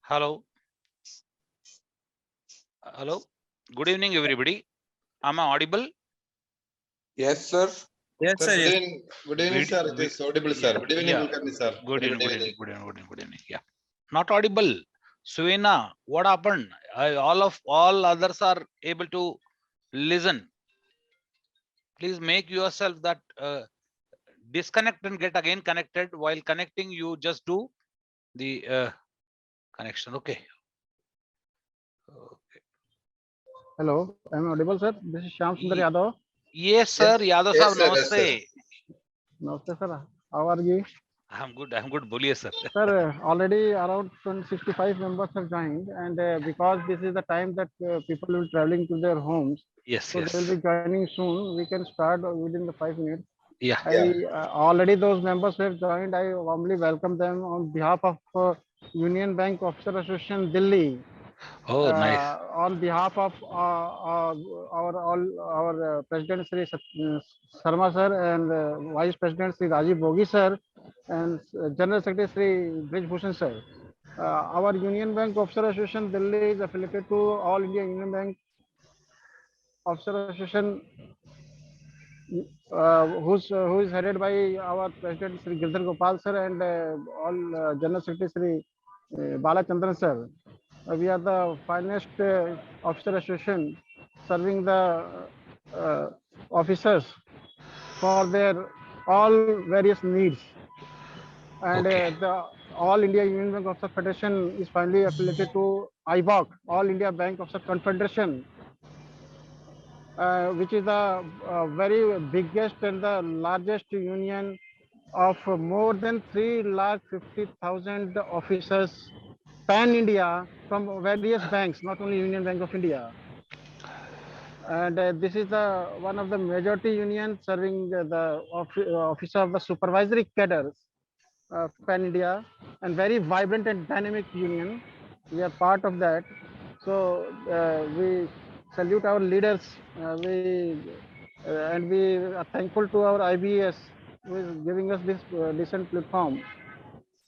Hello. Hello. Good evening, everybody. Am I audible? Yes, sir. Yes, Sir, sir. good Yes. evening. Good evening, sir. It is audible, sir. Good evening, Yeah. Kulkarni, sir. Good Very evening. good Good evening. evening. Good evening. Good evening. Good evening. Yeah. Not audible. Suena, what happened? All others are able to listen. Please make yourself that disconnect and get again connected. While connecting, you just do the connection. Okay. Okay. Hello, am I audible, sir? This is Shyam Sundar Yadav. Yes, sir. Yadav Yes, sahab, sir. Yes, sir. namaste. Namaste, sir. How are you? I'm good. I'm good. Boliye, sir. Sir, already around 65 members have joined, and because this is the time that people will be traveling to their homes, Yes. so Yes. they will be joining soon. We can start within the 5 minutes. Yeah. I already those members who have joined. I warmly welcome them on behalf of Union Bank Officer Association Delhi. Oh, nice. On behalf of our President Sri Sarma sir and Vice President Sri Rajiv Bogi sir and General Secretary Sri Brij Bhushan sir. Our Union Bank Officer Association Delhi is affiliated to All India Union Bank Officer Association, who is headed by our President Sri Girdhar Gopal sir and all General Secretary Sri Bala Chandran sir. We are the finest officer association serving the officers for their all various needs. And Okay. the All India Union Bank Officer Federation is finally affiliated to IBOC, All India Bank Officer Confederation, which is the very biggest and the largest union of more than 350,000 officers pan India from various banks, not only Union Bank of India. And this is the one of the majority unions serving the office of the supervisory cadres pan India, and very vibrant and dynamic union. We are part of that. So we salute our leaders. And we are thankful to our IBPS who is giving us this decent platform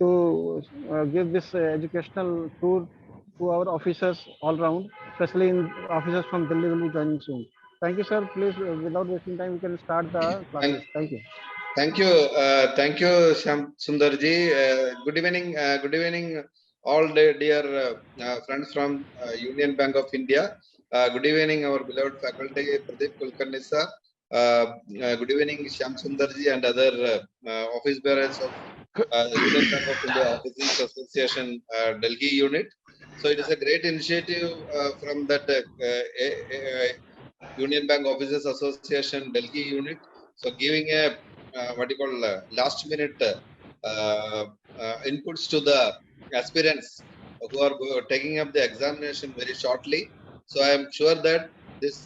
to give this educational tour to our officers all round, especially in officers from Delhi will be joining soon. Thank you, sir. Please, without wasting time, we can start the classes. Thank you. Thank you, Shyam Sundarji. Good evening, all the dear friends from Union Bank of India. Good evening, our beloved faculty, Pradeep Kulkarni sir. Good evening, Shyam Sundarji and other office bearers of Union Bank of India Officers Association Delhi unit. So it is a great initiative from that Union Bank Officers Association Delhi unit. So giving a what you call last minute inputs to the aspirants who are taking up the examination very shortly. So I am sure that this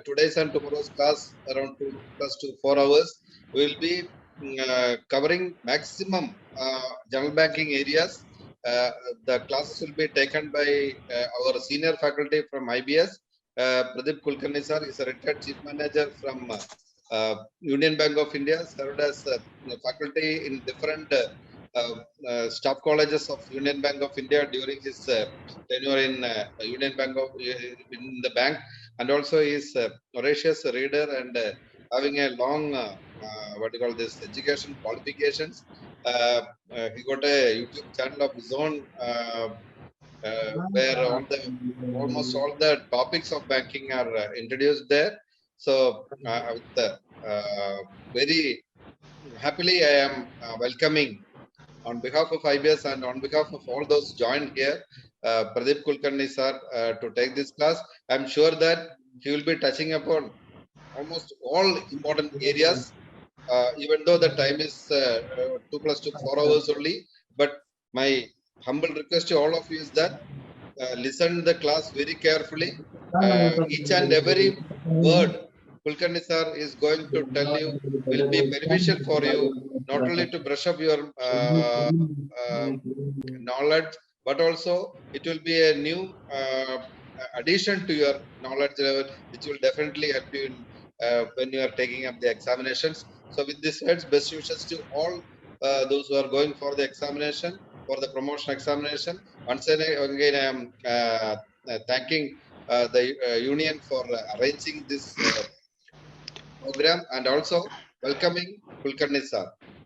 today's and tomorrow's class around 2 + 4 hours will be covering maximum general banking areas. The classes will be taken by our senior faculty from IBS. Pradeep Kulkarni sir is a retired chief manager from Union Bank of India, served as faculty in different staff colleges of Union Bank of India during his tenure in Union Bank of in the bank, and also is voracious reader and having a long what you call this education qualifications. He got a YouTube channel of his own where almost all the topics of banking are introduced there. So very happily I am welcoming on behalf of IBS and on behalf of all those joined here, Pradeep Kulkarni sir, to take this class. I'm sure that he will be touching upon almost all important areas, even though the time is 2 + 2 4 hours only. But my humble request to all of you is that listen the class very carefully. Each and every word Kulkarni sir is going to tell you will be beneficial for you, not only to brush up your knowledge, but also it will be a new addition to your knowledge level, which will definitely help you in, when you are taking up the examinations. So with this words, best wishes to all those who are going for the examination, for the promotion examination. Once again, I am thanking the union for arranging this program and also welcoming Kulkarni sir.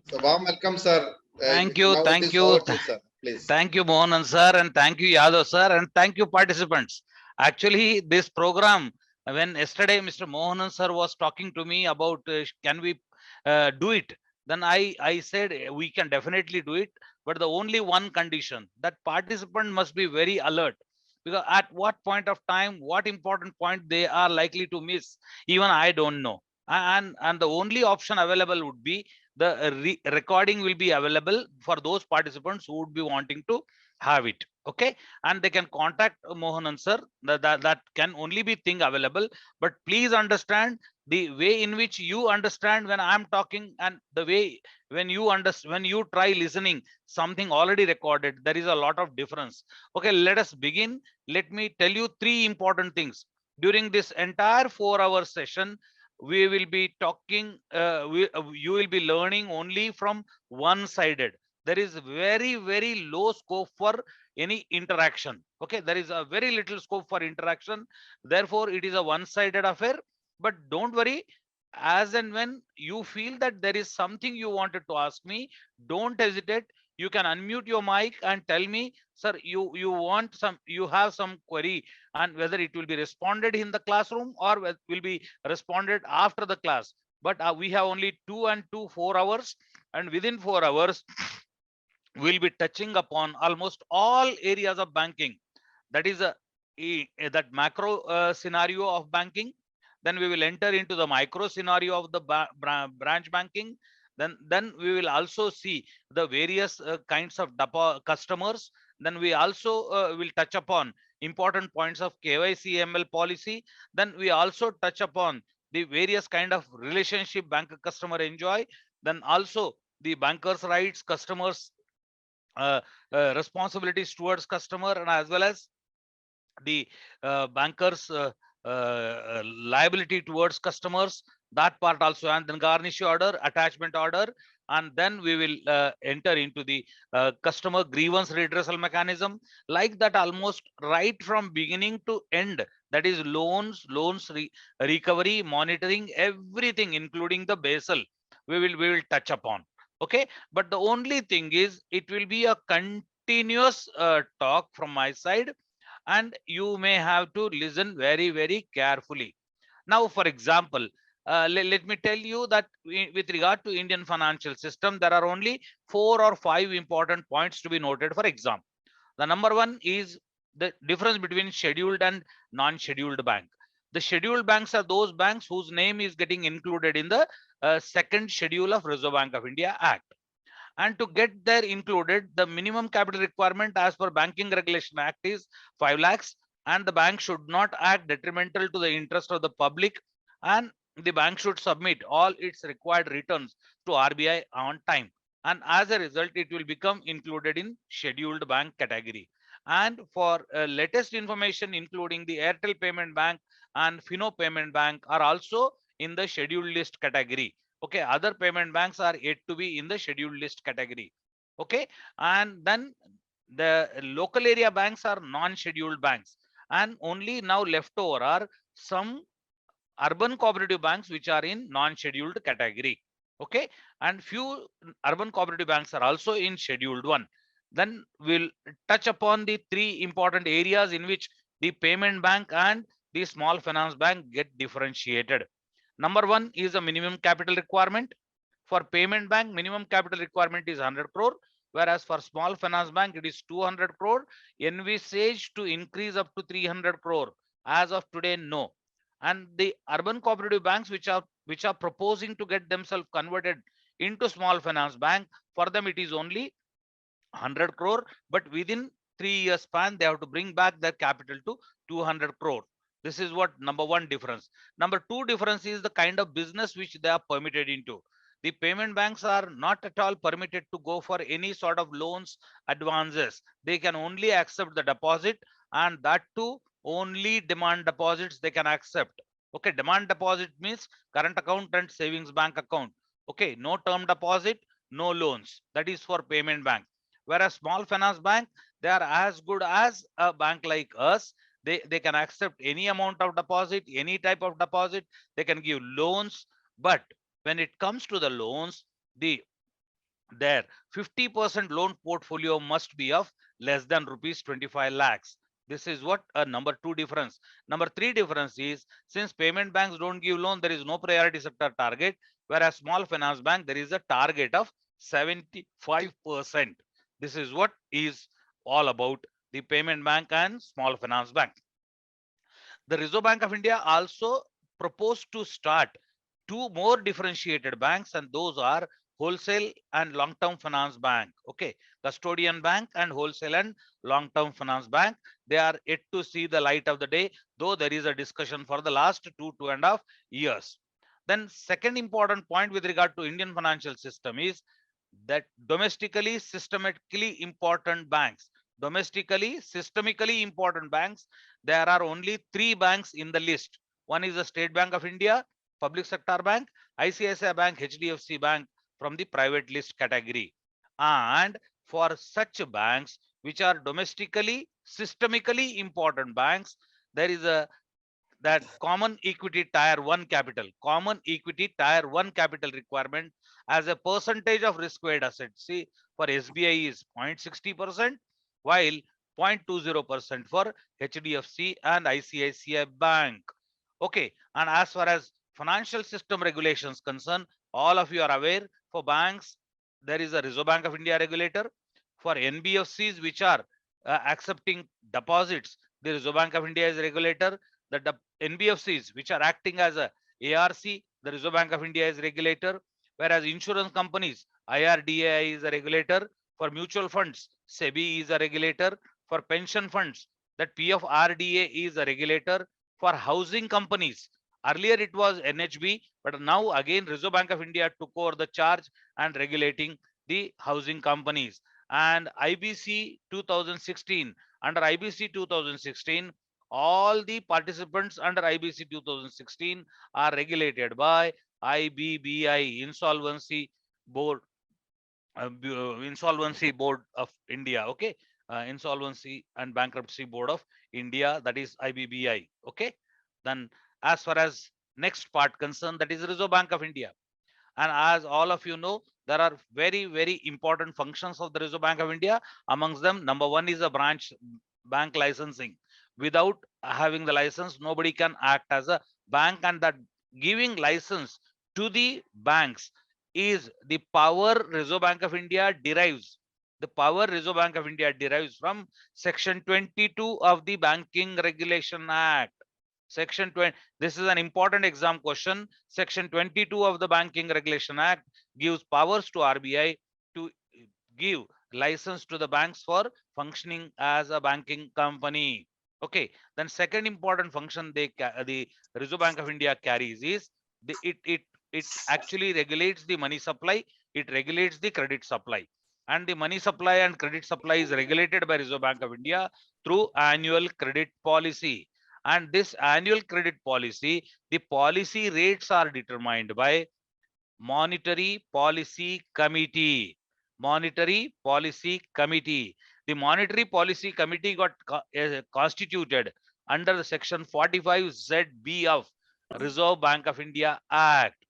So warm welcome, sir. Thank you, Now it thank is you, over to you, sir. Please. thank you, Mohan sir, and thank you, Yadav sir, and thank you, participants. Actually, this program, when yesterday Mr. Mohan sir was talking to me about can we do it, then I said we can definitely do it, but the only one condition that participant must be very alert, because at what point of time, what important point they are likely to miss, even I don't know. And the only option available would be the recording will be available for those participants who would be wanting to have it. Okay, and they can contact Mohanan sir. That can only be thing available, but please understand the way in which you understand when I'm talking, and the way when you understand, when you try listening something already recorded, there is a lot of difference. Okay, let us begin. Let me tell you three important things. During this entire 4-hour session, we will be talking, you will be learning only from one sided. There is very low scope for any interaction. Okay, there is a very little scope for interaction, therefore it is a one sided affair. But don't worry, as and when you feel that there is something you wanted to ask me, don't hesitate. You can unmute your mic and tell me, sir, you want some, you have some query, and whether it will be responded in the classroom or will be responded after the class. But we have only 2 and 2 4 hours, and within 4 hours we'll be touching upon almost all areas of banking. That is that macro scenario of banking. Then we will enter into the micro scenario of the branch banking. Then we will also see the various kinds of customers. Then we also will touch upon important points of KYC ML policy. Then we also touch upon the various kind of relationship bank customer enjoy. Then also the bankers rights, customers responsibilities towards customer, and as well as the bankers liability towards customers, that part also. And then garnish order, attachment order, and then we will enter into the customer grievance redressal mechanism, like that, almost right from beginning to end. That is loans recovery, monitoring, everything including the basal, we will touch upon. Okay, but the only thing is it will be a continuous talk from my side, and you may have to listen very carefully. Now, for example, let me tell you that with regard to Indian financial system, there are only 4 or 5 important points to be noted for exam. The number one is the difference between scheduled and non-scheduled bank. The scheduled banks are those banks whose name is getting included in the second schedule of Reserve Bank of India Act. And to get there included, the minimum capital requirement as per Banking Regulation Act is 5 lakhs, and the bank should not act detrimental to the interest of the public, and the bank should submit all its required returns to RBI on time. And as a result, it will become included in scheduled bank category. And for latest information, including the Airtel Payment Bank and Fino Payment Bank are also in the scheduled list category. Okay, other payment banks are yet to be in the scheduled list category. Okay, and then the local area banks are non-scheduled banks, and only now left over are some urban cooperative banks which are in non-scheduled category. Okay, and few urban cooperative banks are also in scheduled one. Then we'll touch upon the three important areas in which the payment bank and the small finance bank get differentiated. Number one is a minimum capital requirement. For payment bank, minimum capital requirement is 100 crore, whereas for small finance bank, it is 200 crore. Envisaged to increase up to 300 crore. As of today, no. And the urban cooperative banks which are proposing to get themselves converted into small finance bank, for them it is only 100 crore, but within 3 years span they have to bring back their capital to 200 crore. This is what number one difference. Number two difference is the kind of business which they are permitted into. The payment banks are not at all permitted to go for any sort of loans, advances. They can only accept the deposit, and that too only demand deposits they can accept. Okay, demand deposit means current account and savings bank account. Okay, no term deposit, no loans. That is for payment bank. Whereas small finance bank, they are as good as a bank like us. They can accept any amount of deposit, any type of deposit. They can give loans. But when it comes to the loans, their 50% loan portfolio must be of less than rupees 25 lakhs. This is what a number two difference. Number three difference is, since payment banks don't give loan, there is no priority sector target, whereas small finance bank, there is a target of 75%. This is what is all about the payment bank and small finance bank. The Reserve Bank of India also proposed to start two more differentiated banks, and those are wholesale and long-term finance bank. Okay, custodian bank and wholesale and long-term finance bank. They are yet to see the light of the day, though there is a discussion for the last 2.5 years. Then second important point with regard to Indian financial system is that domestically systemically important banks, systemically important banks, there are only three banks in the list. One is the State Bank of India, public sector bank, ICICI Bank, HDFC Bank from the private list category. And for such banks which are domestically systemically important banks, there is a that common equity tier 1 capital, requirement as a percentage of risk weighted assets. See, for SBI is 0.60%, while 0.20% for HDFC and ICICI Bank. Okay, and as far as financial system regulations concern, all of you are aware, for banks there is a Reserve Bank of India regulator. For NBFCs which are accepting deposits, the Reserve Bank of India is regulator. The NBFCs which are acting as a ARC, the Reserve Bank of India is regulator. Whereas insurance companies, IRDAI is a regulator. For mutual funds, SEBI is a regulator. For pension funds, that PFRDA is a regulator. For housing companies, earlier it was NHB, but now again Reserve Bank of India took over the charge and regulating the housing companies. And IBC 2016, under IBC 2016, all the participants under IBC 2016 are regulated by IBBI, Insolvency Board of India. Okay, Insolvency and Bankruptcy Board of India, that is IBBI. Okay, then as far as next part concerned, that is Reserve Bank of India. And as all of you know, there are very important functions of the Reserve Bank of India. Amongst them, number one is a branch bank licensing. Without having the license, nobody can act as a bank, and that giving license to the banks is the power Reserve Bank of India derives. The power Reserve Bank of India derives from Section 22 of the Banking Regulation Act. Section 20, this is an important exam question. Section 22 of the Banking Regulation Act gives powers to RBI to give license to the banks for functioning as a banking company. Okay, then second important function the Reserve Bank of India carries is it actually regulates the money supply, it regulates the credit supply. And the money supply and credit supply is regulated by Reserve Bank of India through annual credit policy. And this annual credit policy, the policy rates are determined by Monetary Policy Committee. Monetary Policy Committee. The Monetary Policy Committee got constituted under the Section 45ZB of Reserve Bank of India Act.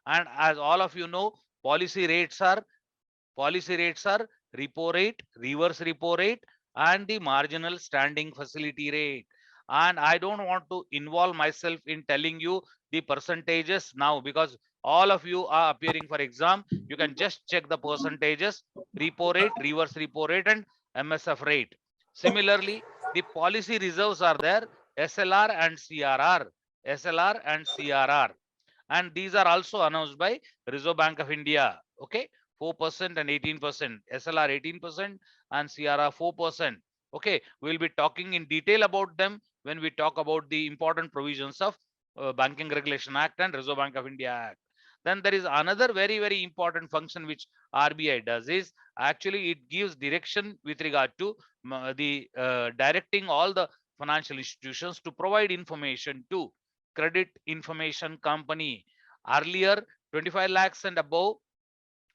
And as all of you know, policy rates are repo rate, reverse repo rate, and the marginal standing facility rate. And I don't want to involve myself in telling you the percentages now, because all of you are appearing for exam. You can just check the percentages: repo rate, reverse repo rate, and MSF rate. Similarly, the policy reserves are there: SLR and CRR, and these are also announced by Reserve Bank of India. Okay, 4% and 18%, SLR 18% and CRR 4%. Okay, we'll be talking in detail about them when we talk about the important provisions of Banking Regulation Act and Reserve Bank of India Act. Then there is another very important function which RBI does is actually it gives direction with regard to the directing all the financial institutions to provide information to Credit Information Company. Earlier, 25 lakhs and above,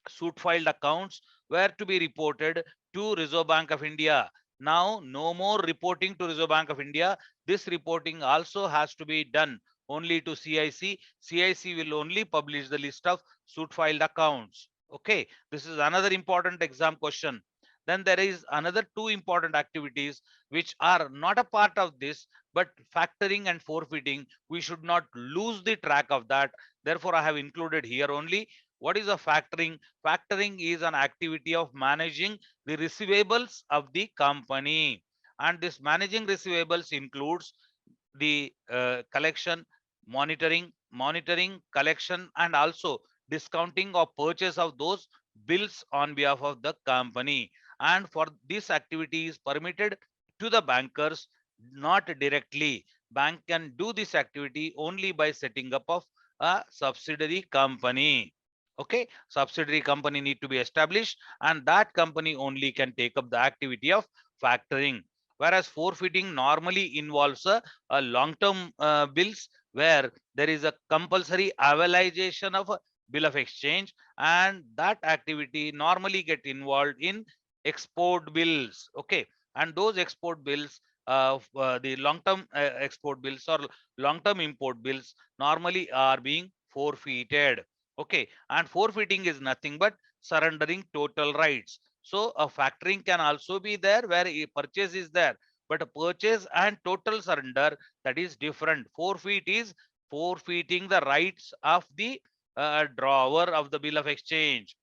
suit filed accounts were to be reported to Reserve Bank of India. Now, no more reporting to Reserve Bank of India. This reporting also has to be done only to CIC. CIC will only publish the list of suit filed accounts. Okay, this is another important exam question. Then there is another two important activities which are not a part of this, but factoring and forfeiting. We should not lose the track of that. Therefore, I have included here only. What is a factoring? Factoring is an activity of managing the receivables of the company. And this managing receivables includes the collection, monitoring, collection, and also discounting or purchase of those bills on behalf of the company. And for this activity is permitted to the bankers, not directly. Bank can do this activity only by setting up of a subsidiary company. Okay, subsidiary company need to be established, and that company only can take up the activity of factoring. Whereas forfeiting normally involves a long-term bills, where there is a compulsory avalization of a bill of exchange, and that activity normally get involved in export bills. Okay, and those export bills, the long-term export bills or long-term import bills normally are being forfeited. Okay, and forfeiting is nothing but surrendering total rights. So a factoring can also be there where a purchase is there, but a purchase and total surrender, that is different. Forfeit is forfeiting the rights of the drawer of the bill of exchange.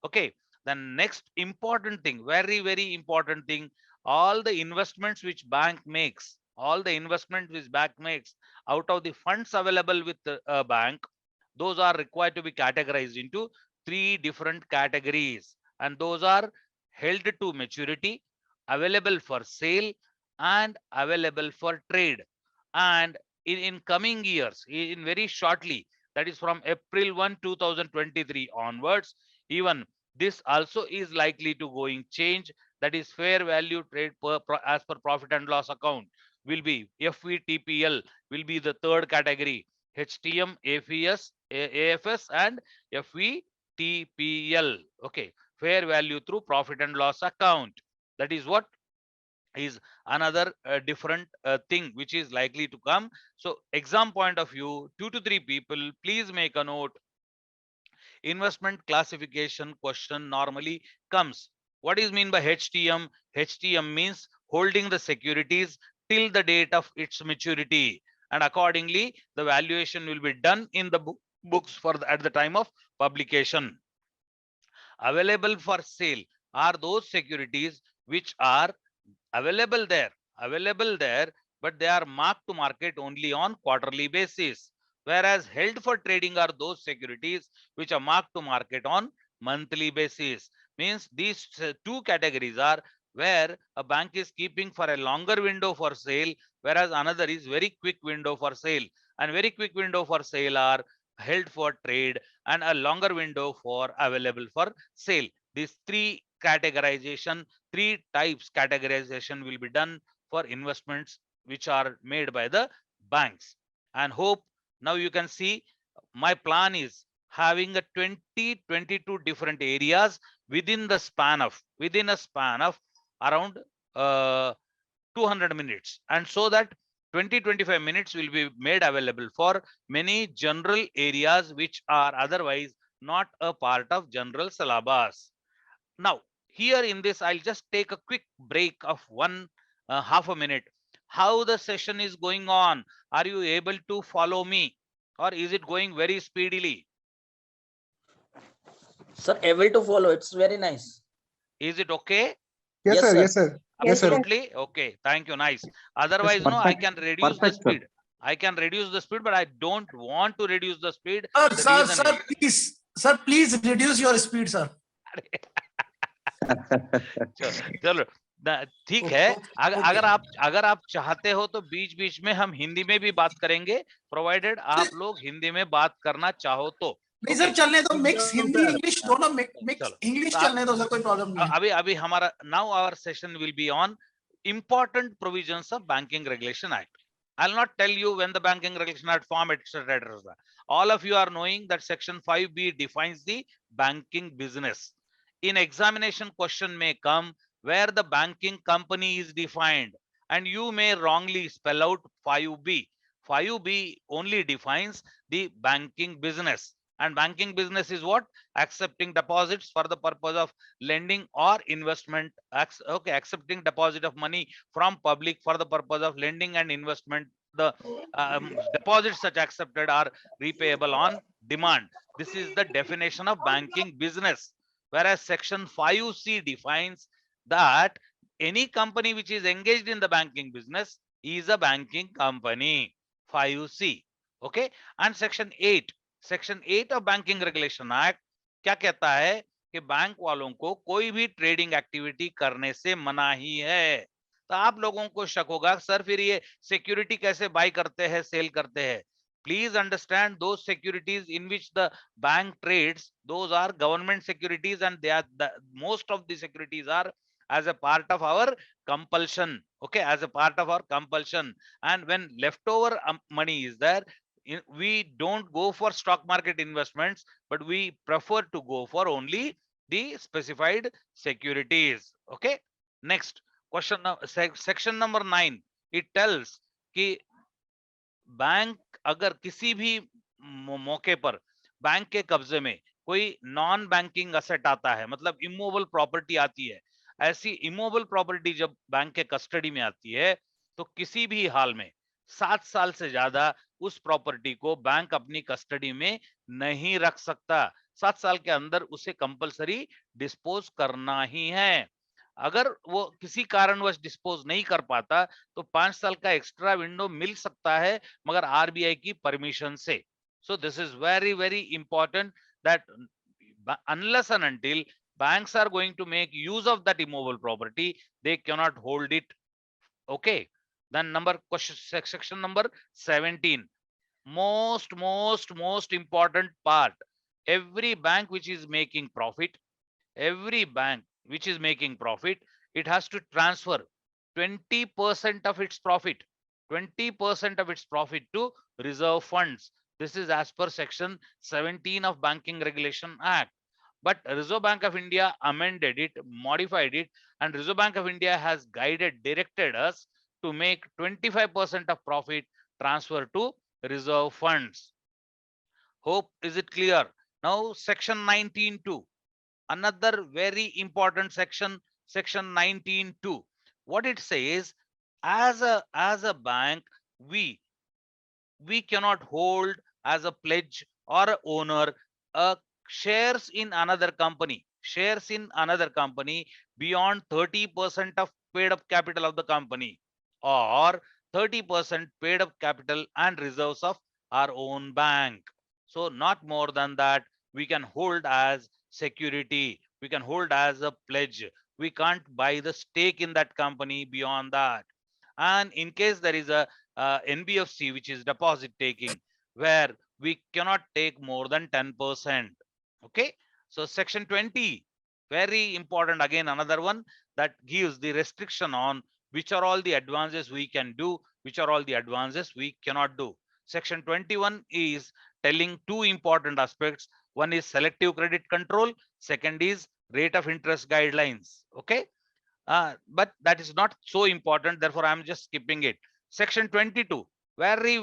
Okay, the next important thing, very important thing, all the investments which bank makes, all the investment which bank makes out of the funds available with the bank, those are required to be categorized into three different categories, and those are held to maturity, available for sale, and available for trade. And in coming years, in very shortly, that is from April 1 2023 onwards, even this also is likely to going change. That is fair value trade as per profit and loss account will be FVTPL will be the third category, HTM, AFS, and FVTPL. Okay, fair value through profit and loss account. That is what is another different thing which is likely to come. So exam point of view, 2 to 3 people, please make a note. Investment classification question normally comes. What is mean by HTM? HTM means holding the securities till the date of its maturity, and accordingly the valuation will be done in the books for at the time of publication. Available for sale are those securities which are available there, but they are marked to market only on quarterly basis. Whereas held for trading are those securities which are marked to market on monthly basis. Means these two categories are where a bank is keeping for a longer window for sale, whereas another is very quick window for sale. And very quick window for sale are held for trade, and a longer window for available for sale. These three categorization, three types categorization will be done for investments which are made by the banks. And hope now you can see my plan is having a 22 different areas within a span of around 200 minutes, and so that 20-25 minutes will be made available for many general areas which are otherwise not a part of general syllabus. Now, here in this, I'll just take a quick break of half a minute. How the session is going on? Are you able to follow me, or is it going very speedily? Sir, able to follow. It's very nice. Is it okay? Yes, Yes, sir. sir. Yes, sir. Yes, sir. Absolutely. Okay. Thank you. Nice. Otherwise, Yes, no, I perfect. can reduce the Perfect, sir. speed. I can reduce the speed, but I don't want to reduce the speed. The Sir, reason sir, is please, sir, please reduce your speed, sir. चलो ठीक है. अगर आप चाहते हो तो बीच बीच में हम हिंदी में भी बात करेंगे, प्रोवाइडेड आप लोग हिंदी में बात करना चाहो तो. नहीं सर, चलने दो. मिक्स हिंदी इंग्लिश दोनों मिक्स चलो. इंग्लिश चलने दो सर, कोई प्रॉब्लम नहीं है. अभी हमारा now our session will be on important provisions of Banking Regulation Act. I'll not tell you when the Banking Regulation Act formed, etc., etc. All of you are knowing that Section 5B defines the banking business. In examination, question may come where the banking company is defined, and you may wrongly spell out 5B. 5B only defines the banking business, and banking business is what? Accepting deposits for the purpose of lending or investment. Okay, accepting deposit of money from public for the purpose of lending and investment. The deposits such accepted are repayable on demand. This is the definition of banking business. Whereas Section 5C defines that any company which is engaged in the banking business is a banking company. 5C. Okay. And Section 8 of Banking Regulation Act क्या कहता है कि bank वालों को कोई भी trading activity करने से मनाही है. तो आप लोगों को शक होगा सर फिर ये सिक्योरिटी कैसे बाय करते हैं, सेल करते हैं. Please understand those securities in which the bank trades, those are government securities, and they are most of the securities are as a part of our compulsion. Okay, as a part of our compulsion. And when leftover money is there, we don't go for stock market investments, but we prefer to go for only the specified securities. Okay. Next question, section number 9. It tells कि bank अगर किसी भी मौके पर bank के कब्जे में कोई नॉन बैंकिंग असेट आता है, मतलब इमूवेबल प्रॉपर्टी आती है, ऐसी इमूवेबल प्रॉपर्टी जब बैंक के कस्टडी में आती है तो किसी भी हाल में 7 साल से ज्यादा उस प्रॉपर्टी को बैंक अपनी कस्टडी में नहीं रख सकता. 7 साल के अंदर उसे कंपलसरी डिस्पोज करना ही है. अगर वो किसी कारणवश डिस्पोज नहीं कर पाता तो 5 साल का एक्स्ट्रा विंडो मिल सकता है, मगर आरबीआई की परमिशन से. सो this is very very important that unless and until banks are going to make use of that immovable property, they cannot hold it. Okay. Then section number 17. Most important part. Every bank which is making profit, it has to transfer 20% of its profit, 20% of its profit to reserve funds. This is as per Section 17 of Banking Regulation Act. But Reserve Bank of India amended it, modified it, and Reserve Bank of India has directed us to make 25% of profit transfer to reserve funds. Hope is it clear? Now Section 19(2). Another very important section, Section 19(2). What it says, as a bank, we cannot hold as a pledge or a owner shares in another company beyond 30% of paid up capital of the company, or 30% paid up capital and reserves of our own bank. So not more than that we can hold as security, we can hold as a pledge. We can't buy the stake in that company beyond that. And in case there is a NBFC, which is deposit taking, where we cannot take more than 10%. Okay. So Section 20, very important, again another one that gives the restriction on which are all the advances we can do, which are all the advances we cannot do. Section 21 is telling two important aspects. One is selective credit control, second is rate of interest guidelines. Okay. But that is not so important, therefore I'm just skipping it. Section 22, very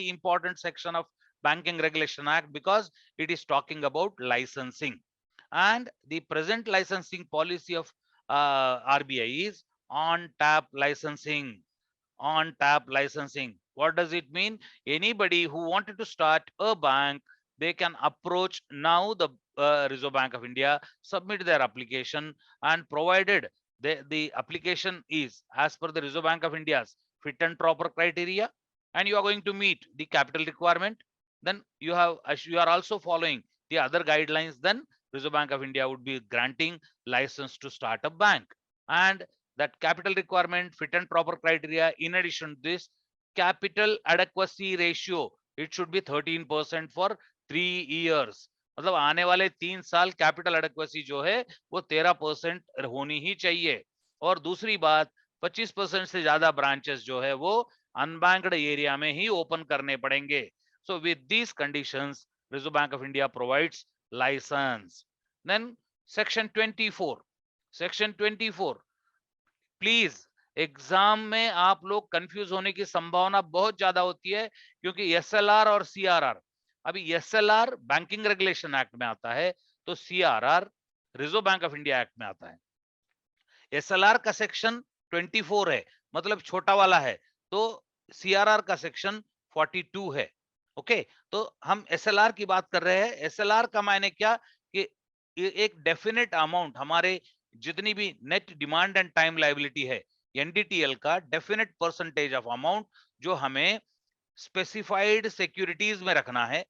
important section of Banking Regulation Act, because it is talking about licensing, and the present licensing policy of RBI is on tap licensing. On tap licensing, what does it mean? Anybody who wanted to start a bank, they can approach now the Reserve Bank of India, submit their application, and provided the application is as per the Reserve Bank of India's fit and proper criteria, and you are going to meet the capital requirement, then you are also following the other guidelines, then Reserve Bank of India would be granting license to start a bank. And that capital requirement, fit and proper criteria, in addition to this, capital adequacy ratio, it should be 13% for 3 years. मतलब आने वाले 3 साल capital एडेक्वेसी जो है वो 13% होनी ही चाहिए. और दूसरी बात, 25% से ज्यादा ब्रांचेस जो है वो अनबैंक्ड एरिया में ही ओपन करने पड़ेंगे. So with these conditions, Reserve Bank of India provides license. Then section 24. Section 24. Please exam में आप लोग कंफ्यूज होने की संभावना बहुत ज्यादा होती है, क्योंकि एसएलआर और सीआरआर, अभी एसएलआर बैंकिंग रेगुलेशन एक्ट में आता है, तो CRR reserve bank of India act में आता है. एसएलआर का सेक्शन 24 है, मतलब छोटा वाला है, तो सीआरआर का सेक्शन 42 है. ओके, तो हम एसएलआर की बात कर रहे हैं. एसएलआर का मायने क्या कि एक डेफिनेट अमाउंट, हमारे जितनी भी net demand and time liability है, एनडीटीएल का डेफिनेट परसेंटेज ऑफ अमाउंट जो हमें स्पेसिफाइड सिक्योरिटीज में रखना है,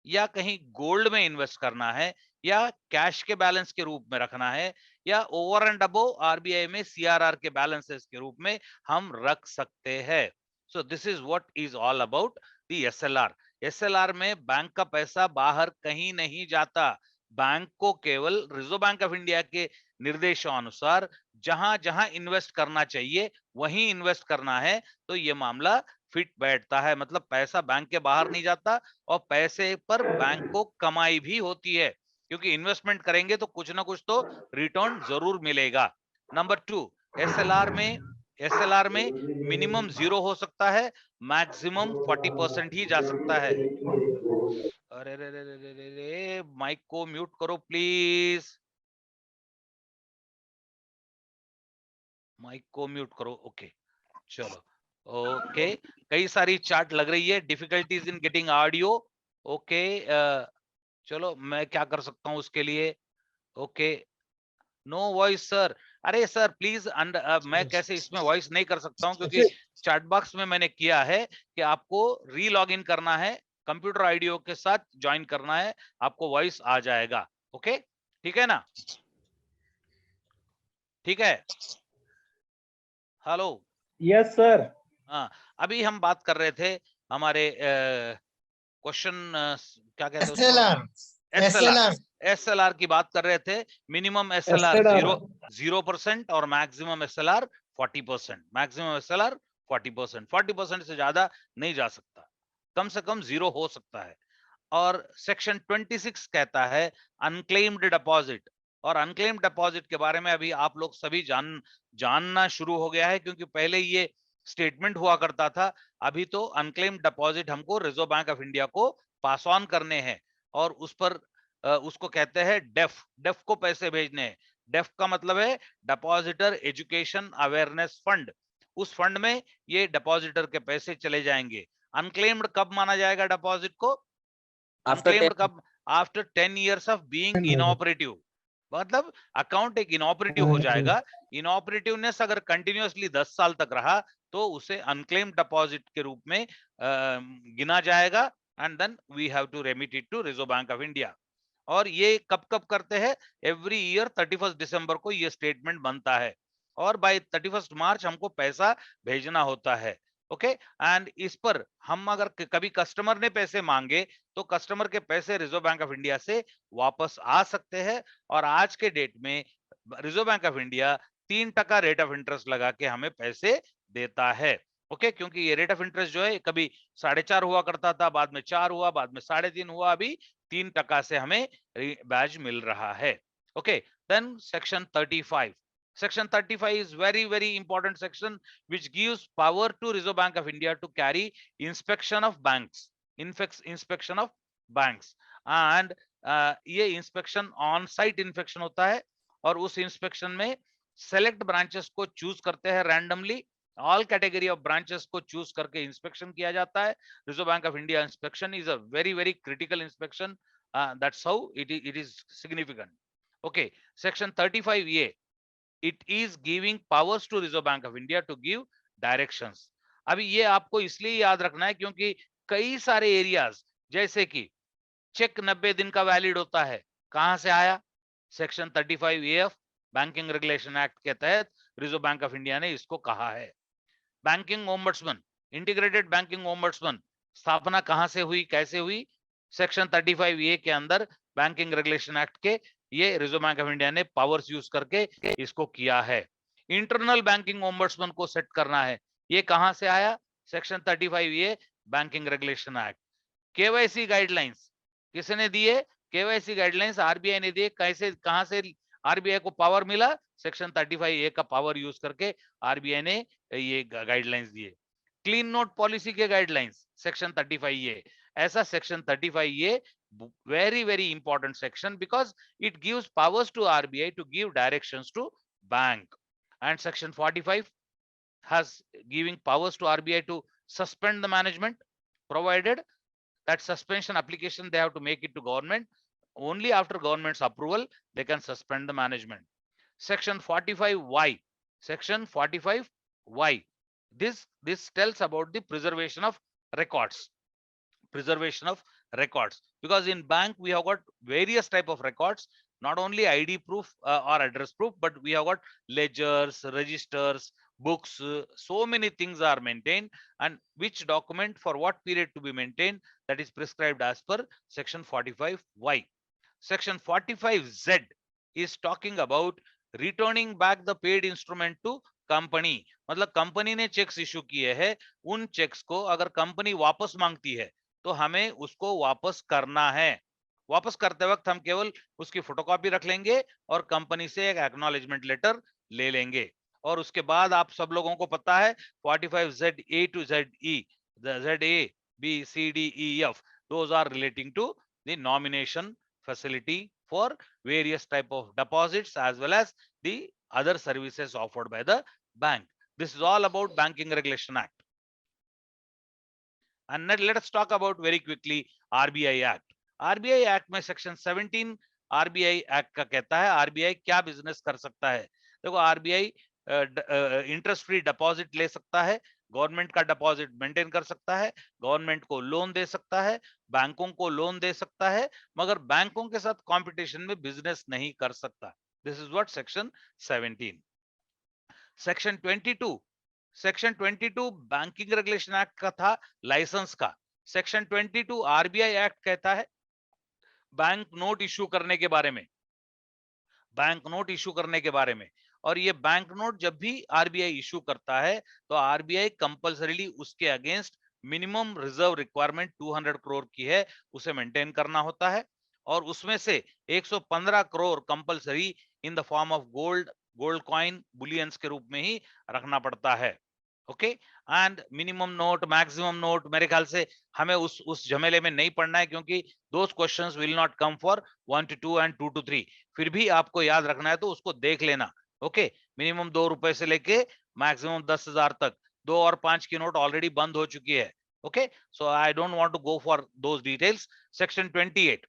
या कहीं गोल्ड में इन्वेस्ट करना है, या कैश के बैलेंस के रूप में रखना है, या ओवर एंड अबव आरबीआई में सीआरआर के बैलेंसेस के रूप में हम रख सकते हैं. सो this is what is all about the SLR. SLR में बैंक का पैसा बाहर कहीं नहीं जाता. बैंक को केवल रिजर्व बैंक ऑफ इंडिया के निर्देशानुसार जहां जहां इन्वेस्ट करना चाहिए वहीं इन्वेस्ट करना है. तो ये मामला फिट बैठता है, मतलब पैसा बैंक के बाहर नहीं जाता और पैसे पर बैंक को कमाई भी होती है, क्योंकि इन्वेस्टमेंट करेंगे तो कुछ ना कुछ तो रिटर्न जरूर मिलेगा. नंबर 2, एसएलआर में मिनिमम 0 हो सकता है, मैक्सिमम 40% ही जा सकता है. अरे रे रे रे रे रे रे, माइक को म्यूट करो प्लीज, माइक को म्यूट करो. ओके, चलो. ओके, कई सारी चार्ट लग रही है. Difficulties in getting audio. Okay, चलो मैं क्या कर सकता हूं उसके लिए. Okay, no voice sir. अरे सर प्लीज, मैं कैसे इसमें वॉइस नहीं कर सकता हूं, क्योंकि चैट बॉक्स में मैंने किया है कि आपको री लॉग इन करना है, कंप्यूटर आईडियो के साथ ज्वाइन करना है, आपको वॉइस आ जाएगा. ओके, ठीक है ना? ठीक है. हेलो. Yes sir. हाँ, अभी हम बात कर रहे थे हमारे क्वेश्चन क्या कहते हैं उसको, एसएलआर की बात कर रहे थे. मिनिमम एसएलआर 0% और मैक्सिमम एसएलआर 40%. मैक्सिमम एसएलआर 40%, 40% से ज्यादा नहीं जा सकता, कम से कम 0 हो सकता है. और सेक्शन 26 कहता है अनक्लेम्ड डिपॉजिट. और अनक्लेम्ड डिपॉजिट के बारे में अभी आप लोग सभी जानना शुरू हो गया है, क्योंकि पहले ये स्टेटमेंट हुआ करता था. अभी तो अनक्लेम्ड डिपॉजिट हमको रिजर्व बैंक ऑफ इंडिया को पास ऑन करने हैं, और उस पर उसको कहते हैं डेफ को पैसे भेजने हैं. डेफ का मतलब है डिपॉजिटर एजुकेशन अवेयरनेस फंड. उस फंड में ये डिपॉजिटर के पैसे चले जाएंगे. अनक्लेम्ड कब माना जाएगा डिपॉजिट को? अनक्लेम्ड कब? After 10 years of being inoperative. मतलब अकाउंट एक इनऑपरेटिव हो जाएगा. इनऑपरेटिवनेस अगर कंटिन्यूअसली 10 साल तक रहा तो उसे अनक्लेम्ड डिपॉजिट के रूप में गिना जाएगा, and then we have to remit it to Reserve bank of India. और ये कब कब करते हैं? एवरी ईयर 31 दिसंबर को ये स्टेटमेंट बनता है, और बाय 31 मार्च हमको पैसा भेजना होता है. ओके, एंड इस पर हम अगर कभी कस्टमर ने पैसे मांगे तो कस्टमर के पैसे रिजर्व बैंक ऑफ इंडिया से वापस आ सकते हैं. और आज के डेट में reserve bank of India 3% rate of interest लगा के हमें पैसे देता है. ओके, क्योंकि ये रेट ऑफ इंटरेस्ट जो है कभी 4.5 हुआ करता था, बाद में 4 हुआ, बाद में 3.5 हुआ, अभी 3% से हमें ब्याज मिल रहा है. Okay, then section 35. Section 35 is very important section which gives power to Reserve Bank of India to carry inspection of banks, inspection of banks, and ये inspection on site inspection होता है. और उस inspection में select branches को choose करते हैं randomly. All category of branches को choose करके inspection किया जाता है. Reserve Bank of India inspection is a very critical inspection. That's how it is significant. Okay, section 35A. It is giving powers to Reserve Bank of India to give directions. अभी ये आपको इसलिए याद रखना है क्योंकि कई सारे एरियाज, जैसे कि चेक 90 दिन का वैलिड होता है, कहां से आया? Section 35A of banking regulation act के तहत रिजर्व बैंक ऑफ इंडिया ने इसको कहा है. Banking ombudsman, integrated banking ombudsman स्थापना कहां से हुई, कैसे हुई? सेक्शन 35A के अंदर बैंकिंग रेगुलेशन एक्ट के ये रिजर्व बैंक ऑफ इंडिया ने पावर्स यूज करके इसको किया है. इंटरनल बैंकिंग ओम्बड्समैन को सेट करना है, ये कहां से आया? Section 35A banking regulation act. KYC guidelines किसने दिए? केवाईसी गाइडलाइंस आरबीआई ने दिए। कैसे, कहां से आरबीआई को पावर मिला? सेक्शन 35A का पावर यूज करके आरबीआई ने ये गाइडलाइंस दिए। क्लीन नोट पॉलिसी के गाइडलाइंस सेक्शन 35A। ऐसा section 35A very very important section because it gives powers to RBI to give directions to bank. And section 45 has giving powers to RBI to suspend the management, provided that suspension application they have to make it to government. Only after government's approval they can suspend the management. Section 45Y. Section 45Y. This tells about the preservation of records. Preservation of records, because in bank we have got various type of records, not only ID proof or address proof, but we have got ledgers, registers, books, so many things are maintained, and which document for what period to be maintained, that is prescribed as per section 45Y. Section 45Z is talking about returning back the paid instrument to company. मतलब company ने checks issue किए हैं, उन checks को अगर company वापस मांगती है तो हमें उसको वापस करना है। वापस करते वक्त हम केवल उसकी फोटोकॉपी रख लेंगे और कंपनी से एक एक्नॉलेजमेंट लेटर ले लेंगे। और उसके बाद आप सब लोगों को पता है 45ZA to ZE, ZA, B, C, D, E, F, those are relating to the nomination facility for various type of deposits as well as the other services offered by the bank. This is all about Banking Regulation Act. And let us talk about very quickly RBI Act. RBI Act में section 17 RBI Act का कहता है RBI क्या business कर सकता है। देखो RBI interest free deposit ले सकता है, गवर्नमेंट का डिपॉजिट मेंटेन कर सकता है, गवर्नमेंट को लोन दे सकता है, बैंकों को लोन दे सकता है, मगर बैंकों के साथ कंपटीशन में बिजनेस नहीं कर सकता। This is what section 17। Section 22, section 22 banking regulation act का था, लाइसेंस का। सेक्शन 22 आरबीआई एक्ट कहता है बैंक नोट इश्यू करने के बारे में, बैंक नोट इश्यू करने के बारे में। और ये बैंक नोट जब भी आरबीआई इश्यू करता है तो आरबीआई कंपल्सरीली उसके against minimum reserve requirement 200 crore की है, उसे मेंटेन करना होता है। और उसमें से 115 crore compulsory in the form of gold coin bullions के रूप में ही रखना पड़ता है। Okay, and minimum note, maximum note, मेरे ख्याल से हमें उस झमेले में नहीं पढ़ना है, क्योंकि those questions will not come for 1 to 2 and 2 to 3। फिर भी आपको याद रखना है तो उसको देख लेना। ओके, मिनिमम 2 रुपए से लेके मैक्सिमम 10,000 तक 2 और 5 की नोट ऑलरेडी बंद हो चुकी है। Okay, so I don't want to go for those details. Section 28,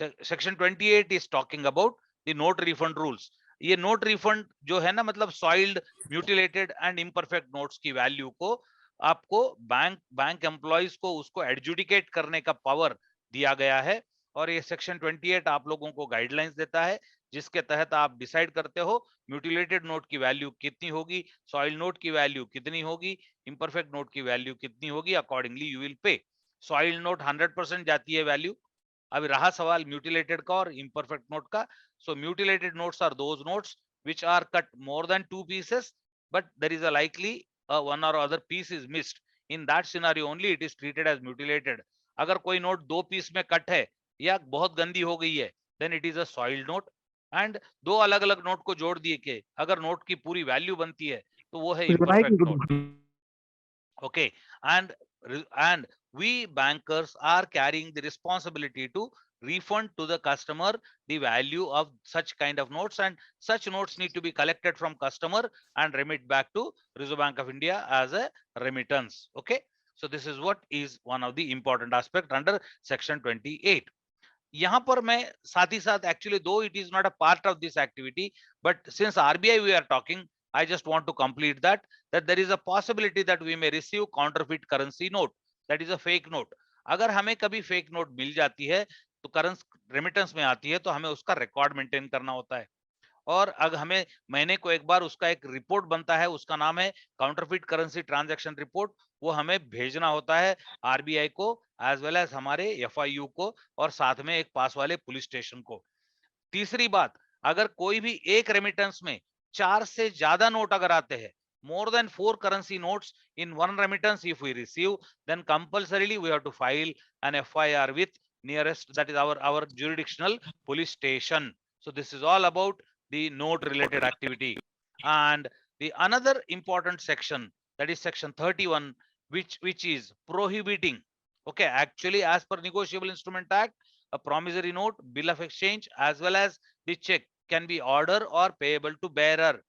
section 28 is talking about the note refund rules. ये नोट रिफंड जो है ना, मतलब soiled, mutilated and imperfect notes की वैल्यू को आपको बैंक एम्प्लॉइज को उसको एडजुडिकेट करने का पावर दिया गया है। और ये सेक्शन 28 आप लोगों को गाइडलाइंस देता है, जिसके तहत आप डिसाइड करते हो म्यूटिलेटेड नोट की वैल्यू कितनी होगी, सॉइल नोट की वैल्यू कितनी होगी, इम्परफेक्ट नोट की वैल्यू कितनी होगी, accordingly you will pay. Soil note 100% जाती है वैल्यू। अभी रहा सवाल म्यूटिलेटेड का और इम्परफेक्ट नोट का। So mutilated notes are those notes which are cut more than 2 pieces, but there is a likely one or other piece is missed. In that scenario only it is treated as mutilated. अगर कोई note 2 piece में cut है या बहुत गंदी हो गई है, then it is a soiled note. And 2 अलग अलग नोट को जोड़ दिए के अगर नोट की पूरी वैल्यू बनती है तो वो है imperfect note. Okay, and we bankers are carrying the responsibility to refund to the customer the value of such kind of notes, and such notes need to be collected from customer and remit back to Reserve Bank of India as a remittance. Okay, so this is what is one of the important aspect under section 28. यहाँ पर मैं साथ ही साथ actually though it is not a part of this activity, but since RBI we are talking, I just want to complete that there is a possibility that we may receive counterfeit currency note, that is a fake note. अगर हमें कभी fake note मिल जाती है तो currency remittance में आती है तो हमें उसका रिकॉर्ड मेंटेन करना होता है। और अगर हमें महीने को एक बार उसका एक रिपोर्ट बनता है, उसका नाम है काउंटरफिट करेंसी ट्रांजैक्शन रिपोर्ट, वो हमें भेजना होता है आरबीआई को एज वेल एज हमारे एफआईयू को और साथ में एक पास वाले पुलिस स्टेशन को। तीसरी बात, अगर कोई भी एक रेमिटेंस में 4 से ज्यादा नोट अगर आते हैं more than 4 currency notes in one remittance if we receive, then compulsorily we have to file an FIR with nearest, that is our jurisdictional police station. So this is all about the note related activity. And the another important section, that is section 31, which is prohibiting. Okay, actually as per Negotiable Instrument Act, a promissory note, bill of exchange, as well as the check can be order or payable to bearer.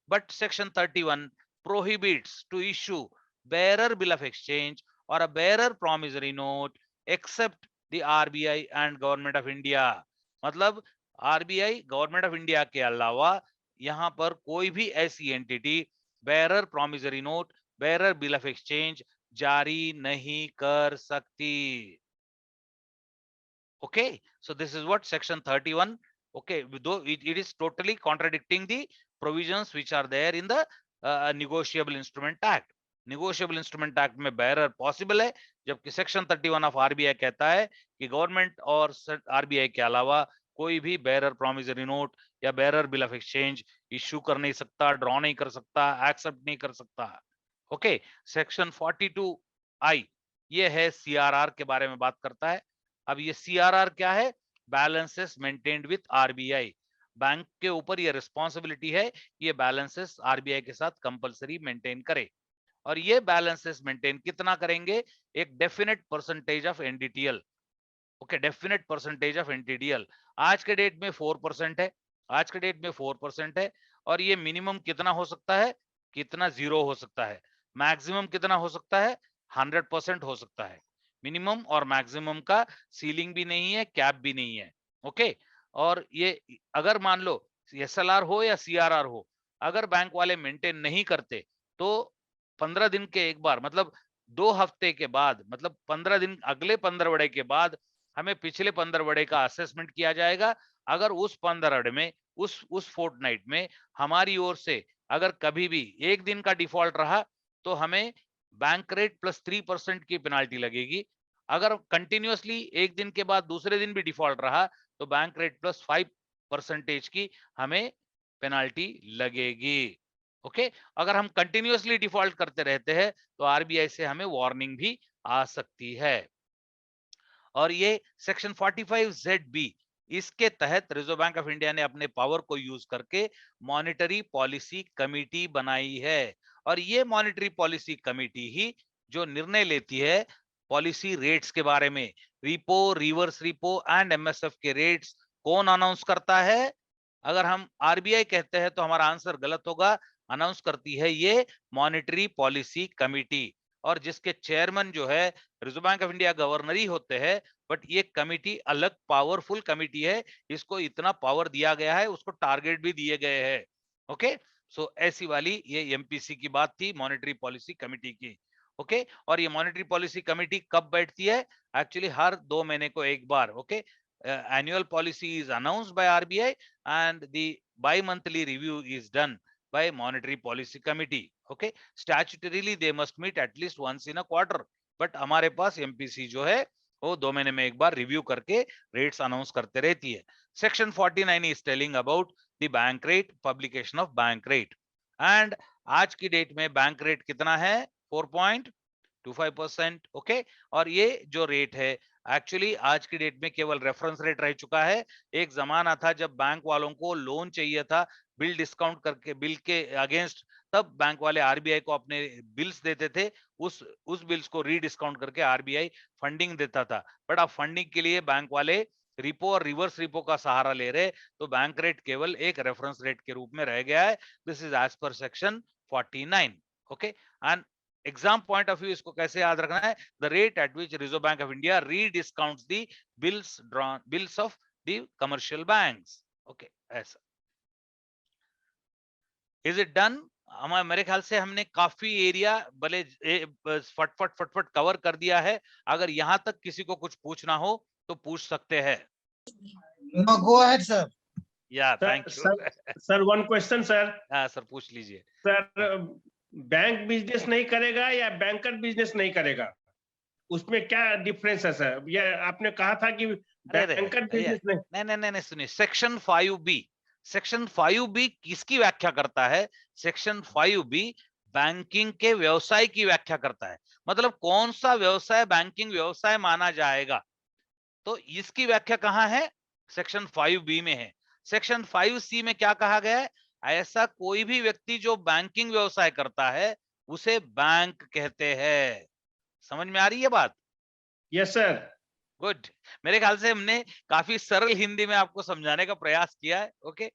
But section 31 prohibits to issue bearer bill of exchange or a bearer promissory note except the RBI and Government of India. मतलब RBI, Government of India के अलावा यहाँ पर कोई भी ऐसी entity bearer promissory note, bearer bill of exchange जारी नहीं कर सकती. Okay, so this is what section 31. Okay, though it is totally contradicting the provisions which are there in the Negotiable Instrument Act. Negotiable Instrument Act में bearer possible है, जबकि section 31 of RBI कहता है कि गवर्नमेंट और RBI के अलावा कोई भी bearer promissory note या bearer bill of exchange issue कर नहीं सकता, ड्रॉ नहीं कर सकता, एक्सेप्ट नहीं कर सकता. ओके, सेक्शन 42I ये है CRR के बारे में बात करता है. अब ये CRR क्या है? Balances maintained with RBI. Bank के ऊपर ये रिस्पॉन्सिबिलिटी है, ये बैलेंसेस RBI के साथ कंपलसरी मेंटेन करे. और ये बैलेंसेस मेंटेन कितना करेंगे? एक definite percentage of NDTL. Okay, definite percentage of NDTL आज के डेट में 4% है, आज के डेट में 4% है. और ये मिनिमम कितना हो सकता है, कितना 0 हो सकता है, मैक्सिमम कितना हो सकता है, 100% हो सकता है. मिनिमम और मैक्सिमम का सीलिंग भी नहीं है, कैप भी नहीं है. ओके, और ये अगर मान लो SLR हो या CRR हो, अगर बैंक वाले मेंटेन नहीं करते तो 15 दिन के एक बार, मतलब 2 हफ्ते के बाद, मतलब 15 दिन, अगले 15 वड़े के बाद हमें पिछले 15 वड़े का असेसमेंट किया जाएगा. अगर उस 15 में, उस फोर्टनाइट में हमारी ओर से अगर कभी भी एक दिन का डिफॉल्ट रहा तो हमें बैंक रेट प्लस 3% की पेनाल्टी लगेगी. अगर कंटिन्यूअसली एक दिन के बाद दूसरे दिन भी डिफॉल्ट रहा तो बैंक रेट प्लस 5% की हमें पेनाल्टी लगेगी. ओके, अगर हम कंटिन्यूअसली डिफॉल्ट करते रहते हैं तो RBI से हमें वार्निंग भी आ सकती है. और ये सेक्शन 45ZB, इसके तहत रिजर्व बैंक ऑफ इंडिया ने अपने पावर को यूज करके मॉनेटरी पॉलिसी कमेटी बनाई है. और ये मॉनेटरी पॉलिसी कमेटी ही जो निर्णय लेती है पॉलिसी रेट्स के बारे में. Repo, reverse repo and MSF के रेट्स कौन अनाउंस करता है? अगर हम RBI कहते हैं तो हमारा आंसर गलत होगा. अनाउंस करती है ये मॉनेटरी पॉलिसी कमेटी, और जिसके चेयरमैन जो है reserve bank of India governor ही होते हैं. बट ये कमेटी अलग पावरफुल कमेटी है, इसको इतना पावर दिया गया है, उसको टारगेट भी दिए गए हैं. ओके, सो ऐसी वाली ये MPC की बात थी, मॉनेटरी पॉलिसी कमेटी की. ओके, और ये मॉनेटरी पॉलिसी कमेटी कब बैठती है? एक्चुअली हर 2 महीने को एक बार. Okay, annual policy is announced by RBI and the bimonthly review is done by monetary policy committee. Okay, statutorily they must meet at least once in a quarter, but हमारे पास MPC जो है वो 2 महीने में एक बार review करके rates announce करते रहती है. Section 49 is telling about the bank rate, publication of bank rate. and आज की डेट में बैंक रेट कितना है? 4.25%. ओके, और ये जो रेट है एक्चुअली आज की डेट में केवल रेफरेंस रेट रह चुका है. एक जमाना था जब बैंक वालों को लोन चाहिए था बिल डिस्काउंट करके, बिल के अगेंस्ट, तब बैंक वाले RBI को अपने बिल्स देते थे. उस बिल्स को रीडिस्काउंट करके RBI फंडिंग देता था. बट अब फंडिंग के लिए बैंक वाले रिपो और रिवर्स रिपो का सहारा ले रहे, तो बैंक रेट केवल एक रेफरेंस रेट के रूप में रह गया है. This is as per section 49. Okay, and exam point of view इसको कैसे याद रखना है? The rate at which reserve bank of India rediscounts the bills of the commercial banks. Okay, ऐसा. Is it done? मेरे ख्याल से हमने काफी एरिया भले फटफट कवर कर दिया है. अगर यहाँ तक किसी को कुछ पूछना हो तो पूछ सकते हैं. No, go ahead, sir. या thank you. Sir one question sir. हाँ सर, पूछ लीजिए. सर बैंक बिजनेस नहीं करेगा या बैंकर बिजनेस नहीं करेगा, उसमें क्या डिफरेंस है सर? ये आपने कहा था कि बैंकर बिजनेस नहीं, सुनिए. सेक्शन 5B, सेक्शन 5B किसकी व्याख्या करता है? सेक्शन 5B बैंकिंग के व्यवसाय की व्याख्या करता है। मतलब कौन सा व्यवसाय बैंकिंग व्यवसाय माना जाएगा, तो इसकी व्याख्या कहां है? सेक्शन 5B में है। सेक्शन 5C में क्या कहा गया है? ऐसा कोई भी व्यक्ति जो बैंकिंग व्यवसाय करता है उसे बैंक कहते हैं। समझ में आ रही है बात? Yes sir. गुड। मेरे ख्याल से हमने काफी सरल हिंदी में आपको समझाने का प्रयास किया है। ओके,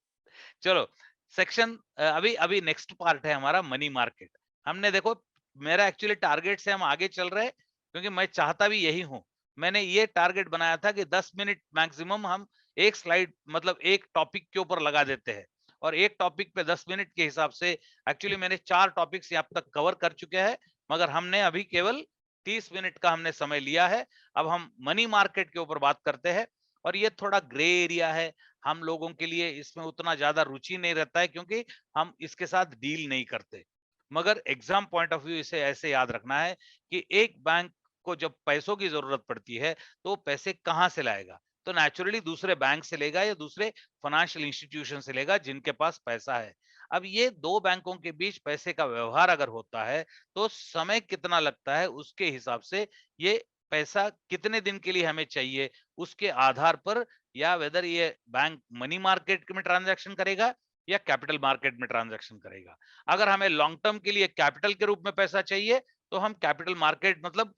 चलो सेक्शन अभी अभी नेक्स्ट पार्ट है हमारा मनी मार्केट। हमने देखो, मेरा एक्चुअली टारगेट से हम आगे चल रहे हैं क्योंकि मैं चाहता भी यही हूं। मैंने ये टारगेट बनाया था कि 10 मिनट मैक्सिमम हम एक स्लाइड मतलब एक टॉपिक के ऊपर लगा देते हैं, और एक टॉपिक पे 10 मिनट के हिसाब से एक्चुअली मैंने 4 टॉपिक्स यहाँ तक कवर कर चुके हैं, मगर हमने अभी केवल 30 मिनट का हमने समय लिया है। अब हम मनी मार्केट के ऊपर बात करते हैं, और ये थोड़ा ग्रे एरिया है, हम लोगों के लिए इसमें उतना ज्यादा रुचि नहीं रहता है क्योंकि हम इसके साथ डील नहीं करते। मगर एग्जाम पॉइंट ऑफ व्यू इसे ऐसे याद रखना है कि एक बैंक को जब पैसों की जरूरत पड़ती है तो पैसे कहां से लाएगा? तो नेचुरली दूसरे बैंक से लेगा या दूसरे फाइनेंशियल इंस्टीट्यूशन से लेगा जिनके पास पैसा है। अब ये दो बैंकों के बीच पैसे का व्यवहार अगर होता है तो समय कितना लगता है उसके हिसाब से ये पैसा कितने दिन के लिए हमें चाहिए उसके आधार पर, या वेदर ये बैंक मनी मार्केट में ट्रांजैक्शन करेगा या कैपिटल मार्केट में ट्रांजैक्शन करेगा। अगर हमें लॉन्ग टर्म के लिए कैपिटल के रूप में पैसा चाहिए तो हम कैपिटल मार्केट मतलब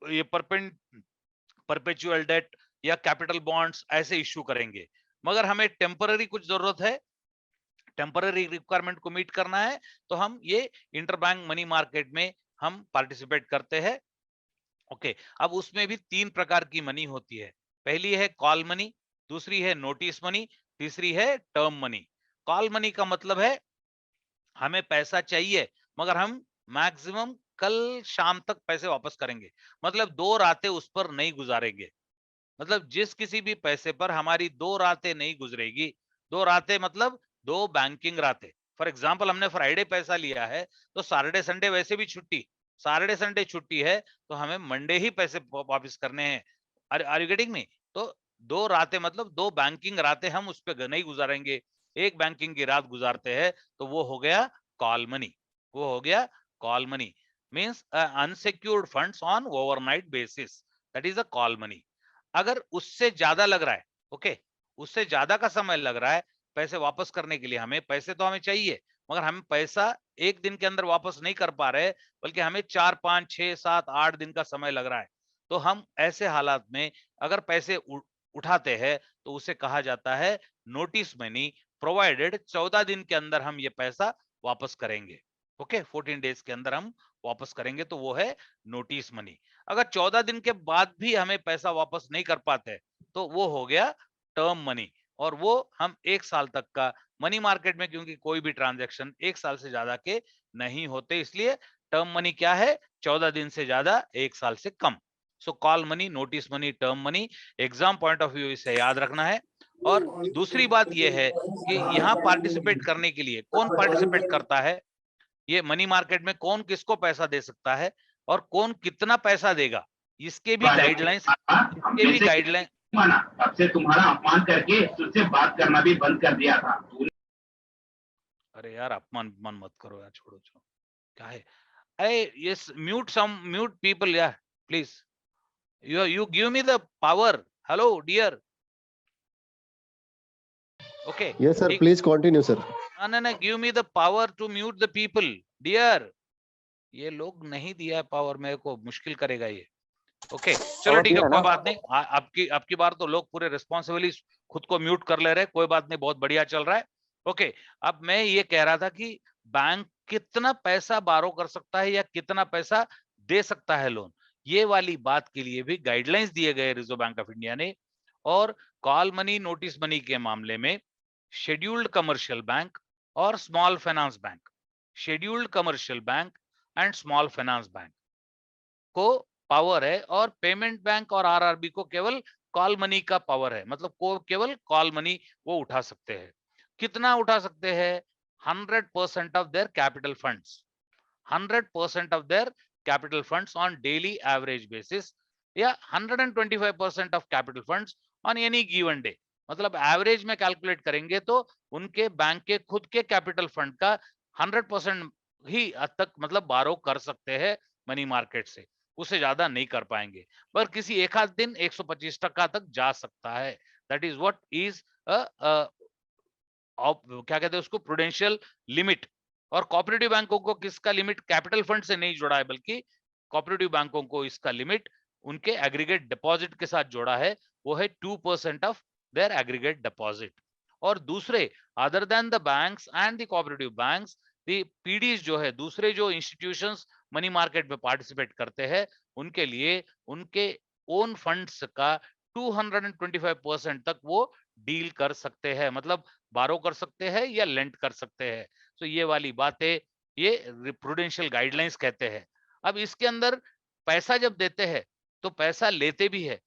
ये परपेचुअल डेट या कैपिटल बॉन्ड्स ऐसे इश्यू करेंगे। मगर हमें टेम्पररी कुछ जरूरत है, टेम्पररी रिक्वायरमेंट को मीट करना है, तो हम ये इंटरबैंक मनी मार्केट में हम पार्टिसिपेट करते हैं। ओके, अब उसमें भी 3 प्रकार की मनी होती है। पहली है कॉल मनी, दूसरी है नोटिस मनी, तीसरी है टर्म मनी। कॉल मनी का मतलब है हमें पैसा चाहिए मगर हम मैक्सिमम कल शाम तक पैसे वापस करेंगे, मतलब 2 रातें उस पर नहीं गुजारेंगे। मतलब जिस किसी भी पैसे पर हमारी 2 रातें नहीं गुजरेगी, 2 रातें मतलब 2 बैंकिंग रातें। फॉर एग्जांपल हमने फ्राइडे पैसा लिया है तो सैटरडे संडे वैसे भी छुट्टी, सैटरडे संडे छुट्टी है तो हमें मंडे ही पैसे वापस करने हैं। Are you getting me? तो 2 रातें मतलब 2 बैंकिंग रातें हम उस पे नहीं गुजारेंगे, एक बैंकिंग की रात गुजारते हैं तो वो हो गया कॉल मनी। वो हो गया call money, means unsecured funds on overnight basis, that is a call money. अगर उससे ज्यादा लग रहा है, ओके, उससे ज्यादा का समय लग रहा है पैसे वापस करने के लिए, हमें पैसे तो हमें चाहिए मगर हम पैसा एक दिन के अंदर वापस नहीं कर पा रहे, बल्कि हमें 4, 5, 6, 7, 8 दिन का समय लग रहा है, तो हम ऐसे हालात में अगर पैसे उठाते हैं तो उसे कहा जाता है नोटिस मनी, प्रोवाइडेड 14 दिन के अंदर हम ये पैसा वापस करेंगे। ओके, 14 डेज के अंदर हम वापस करेंगे तो वो है नोटिस मनी। अगर 14 दिन के बाद भी हमें पैसा वापस नहीं कर पाते तो वो हो गया टर्म मनी, और वो हम 1 साल तक का मनी मार्केट में, क्योंकि कोई भी ट्रांजैक्शन 1 साल से ज्यादा के नहीं होते, इसलिए टर्म मनी क्या है? 14 दिन से ज्यादा 1 साल से कम। So call money, notice money, term money, exam point of view इसे याद रखना है। और दूसरी बात यह है कि यहाँ पार्टिसिपेट करने के लिए कौन पार्टिसिपेट करता है, ये मनी मार्केट में कौन किसको पैसा दे सकता है और कौन कितना पैसा देगा, इसके भी गाइडलाइंस, इसके भी गाइडलाइन। तब से तुम्हारा अपमान करके तुझसे बात करना भी बंद कर दिया था। अरे यार अपमान मत करो यार, छोड़ो छोड़ो, क्या है? अरे यस, म्यूट पीपल यार please, you give me the power. Hello dear. Okay, Yes sir, please continue sir. no, give me the power to mute the people dear. ये लोग नहीं दिया है पावर मेरे को, मुश्किल करेगा ये। ओके, चलो ठीक है, कोई बात नहीं, आपकी बार तो लोग पूरे रिस्पॉन्सिबली खुद को म्यूट कर ले रहे हैं, कोई बात नहीं, बहुत बढ़िया चल रहा है। ओके, अब मैं ये कह रहा था कि बैंक कितना पैसा बारो कर सकता है या कितना पैसा दे सकता है लोन, ये वाली बात के लिए भी गाइडलाइंस दिए गए रिजर्व बैंक ऑफ इंडिया ने। और कॉल मनी, नोटिस मनी के मामले में शेड्यूल्ड कमर्शियल बैंक और small finance bank, scheduled commercial bank and small finance bank को पावर है, और पेमेंट बैंक और आरआरबी को केवल कॉल मनी का पावर है, मतलब को केवल कॉल मनी वो उठा सकते हैं। कितना उठा सकते हैं? 100% of their capital funds, 100% of their capital funds on daily average basis, या 125% of capital funds on any given day. मतलब एवरेज में कैलकुलेट करेंगे तो उनके बैंक के खुद के कैपिटल फंड का 100% ही हद तक मतलब बारो कर सकते हैं मनी मार्केट से, उससे ज्यादा नहीं कर पाएंगे, पर किसी एक आध दिन 125% तक जा सकता है। दैट इज व्हाट इज क्या कहते हैं उसको, प्रूडेंशियल लिमिट। और कोऑपरेटिव बैंकों को किसका लिमिट कैपिटल फंड से नहीं जोड़ा है, बल्कि कोऑपरेटिव बैंकों को इसका लिमिट उनके एग्रीगेट डिपॉजिट के साथ जोड़ा है, वो है 2% ऑफ देयर एग्रीगेट डिपॉजिट। और दूसरे other than the banks and the cooperative banks, the PDs जो है, दूसरे जो इंस्टीट्यूशंस मनी मार्केट में पार्टिसिपेट करते हैं, उनके लिए उनके ओन फंड्स का 225% तक वो डील कर सकते हैं, मतलब बारो कर सकते हैं या लेंट कर सकते हैं। तो ये वाली बातें ये प्रूडेंशियल गाइडलाइंस कहते हैं। अब इसके अंदर पैसा जब देते हैं तो पैसा लेते भी है,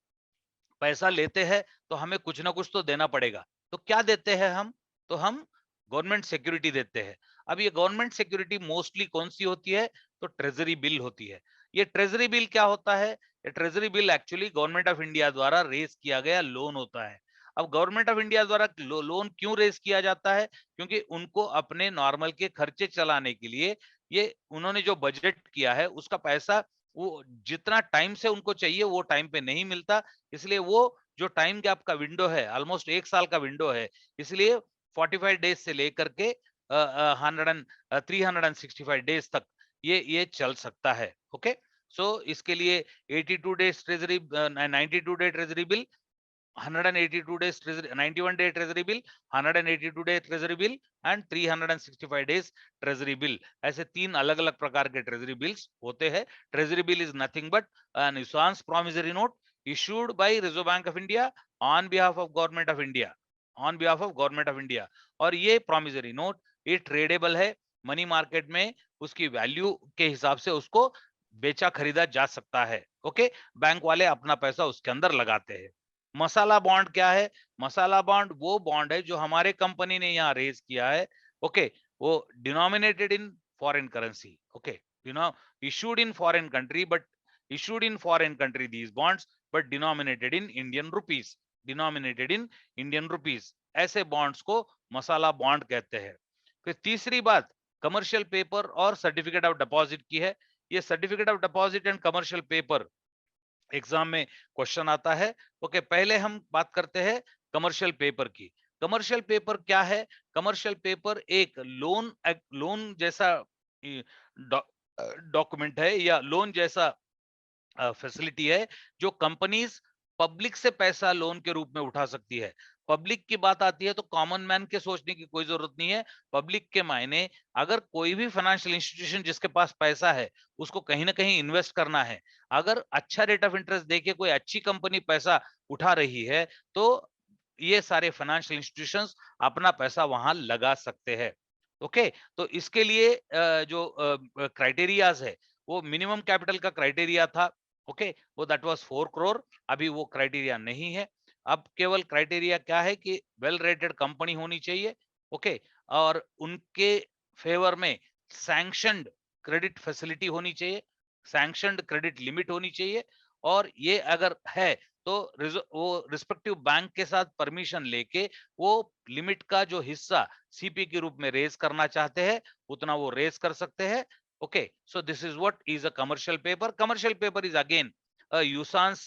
पैसा लेते हैं तो हमें कुछ ना कुछ तो देना पड़ेगा। तो क्या देते हैं हम, तो हम गवर्नमेंट सिक्योरिटी देते हैं। अब ये गवर्नमेंट सिक्योरिटी मोस्टली कौन सी होती है, तो ट्रेजरी बिल होती है। ये ट्रेजरी बिल क्या होता है, ये treasury bill actually government of India द्वारा रेज किया गया लोन होता है। अब गवर्नमेंट ऑफ इंडिया द्वारा लोन क्यों रेज किया जाता है, क्योंकि उनको अपने नॉर्मल के खर्चे चलाने के लिए ये उन्होंने जो बजट किया है उसका पैसा वो जितना टाइम से उनको चाहिए वो टाइम पे नहीं मिलता, इसलिए वो जो टाइम गैप का विंडो है, ऑलमोस्ट 1 साल का विंडो है, इसलिए 45 डेज से लेकर के 365 डेज तक ये चल सकता है। ओके, सो इसके लिए 82 days treasury, 92 day treasury bill, 182 days treasury, 91 day treasury bill, 182 day treasury bill and 365 days treasury bill, ऐसे 3 अलग अलग प्रकार के ट्रेजरी बिल्स होते हैं। Treasury bill is nothing but an issuance promissory note issued by Reserve bank of India on behalf of Government of India, on behalf of Government of India. और ये promissory note ये tradable है money market में, उसकी value के हिसाब से उसको बेचा खरीदा जा सकता है। ओके, बैंक वाले अपना पैसा उसके अंदर लगाते हैं। मसाला बॉन्ड क्या है, मसाला बॉन्ड वो बॉन्ड है जो हमारे कंपनी ने यहाँ रेज किया है। ओके, वो denominated in foreign currency, okay, you know, issued in foreign country but issued in foreign country these bonds but denominated in Indian rupees, denominated in Indian rupees, ऐसे bonds को मसाला bond कहते हैं। फिर तीसरी बात कमर्शियल पेपर और certificate of deposit की है। ये certificate of deposit and commercial paper exam में क्वेश्चन आता है। ओके, पहले हम बात करते हैं कमर्शियल पेपर की। कमर्शियल पेपर क्या है, कमर्शियल पेपर एक लोन जैसा डॉक्यूमेंट है या लोन जैसा फैसिलिटी है जो कंपनीज पब्लिक से पैसा लोन के रूप में उठा सकती है। पब्लिक की बात आती है तो कॉमन मैन के सोचने की कोई जरूरत नहीं है। पब्लिक के मायने अगर कोई भी फाइनेंशियल इंस्टीट्यूशन जिसके पास पैसा है उसको कहीं ना कहीं इन्वेस्ट करना है, अगर अच्छा रेट ऑफ इंटरेस्ट देके कोई अच्छी कंपनी पैसा उठा रही है तो ये सारे फाइनेंशियल इंस्टीट्यूशंस अपना पैसा वहां लगा सकते हैं। ओके, तो इसके लिए जो क्राइटेरियाज है वो मिनिमम कैपिटल का क्राइटेरिया था। ओके, वो दैट वाज 4 करोड़, अभी वो क्राइटेरिया नहीं है। अब केवल क्राइटेरिया क्या है कि वेल रेटेड कंपनी होनी चाहिए। ओके, और उनके फेवर में सैंक्शनड क्रेडिट फैसिलिटी होनी चाहिए, सैंक्शनड क्रेडिट लिमिट होनी चाहिए, और ये अगर है तो वो रिस्पेक्टिव बैंक के साथ परमिशन लेके वो लिमिट का जो हिस्सा सीपी के रूप में रेज करना चाहते हैं उतना वो रेज कर सकते हैं। Okay, so this is what is a commercial paper. Commercial paper is again a usance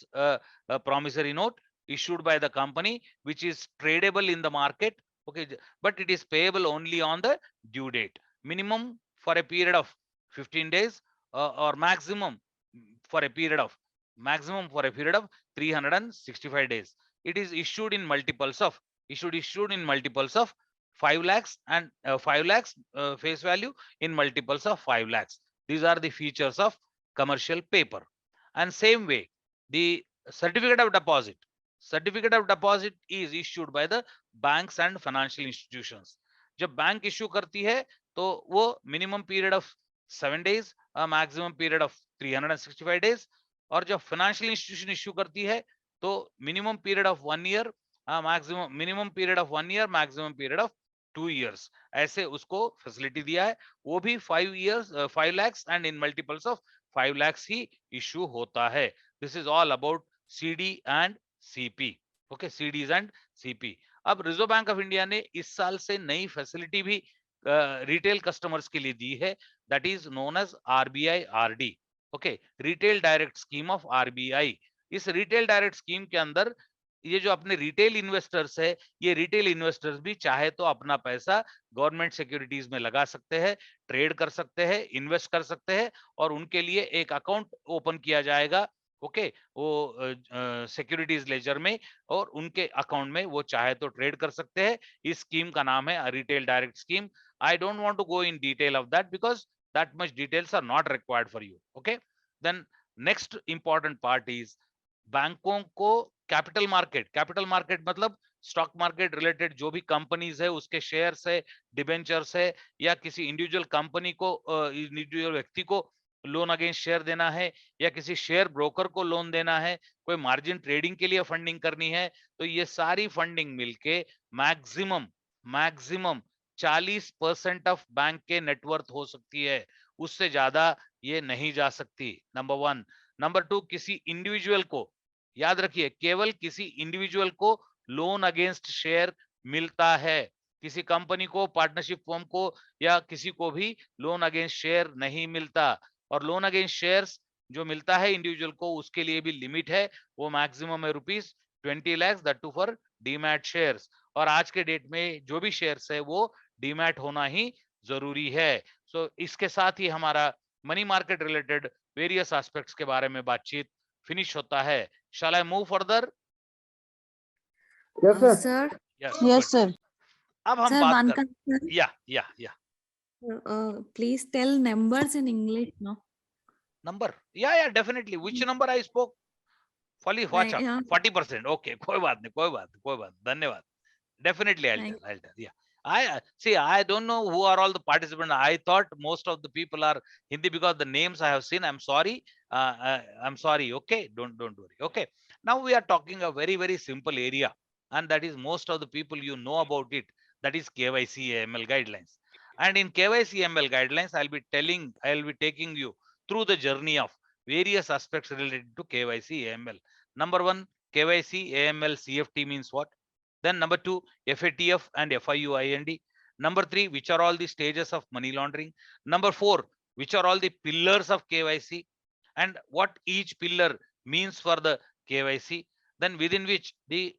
promissory note issued by the company which is tradable in the market. Okay, but it is payable only on the due date, minimum for a period of 15 days or maximum for a period of 365 days. It is issued in multiples of 5 lakhs and 5 lakhs face value in multiples of 5 lakhs. These are the features of commercial paper. And same way, the certificate of deposit is issued by the banks and financial institutions. जब bank issue करती है तो वो minimum period of 7 days, maximum period of 365 days, और जब financial institution issue करती है तो minimum period of 1 year, minimum period of 1 year, maximum period of 2 years, ऐसे उसको फैसिलिटी दिया है। वो भी 5 years 5 lakhs and in multiples of 5 lakhs he issue होता है। This is all about CD and CP. Okay, CDs and CP. अब reserve bank of India ने इस साल से नई फैसिलिटी भी रिटेल कस्टमर्स के लिए दी है, that is known as RBI RD. Okay, retail direct scheme of RBI. इस रिटेल डायरेक्ट स्कीम के अंदर ये जो अपने रिटेल इन्वेस्टर्स है, ये रिटेल इन्वेस्टर्स भी चाहे तो अपना पैसा गवर्नमेंट सिक्योरिटीज में लगा सकते हैं, ट्रेड कर सकते हैं, इन्वेस्ट कर सकते हैं, और उनके लिए एक अकाउंट ओपन किया जाएगा। ओके, वो सिक्योरिटीज लेजर में, और उनके अकाउंट में वो चाहे तो ट्रेड कर सकते हैं। इस स्कीम का नाम है retail direct scheme. I don't want to go in detail of that because that much details are not required for you. Okay, then next important part is बैंकों को कैपिटल मार्केट मतलब स्टॉक मार्केट रिलेटेड जो भी companies है उसके shares है, debentures है, या किसी इंडिविजुअल कंपनी को, इंडिविजुअल व्यक्ति को लोन अगेंस्ट शेयर देना है, या किसी शेयर ब्रोकर को लोन देना है, कोई मार्जिन ट्रेडिंग के लिए फंडिंग करनी है, तो ये सारी फंडिंग मिलके मैक्सिमम 40% ऑफ बैंक के नेटवर्थ हो सकती है, उससे ज्यादा ये नहीं जा सकती। नंबर 1। नंबर 2, किसी इंडिविजुअल को, याद रखिए, केवल किसी इंडिविजुअल को लोन अगेंस्ट शेयर मिलता है, किसी कंपनी को, पार्टनरशिप फर्म को, या किसी को भी लोन अगेंस्ट शेयर नहीं मिलता। और लोन अगेंस्ट शेयर्स जो मिलता है इंडिविजुअल को, उसके लिए भी लिमिट है, वो मैक्सिमम है ₹20 lakh, that too for demat shares. और आज के डेट में जो भी शेयर्स है वो डीमैट होना ही जरूरी है। सो इसके साथ ही हमारा money market related various aspects के बारे में बातचीत फिनिश होता है। Shall I move further? Yes, sir. Sir, Yes. yes, good. sir. अब हम Sir, बात one कर, concern. yeah. Please tell numbers in English, no? Number, yeah, definitely. Which number I spoke? Fully watch out. Yeah. 40%. Okay, कोई बात नहीं, धन्यवाद. Definitely, I'll Thank tell. Yeah. I see. I don't know who are all the participants. I thought most of the people are Hindi because the names I have seen. I'm sorry. I'm sorry. Okay, don't worry. Okay. Now we are talking a very simple area, and that is most of the people you know about it. That is KYC AML guidelines. And in KYC AML guidelines, I'll be taking you through the journey of various aspects related to KYC AML. Number 1, KYC AML CFT means what? Then number 2, FATF and FIUIND. Number 3, which are all the stages of money laundering. Number 4, which are all the pillars of KYC and what each pillar means for the KYC. Then within which the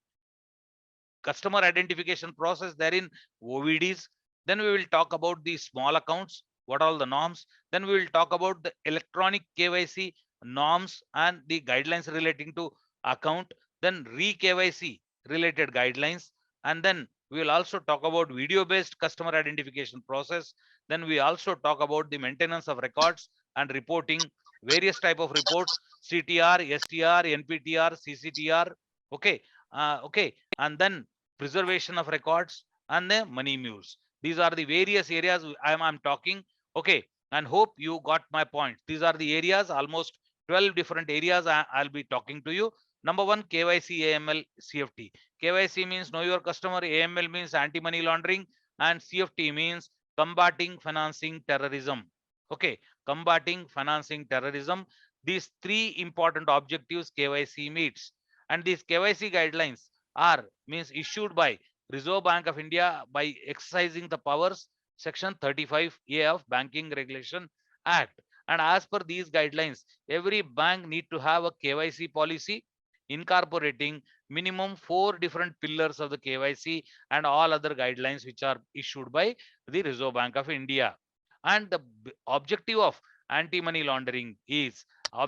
customer identification process, therein OVDs. Then we will talk about the small accounts, what are all the norms. Then we will talk about the electronic KYC norms and the guidelines relating to account. Then re-KYC related guidelines. And then we will also talk about video-based customer identification process. Then we also talk about the maintenance of records and reporting, various type of reports, CTR, STR, NPTR, CCTR. Okay. Okay. And then preservation of records and the money mules. These are the various areas I'm talking. Okay. And hope you got my point. These are the areas, almost 12 different areas I'll be talking to you. Number 1, KYC, AML, CFT. KYC means know your customer, AML means anti-money laundering, and CFT means combating financing terrorism. Okay, combating financing terrorism. These 3 important objectives KYC meets. And these KYC guidelines are issued by Reserve Bank of India by exercising the powers section 35A of Banking Regulation Act. And as per these guidelines, every bank need to have a KYC policy incorporating minimum 4 different pillars of the KYC and all other guidelines which are issued by the Reserve Bank of India. And the objective of anti-money laundering is to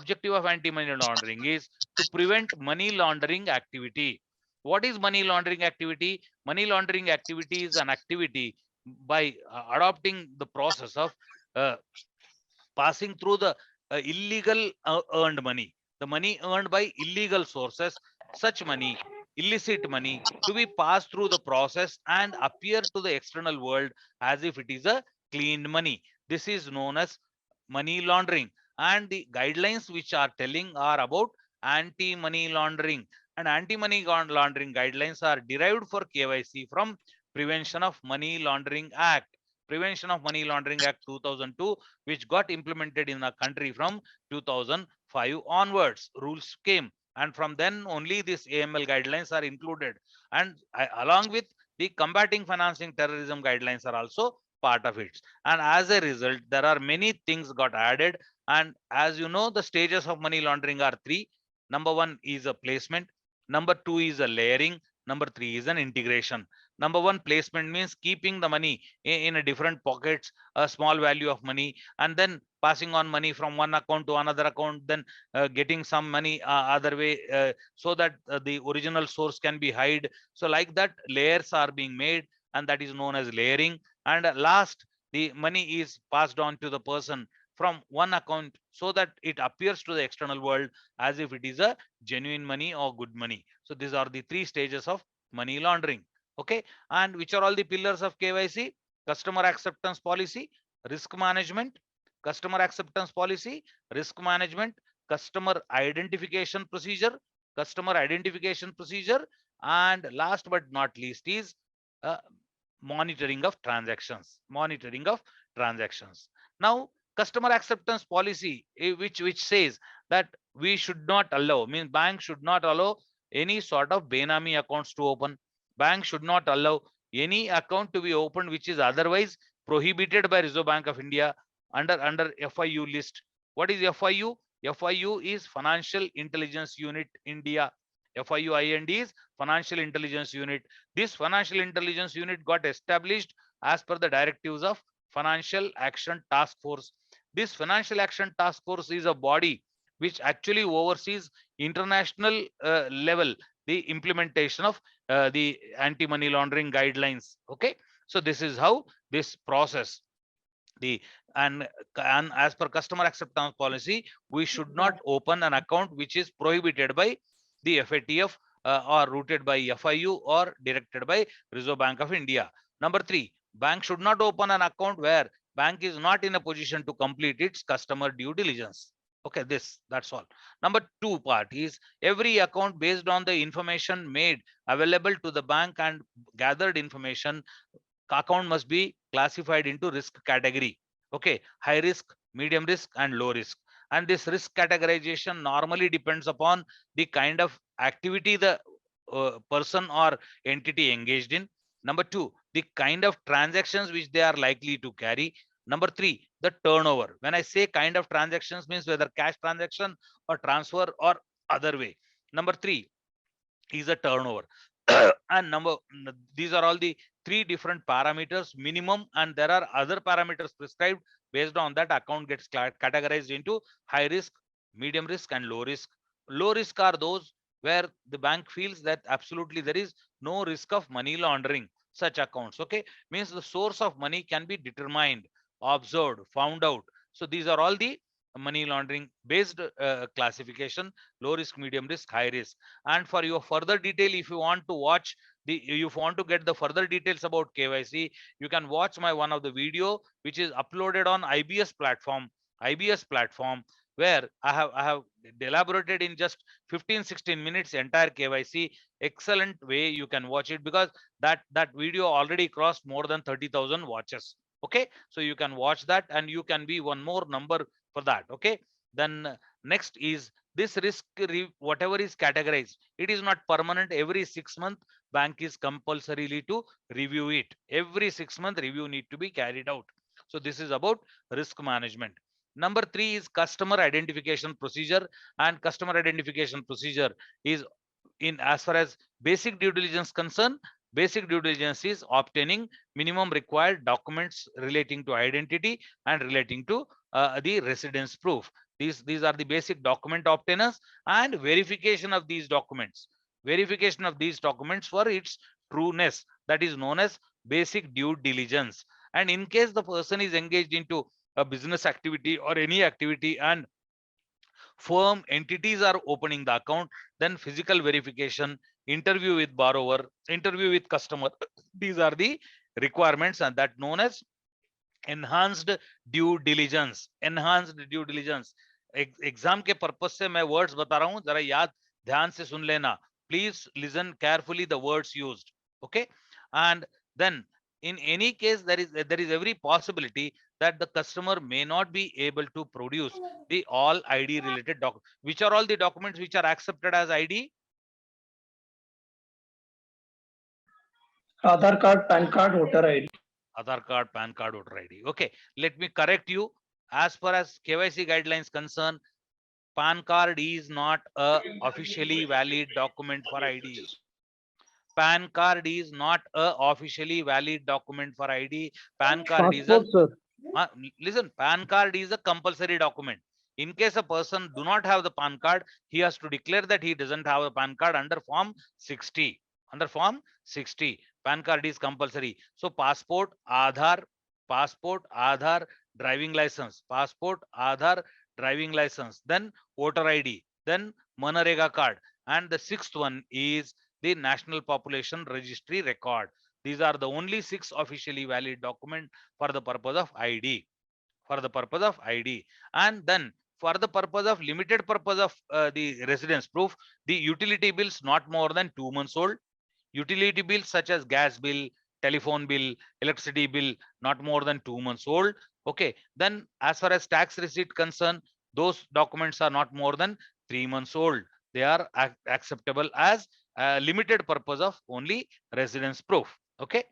prevent money laundering activity. What is money laundering activity? Money laundering activity is an activity by adopting the process of passing through the illegal earned money, the money earned by illegal sources, such money, illicit money, to be passed through the process and appear to the external world as if it is a clean money. This is known as money laundering. And the guidelines which are telling are about anti-money laundering. And anti-money laundering guidelines are derived for KYC from Prevention of Money Laundering Act. Prevention of Money Laundering Act 2002, which got implemented in the country from 2005 onwards. Rules came, and from then only these AML guidelines are included. And along with the combating financing terrorism guidelines are also part of it. And as a result, there are many things got added. And as you know, the stages of money laundering are three. Number one is a placement. Number two is a layering. Number three is an integration. Number one, placement means keeping the money in a different pockets, a small value of money, and then passing on money from one account to another account, then getting some money other way, so that the original source can be hid. So like that, layers are being made, and that is known as layering. And last, the money is passed on to the person from one account so that it appears to the external world as if it is a genuine money or good money. So these are the three stages of money laundering. Okay, and which are all the pillars of KYC? Customer acceptance policy, risk management, customer acceptance policy, risk management, customer identification procedure, and last but not least is uh, monitoring of transactions. Now, customer acceptance policy, which says that we should not allow, means bank should not allow any sort of benami accounts to open. Bank should not allow any account to be opened which is otherwise prohibited by Reserve Bank of India under FIU list. What is FIU? FIU is Financial Intelligence Unit India. FIUIND is Financial Intelligence Unit. This Financial Intelligence Unit got established as per the directives of Financial Action Task Force. This Financial Action Task Force is a body which actually oversees international level the implementation of the anti-money laundering guidelines. Okay, so this is how this process. The and as per customer acceptance policy, we should not open an account which is prohibited by the FATF or routed by FIU or directed by Reserve Bank of India. Number three, bank should not open an account where bank is not in a position to complete its customer due diligence. Okay, that's all. Number two part is every account based on the information made available to the bank and gathered information, account must be classified into risk category. Okay, high risk, medium risk, and low risk. And this risk categorization normally depends upon the kind of activity the person or entity engaged in. Number two, the kind of transactions which they are likely to carry. Number three, the turnover. When I say kind of transactions, means whether cash transaction or transfer or other way. Number three is a turnover. And these are all the three different parameters minimum, and there are other parameters prescribed. Based on that, account gets categorized into high risk, medium risk, and low risk. Low risk are those where the bank feels that absolutely there is no risk of money laundering. Such accounts, okay, means the source of money can be determined, observed, found out. So these are all the money laundering based classification: low risk, medium risk, high risk. And for your further detail, if you want to watch if you want to get the further details about KYC, you can watch my one of the video which is uploaded on IBPS platform, where I have elaborated in just 15-16 minutes entire KYC. Excellent way you can watch it, because that video already crossed more than 30,000 watches. Okay, so you can watch that, and you can be one more number for that. Okay, then next is this risk, whatever is categorized, it is not permanent. Every 6 months bank is compulsorily to review it. Every 6 month review need to be carried out. So this is about risk management. Number three is customer identification procedure. And customer identification procedure is, in as far as basic due diligence concern, basic due diligence is obtaining minimum required documents relating to identity and relating to the residence proof. These are the basic document obtainers, and verification of these documents. Verification of these documents for its trueness, that is known as basic due diligence. And in case the person is engaged into a business activity or any activity, and firm entities are opening the account, then physical verification, interview with borrower, interview with customer, these are the requirements, and that known as enhanced due diligence. Exam के purpose से मैं words बता रहा हूं, जरा याद ध्यान से सुन लेना. Please listen carefully the words used. Okay, and then in any case there is every possibility that the customer may not be able to produce the all ID related documents. Which are all the documents which are accepted as ID? Aadhaar card, PAN card, voter ID. Aadhaar card, PAN card, voter ID. Okay, let me correct you. As far as KYC guidelines concern, PAN card is not a officially valid document for ID. PAN card is not a officially valid document for ID. PAN card is a listen. PAN card is a compulsory document. In case a person do not have the PAN card, he has to declare that he doesn't have a PAN card under Form 60. Under Form 60, PAN card is compulsory. So passport, Aadhaar, driving license, driving license, then voter ID, then Manarega card, and the sixth one is the National Population Registry record. These are the only 6 officially valid documents for the purpose of ID. For the purpose of ID, and then for the purpose of limited purpose of the residence proof, the utility bills not more than 2 months old. Utility bills such as gas bill, telephone bill, electricity bill, not more than 2 months old. Okay, then as far as tax receipt concerned, those documents are not more than 3 months old. They are acceptable as limited purpose of only residence proof. Okay,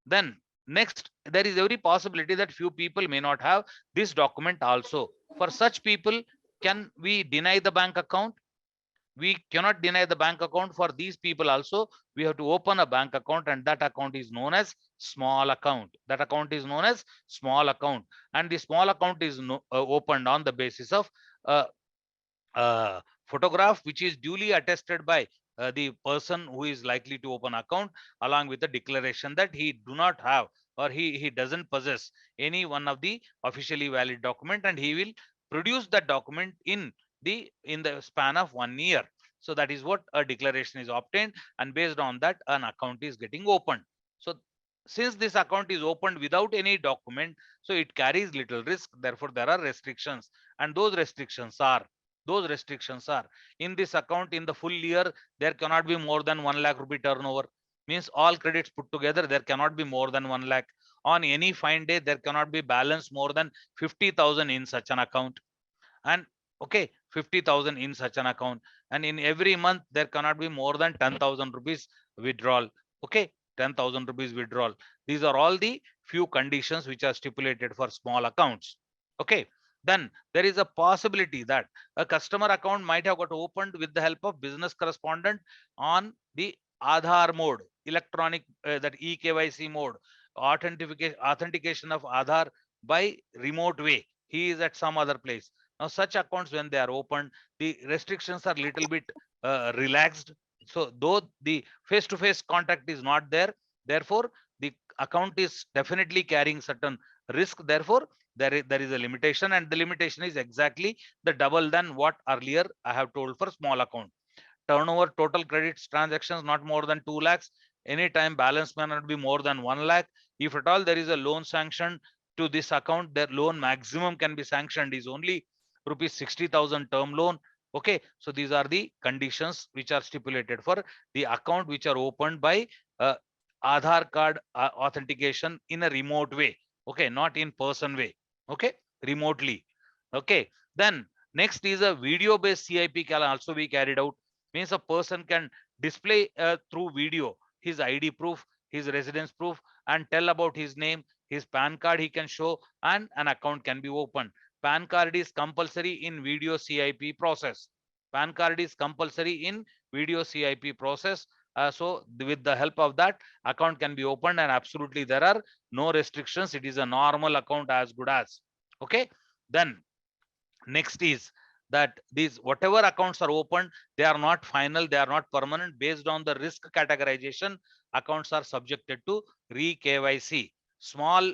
then next, there is every possibility that few people may not have this document also. For such people, can we deny the bank account? We cannot deny the bank account. For these people also, we have to open a bank account, and that account is known as small account. That account is known as small account, and the small account is opened on the basis of photograph which is duly attested by the person who is likely to open account, along with the declaration that he do not have, or he doesn't possess any one of the officially valid document, and he will produce that document in the span of 1 year. So that is what a declaration is obtained, and based on that an account is getting opened. So since this account is opened without any document, so it carries little risk. Therefore there are restrictions, and those restrictions are in this account in the full year there cannot be more than 1 lakh rupee turnover. Means all credits put together, there cannot be more than 1 lakh. On any fine day, there cannot be balance more than 50,000 in such an account. And okay, 50,000 in such an account, and in every month there cannot be more than 10,000 rupees withdrawal. Okay, 10,000 rupees withdrawal. These are all the few conditions which are stipulated for small accounts. Okay, then there is a possibility that a customer account might have got opened with the help of business correspondent on the Aadhaar mode, electronic that eKYC mode, authentication of Aadhaar by remote way. He is at some other place. Now such accounts, when they are opened, the restrictions are little bit relaxed. So though the face-to-face contact is not there, therefore the account is definitely carrying certain risk. Therefore there is a limitation, and the limitation is exactly the double than what earlier I have told for small account. Turnover, total credits transactions not more than 2 lakhs. Anytime balance may not be more than 1 lakh. If at all there is a loan sanction to this account, their loan maximum can be sanctioned is only rupees 60,000 term loan. Okay, so these are the conditions which are stipulated for the account which are opened by Aadhaar card authentication in a remote way. Okay, not in person way. Okay, remotely. Okay, then next is a video based CIP can also be carried out. Means a person can display through video his ID proof, his residence proof, and tell about his name, his PAN card he can show, and an account can be opened. PAN card is compulsory in video CIP process. PAN card is compulsory in video CIP process. So with the help of that, account can be opened, and absolutely there are no restrictions. It is a normal account as good as. Okay, then next is that these whatever accounts are opened, they are not final, they are not permanent. Based on the risk categorization, accounts are subjected to re-KYC. Small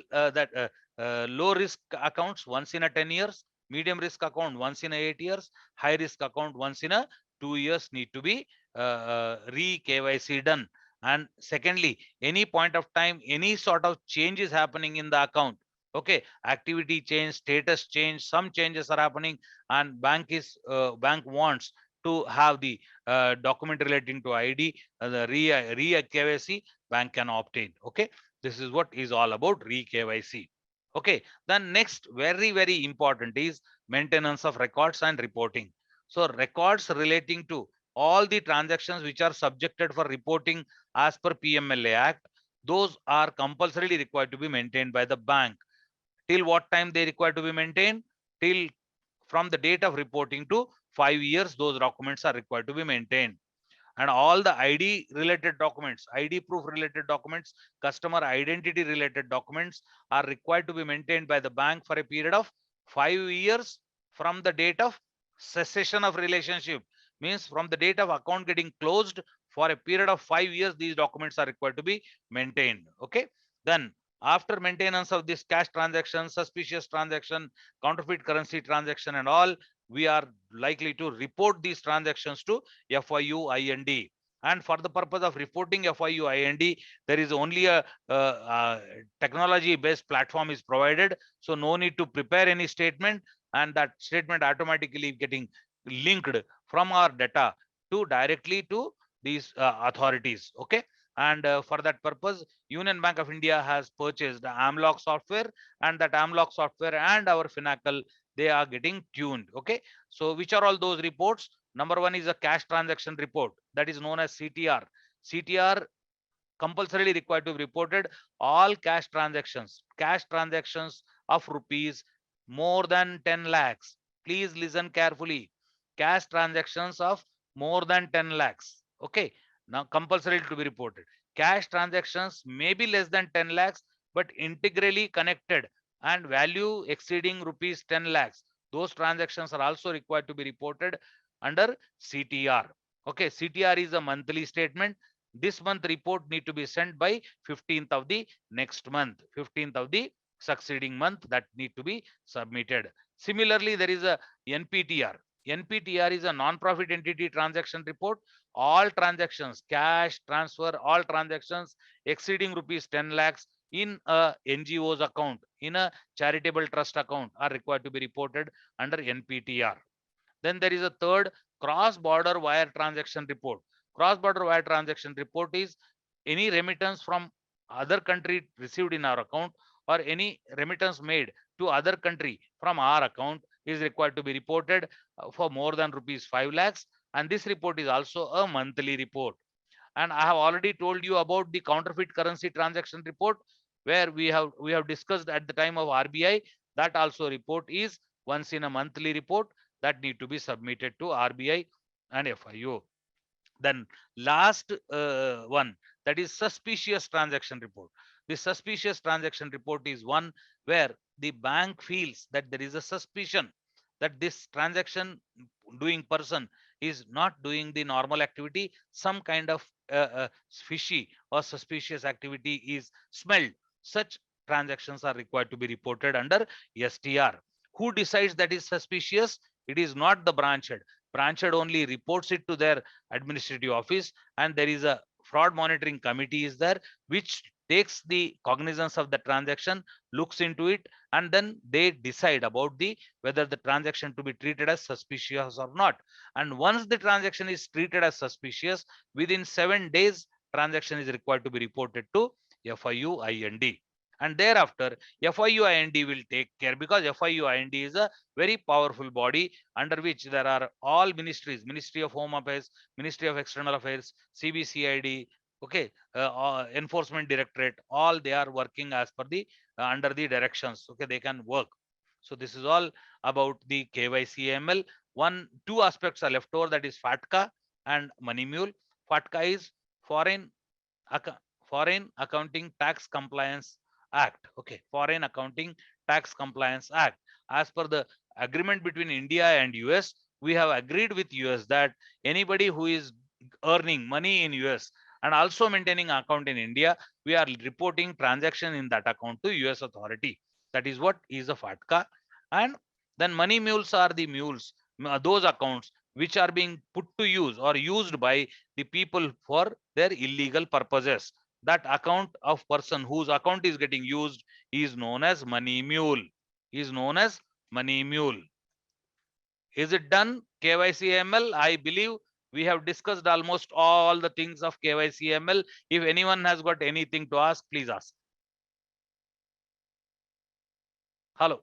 low risk accounts once in a 10 years, medium risk account once in a 8 years, high risk account once in a 2 years need to be re-KYC done. And secondly, any point of time, any sort of change is happening in the account. Okay, activity change, status change, some changes are happening, and bank wants to have the document relating to ID, the re-KYC, bank can obtain. Okay, this is what is all about re-KYC. Okay, then next, very important is maintenance of records and reporting. So records relating to all the transactions which are subjected for reporting as per PMLA Act, those are compulsorily required to be maintained by the bank. Till what time they require to be maintained? Till from the date of reporting to 5 years, those documents are required to be maintained. And all the ID related documents, ID proof related documents, customer identity related documents are required to be maintained by the bank for a period of 5 years from the date of cessation of relationship. Means from the date of account getting closed, for a period of 5 years, these documents are required to be maintained. Okay. Then after maintenance of this cash transaction, suspicious transaction, counterfeit currency transaction and all, we are likely to report these transactions to FIU IND. And for the purpose of reporting FIU IND, there is only a technology based platform is provided. So no need to prepare any statement, and that statement automatically getting linked from our data to directly to these authorities. Okay. And for that purpose, Union Bank of India has purchased the AMLOG software, and that AMLOG software and our Finacle, they are getting tuned. Okay. So which are all those reports? Number one is a cash transaction report, that is known as CTR. CTR compulsorily required to be reported all cash transactions of rupees more than 10 lakhs. Please listen carefully. Cash transactions of more than 10 lakhs. Okay. Now compulsory to be reported. Cash transactions may be less than 10 lakhs, but integrally connected and value exceeding rupees 10 lakhs. Those transactions are also required to be reported under CTR. Okay. CTR is a monthly statement. This month report need to be sent by 15th of the next month, 15th of the succeeding month, that need to be submitted. Similarly, there is a NPTR. NPTR is a non-profit entity transaction report. All transactions, cash transfer, all transactions exceeding rupees 10 lakhs in a NGO's account, in a charitable trust account, are required to be reported under NPTR. Then there is a third, cross-border wire transaction report. Cross-border wire transaction report is any remittance from other country received in our account, or any remittance made to other country from our account is required to be reported for more than rupees 5 lakhs. And this report is also a monthly report. And I have already told you about the counterfeit currency transaction report, where we have discussed at the time of RBI. That also report is once in a monthly report that need to be submitted to RBI and FIO. Then last one, that is suspicious transaction report. The suspicious transaction report is one where the bank feels that there is a suspicion that this transaction doing person is not doing the normal activity. Some kind of fishy or suspicious activity is smelled. Such transactions are required to be reported under STR. Who decides that is suspicious? It is not the branch head. Branch head only reports it to their administrative office, and there is a fraud monitoring committee is there, which takes the cognizance of the transaction, looks into it, and then they decide about the whether the transaction to be treated as suspicious or not. And once the transaction is treated as suspicious, within 7 days transaction is required to be reported to FIU IND. And thereafter FIU IND will take care, because FIU IND is a very powerful body under which there are all ministries, Ministry of Home Affairs, Ministry of External Affairs, CBCID, okay, Enforcement Directorate, all they are working as per the under the directions. Okay, they can work. So this is all about the KYC AML. Two aspects are left over, that is FATCA and Money Mule. FATCA is Foreign Accounting Tax Compliance Act. Okay, Foreign Accounting Tax Compliance Act. As per the agreement between India and US, we have agreed with US that anybody who is earning money in US and also maintaining account in India, we are reporting transaction in that account to US authority. That is what is a FATCA. And then money mules are the mules, those accounts which are being put to use or used by the people for their illegal purposes. That account of person whose account is getting used is known as money mule. Is known as money mule. Is it done? KYC ML, I believe we have discussed almost all the things of KYC ML. If anyone has got anything to ask, please ask. Hello.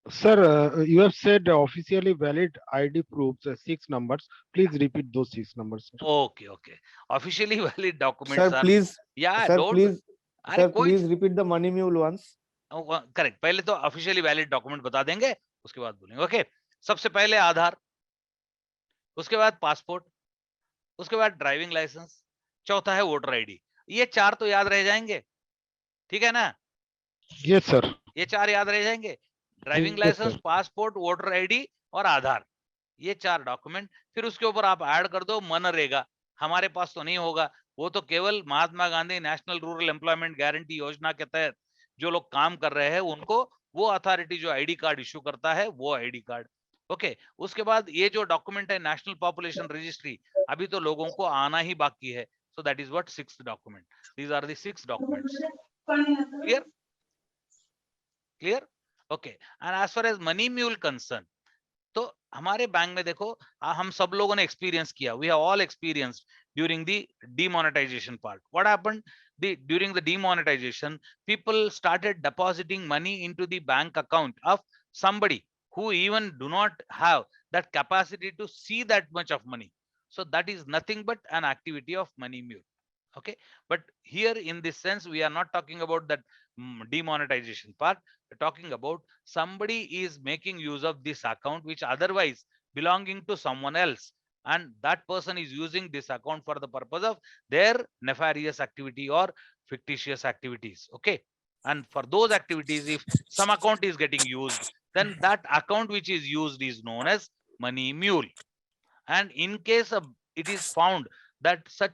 Sir, you have said officially valid ID proofs 6 numbers. Please repeat those 6 numbers, sir. Okay, okay. Officially valid documents Sir, are, please, yeah, sir, don't, please, अरे sir, कोई, please repeat the money mule once. Correct, पहले तो officially valid document बता देंगे, उसके बाद बोलेंगे। Okay, सबसे पहले आधार, उसके बाद पासपोर्ट, उसके बाद ड्राइविंग लाइसेंस, चौथा है वोटर आईडी। ये 4 तो याद रह जाएंगे, ठीक है ना? Yes, sir. ये 4 याद रह जाएंगे, driving Yes, licence, sir. Passport, voter ID और आधार, ये 4 डॉक्यूमेंट। फिर उसके ऊपर आप ऐड कर दो मनरेगा। हमारे पास तो नहीं होगा, वो तो केवल Mahatma Gandhi national rural employment guarantee yojana के तहत जो लोग काम कर रहे हैं उनको वो अथॉरिटी जो आईडी कार्ड इश्यू करता है वो आईडी कार्ड। ओके, उसके बाद ये जो डॉक्यूमेंट है नेशनल पॉपुलेशन रजिस्ट्री, अभी तो लोगों को आना ही बाकी है। So that is what 6th document. These are the 6 documents. Clear? Clear? Okay, and as far as money mule concern, तो हमारे बैंक में देखो, हम सब लोगों ने एक्सपीरियंस किया, we have all experienced during the demonetisation part. What happened during the demonetisation? People started depositing money into the bank account of somebody who even do not have that capacity to see that much of money. So that is nothing but an activity of money mule. Okay, but here in this sense we are not talking about that demonetization part. We're talking about somebody is making use of this account which otherwise belonging to someone else, and that person is using this account for the purpose of their nefarious activity or fictitious activities. Okay, and for those activities, if some account is getting used, then that account which is used is known as money mule. And in case of it is found that such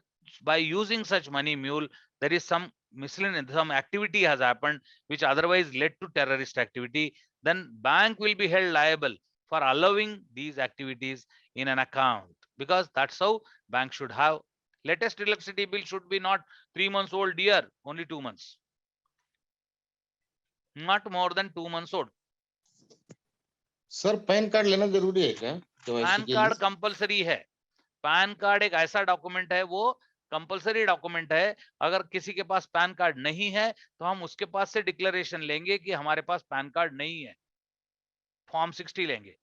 by using such money mule there is some miscellaneous, some activity has happened which otherwise led to terrorist activity, then bank will be held liable for allowing these activities in an account, because that's how bank should have. Latest electricity bill should be not 3 months old year, only 2 months, not more than 2 months old. Sir pan card लेना जरूरी है क्या? Pan card compulsory है। Pan card एक ऐसा document है, वो compulsory document है। अगर किसी के पास पैन कार्ड नहीं है तो हम उसके पास से डिक्लेरेशन लेंगे कि हमारे पास पैन कार्ड नहीं है, फॉर्म 60 लेंगे,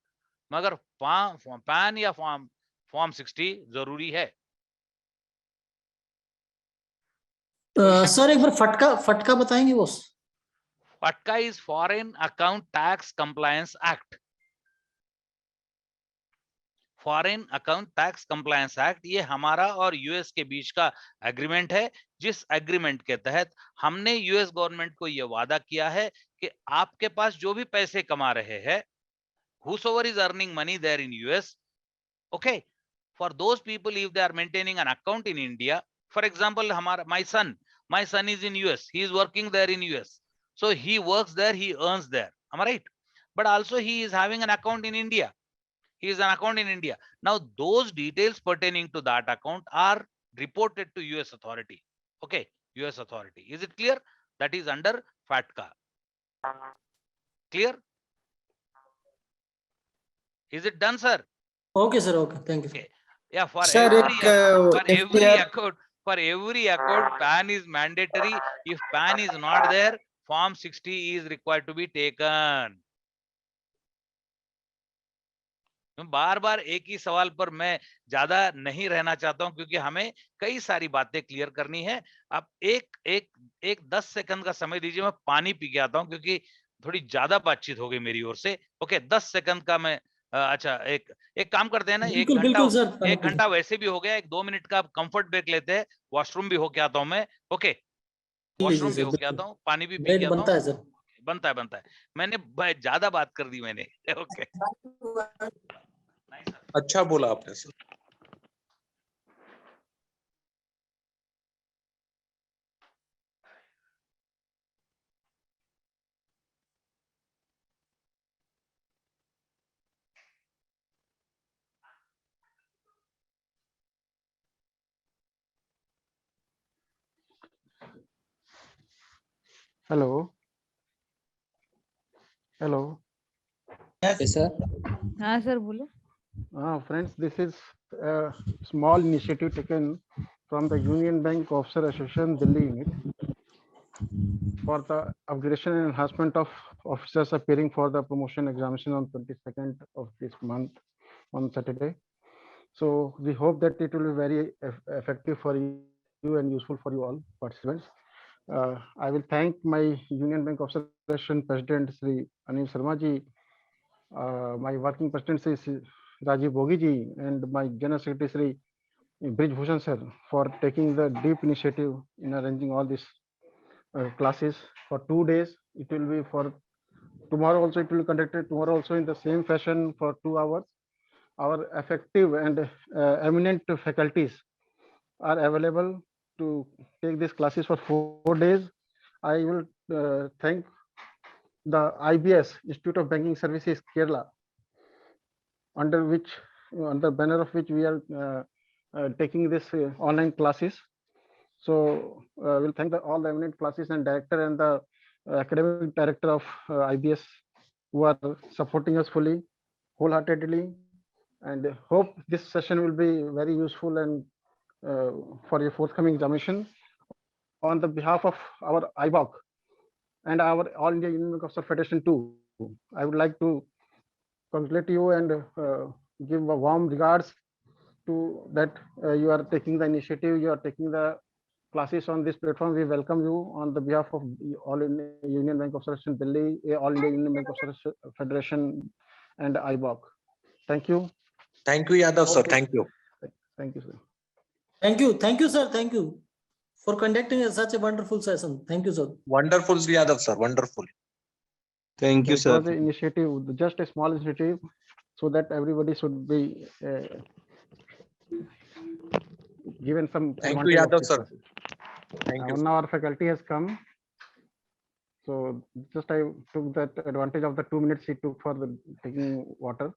मगर पैन या फॉर्म 60 जरूरी है। सर एक बार फटका बताएंगे बॉस? फटका is foreign account tax compliance act. Foreign account tax compliance act, ये हमारा और यूएस के बीच का एग्रीमेंट है, जिस एग्रीमेंट के तहत हमने यूएस गवर्नमेंट को यह वादा किया है कि आपके पास जो भी पैसे कमा रहे हैं, whosoever is earning money there in US, okay, for those people if they are maintaining an account in India, for example my son is in US, he is working there in US, so he works there, he earns there, am I right? But also he is having an account in India. He is an account in India. Now those details pertaining to that account are reported to US authority. Okay, US authority. Is it clear? That is under FATCA. Clear? Is it done, sir? Okay, sir. Okay, thank you. Okay. Yeah, for Sir, every account, PAN is mandatory. If PAN is not there, Form 60 is required to be taken. बार बार एक ही सवाल पर मैं ज्यादा नहीं रहना चाहता हूं, क्योंकि हमें कई सारी बातें क्लियर करनी है। अब एक 10 सेकंड का समय दीजिए, मैं पानी पी के आता हूं, क्योंकि थोड़ी ज्यादा बातचीत हो गई मेरी ओर से। ओके, 10 सेकंड का मैं अच्छा एक काम करते हैं ना, एक घंटा वैसे भी हो गया, एक 2 मिनट का कंफर्ट ब्रेक लेते हैं, वॉशरूम भी होके आता हूं मैं। ओके, वॉशरूम भी होके आता हूं, पानी भी पी के आता हूं। बनता है। मैंने ज्यादा बात कर दी मैंने। ओके, अच्छा बोला आपने sir. Hello. Hello. Yes, sir. हाँ सर बोलो। Friends, this is a small initiative taken from the Union Bank Officer Association Delhi unit for the upgradation and enhancement of officers appearing for the promotion examination on 22nd of this month on Saturday. So we hope that it will be very effective for you and useful for you all participants. I will thank my Union Bank of Federation President Sri Anil Sharma ji, my working president Sri Rajiv Bogi ji, and my General Secretary Sri Brij Bhushan sir for taking the deep initiative in arranging all these classes for 2 days. It will be for tomorrow also. It will be conducted tomorrow also in the same fashion for 2 hours. Our effective and eminent faculties are available to take these classes for 4 days. I will thank the IBS, Institute of Banking Services, Kerala, under banner of which we are taking this online classes. So we'll thank all the eminent classes and director and the academic director of IBS who are supporting us fully, wholeheartedly, and hope this session will be very useful and for your forthcoming examination. On the behalf of our IBOC and our All India Union Bank of Federation too, I would like to congratulate you and give a warm regards to that you are taking the initiative, you are taking the classes on this platform. We welcome you on the behalf of All India Union Bank of Federation Delhi, All India Union Bank of Federation and IBOC. Thank you. Thank you, Yadav sir. Thank you. Thank you, sir. Thank you, sir. Thank you for conducting such a wonderful session. Thank you, sir. Wonderful, Yadav sir. Wonderful. Thank you, It sir. was an initiative, just a small initiative, so that everybody should be given some. Thank you, Yadav sir. Thank you. Now our faculty has come. So just I took that advantage of the 2 minutes he took for the taking water.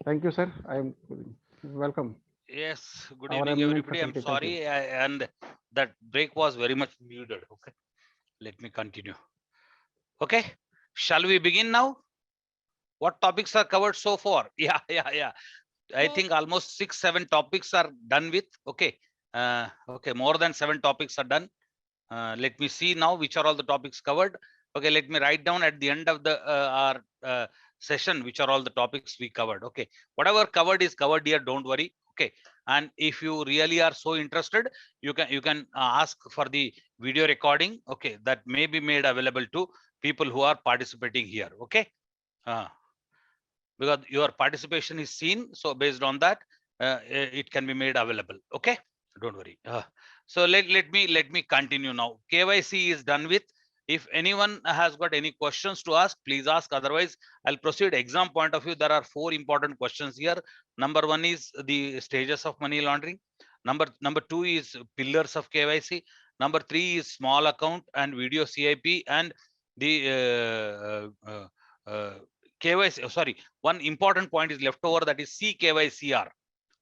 Thank you, sir. I am welcome. Yes, good Our evening, eminent everybody. I'm faculty, thank sorry, and that break was very much muted. Okay, let me continue. Okay, shall we begin now? What topics are covered so far? Yeah. I think almost 6-7 topics are done with. Okay, okay, more than 7 topics are done. Let me see now which are all the topics covered. Okay, let me write down at the end of the our session which are all the topics we covered. Okay, whatever covered is covered here, don't worry. Okay, and if you really are so interested, you can ask for the video recording. Okay, that may be made available to people who are participating here. Okay, because your participation is seen, so based on that it can be made available. Okay, don't worry. So let me continue now. KYC is done with. If anyone has got any questions to ask, please ask. Otherwise, I'll proceed. Exam point of view, there are 4 important questions here. Number 1 is the stages of money laundering. Number 2 is pillars of KYC. Number 3 is small account and video CIP and the KYC. Sorry, one important point is left over, that is CKYCR.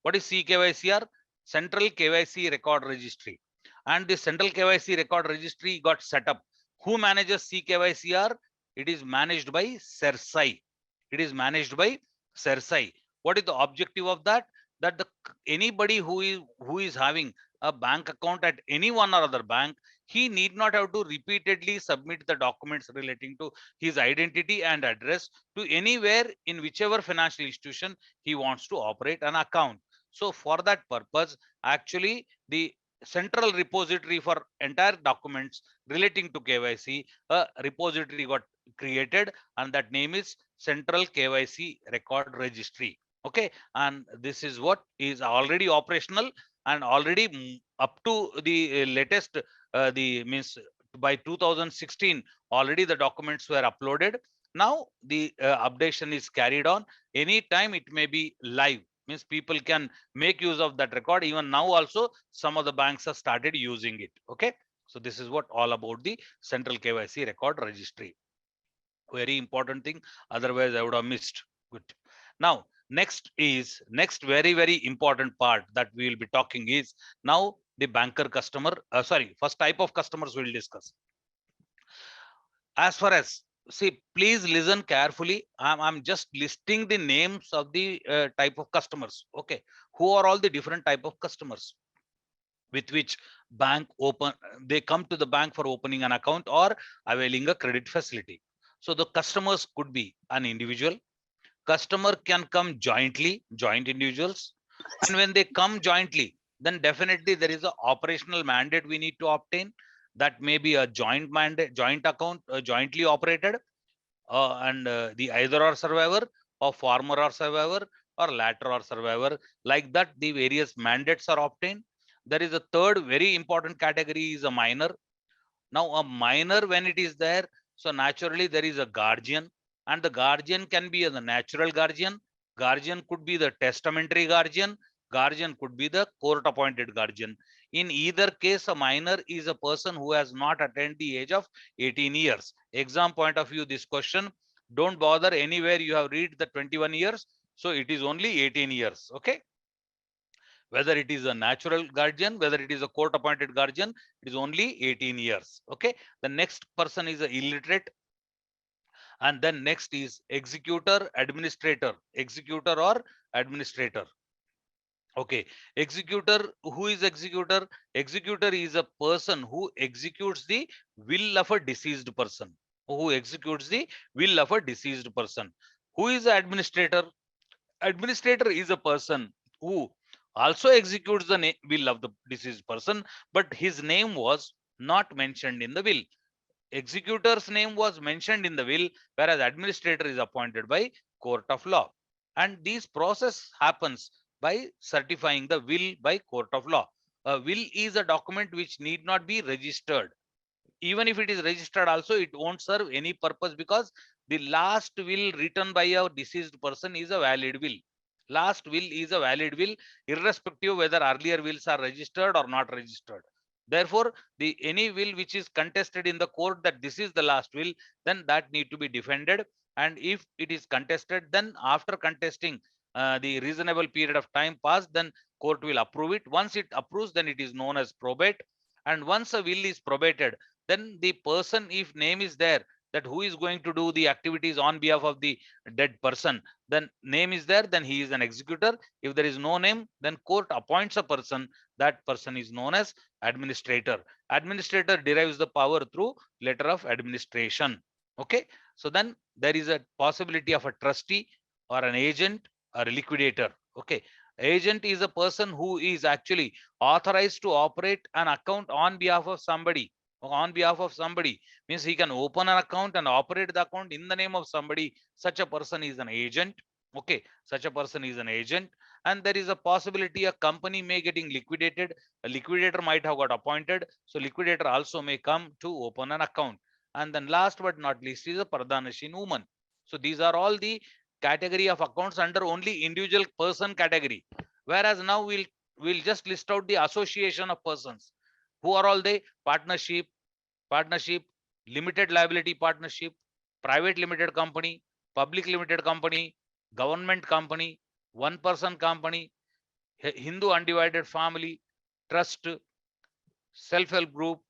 What is CKYCR? Central KYC Record Registry. And the Central KYC Record Registry got set up. Who manages CKYCR? It is managed by SEBI. It is managed by SEBI. What is the objective of that? That anybody who is having a bank account at any one or other bank, he need not have to repeatedly submit the documents relating to his identity and address to anywhere in whichever financial institution he wants to operate an account. So for that purpose, actually the central repository for entire documents relating to KYC, a repository got created, and that name is Central KYC Record Registry. Okay, and this is what is already operational and already up to the latest the means by 2016 already the documents were uploaded. Now the updation is carried on. Anytime it may be live, means people can make use of that record. Even now also some of the banks have started using it. Okay, so this is what all about the Central KYC Record Registry. Very important thing, otherwise I would have missed. Good. Now next very important part that we will be talking is now the banker customer, first type of customers we will discuss. As far as, see, please listen carefully. I'm just listing the names of the type of customers. Okay, who are all the different type of customers with which they come to the bank for opening an account or availing a credit facility. So the customers could be an individual. Customer can come jointly, joint individuals. And when they come jointly, then definitely there is an operational mandate we need to obtain. That may be a joint mandate, joint account, jointly operated, and the either or survivor, or former or survivor, or latter or survivor. Like that, the various mandates are obtained. There is a third very important category is a minor. Now, a minor, when it is there, so naturally there is a guardian, and the guardian can be the natural guardian. Guardian could be the testamentary guardian. Guardian could be the court appointed guardian. In either case, a minor is a person who has not attained the age of 18 years. Exam point of view, this question, don't bother anywhere you have read the 21 years. So it is only 18 years. Okay. Whether it is a natural guardian, whether it is a court appointed guardian, it is only 18 years. Okay. The next person is a illiterate. And then next is executor, administrator, executor or administrator. Okay. Executor, who is executor? Executor is a person who executes the will of a deceased person. Who executes the will of a deceased person. Who is the administrator? Administrator is a person who also executes the will of the deceased person, but his name was not mentioned in the will. Executor's name was mentioned in the will, whereas administrator is appointed by court of law. And this process happens by certifying the will by court of law. A will is a document which need not be registered. Even if it is registered also, it won't serve any purpose, because the last will written by a deceased person is a valid will. Last will is a valid will, irrespective whether earlier wills are registered or not registered. Therefore, the any will which is contested in the court that this is the last will, then that need to be defended. And if it is contested, then after contesting, the reasonable period of time passed, then court will approve it. Once it approves, then it is known as probate. And once a will is probated, then the person, if name is there, that who is going to do the activities on behalf of the dead person, then name is there, then he is an executor. If there is no name, then court appoints a person. That person is known as administrator. Administrator derives the power through letter of administration. Okay. So then there is a possibility of a trustee or an agent or a liquidator. Okay. Agent is a person who is actually authorized to operate an account on behalf of somebody. On behalf of somebody means he can open an account and operate the account in the name of somebody. Such a person is an agent. Okay. Such a person is an agent. And there is a possibility a company may getting liquidated. A liquidator might have got appointed. So liquidator also may come to open an account. And then last but not least is a Pradhanashin woman. So these are all the category of accounts under only individual person category. Whereas now we'll just list out the association of persons. Who are all they? Partnership, limited liability partnership, private limited company, public limited company, government company, one person company, Hindu undivided family, trust, self-help group,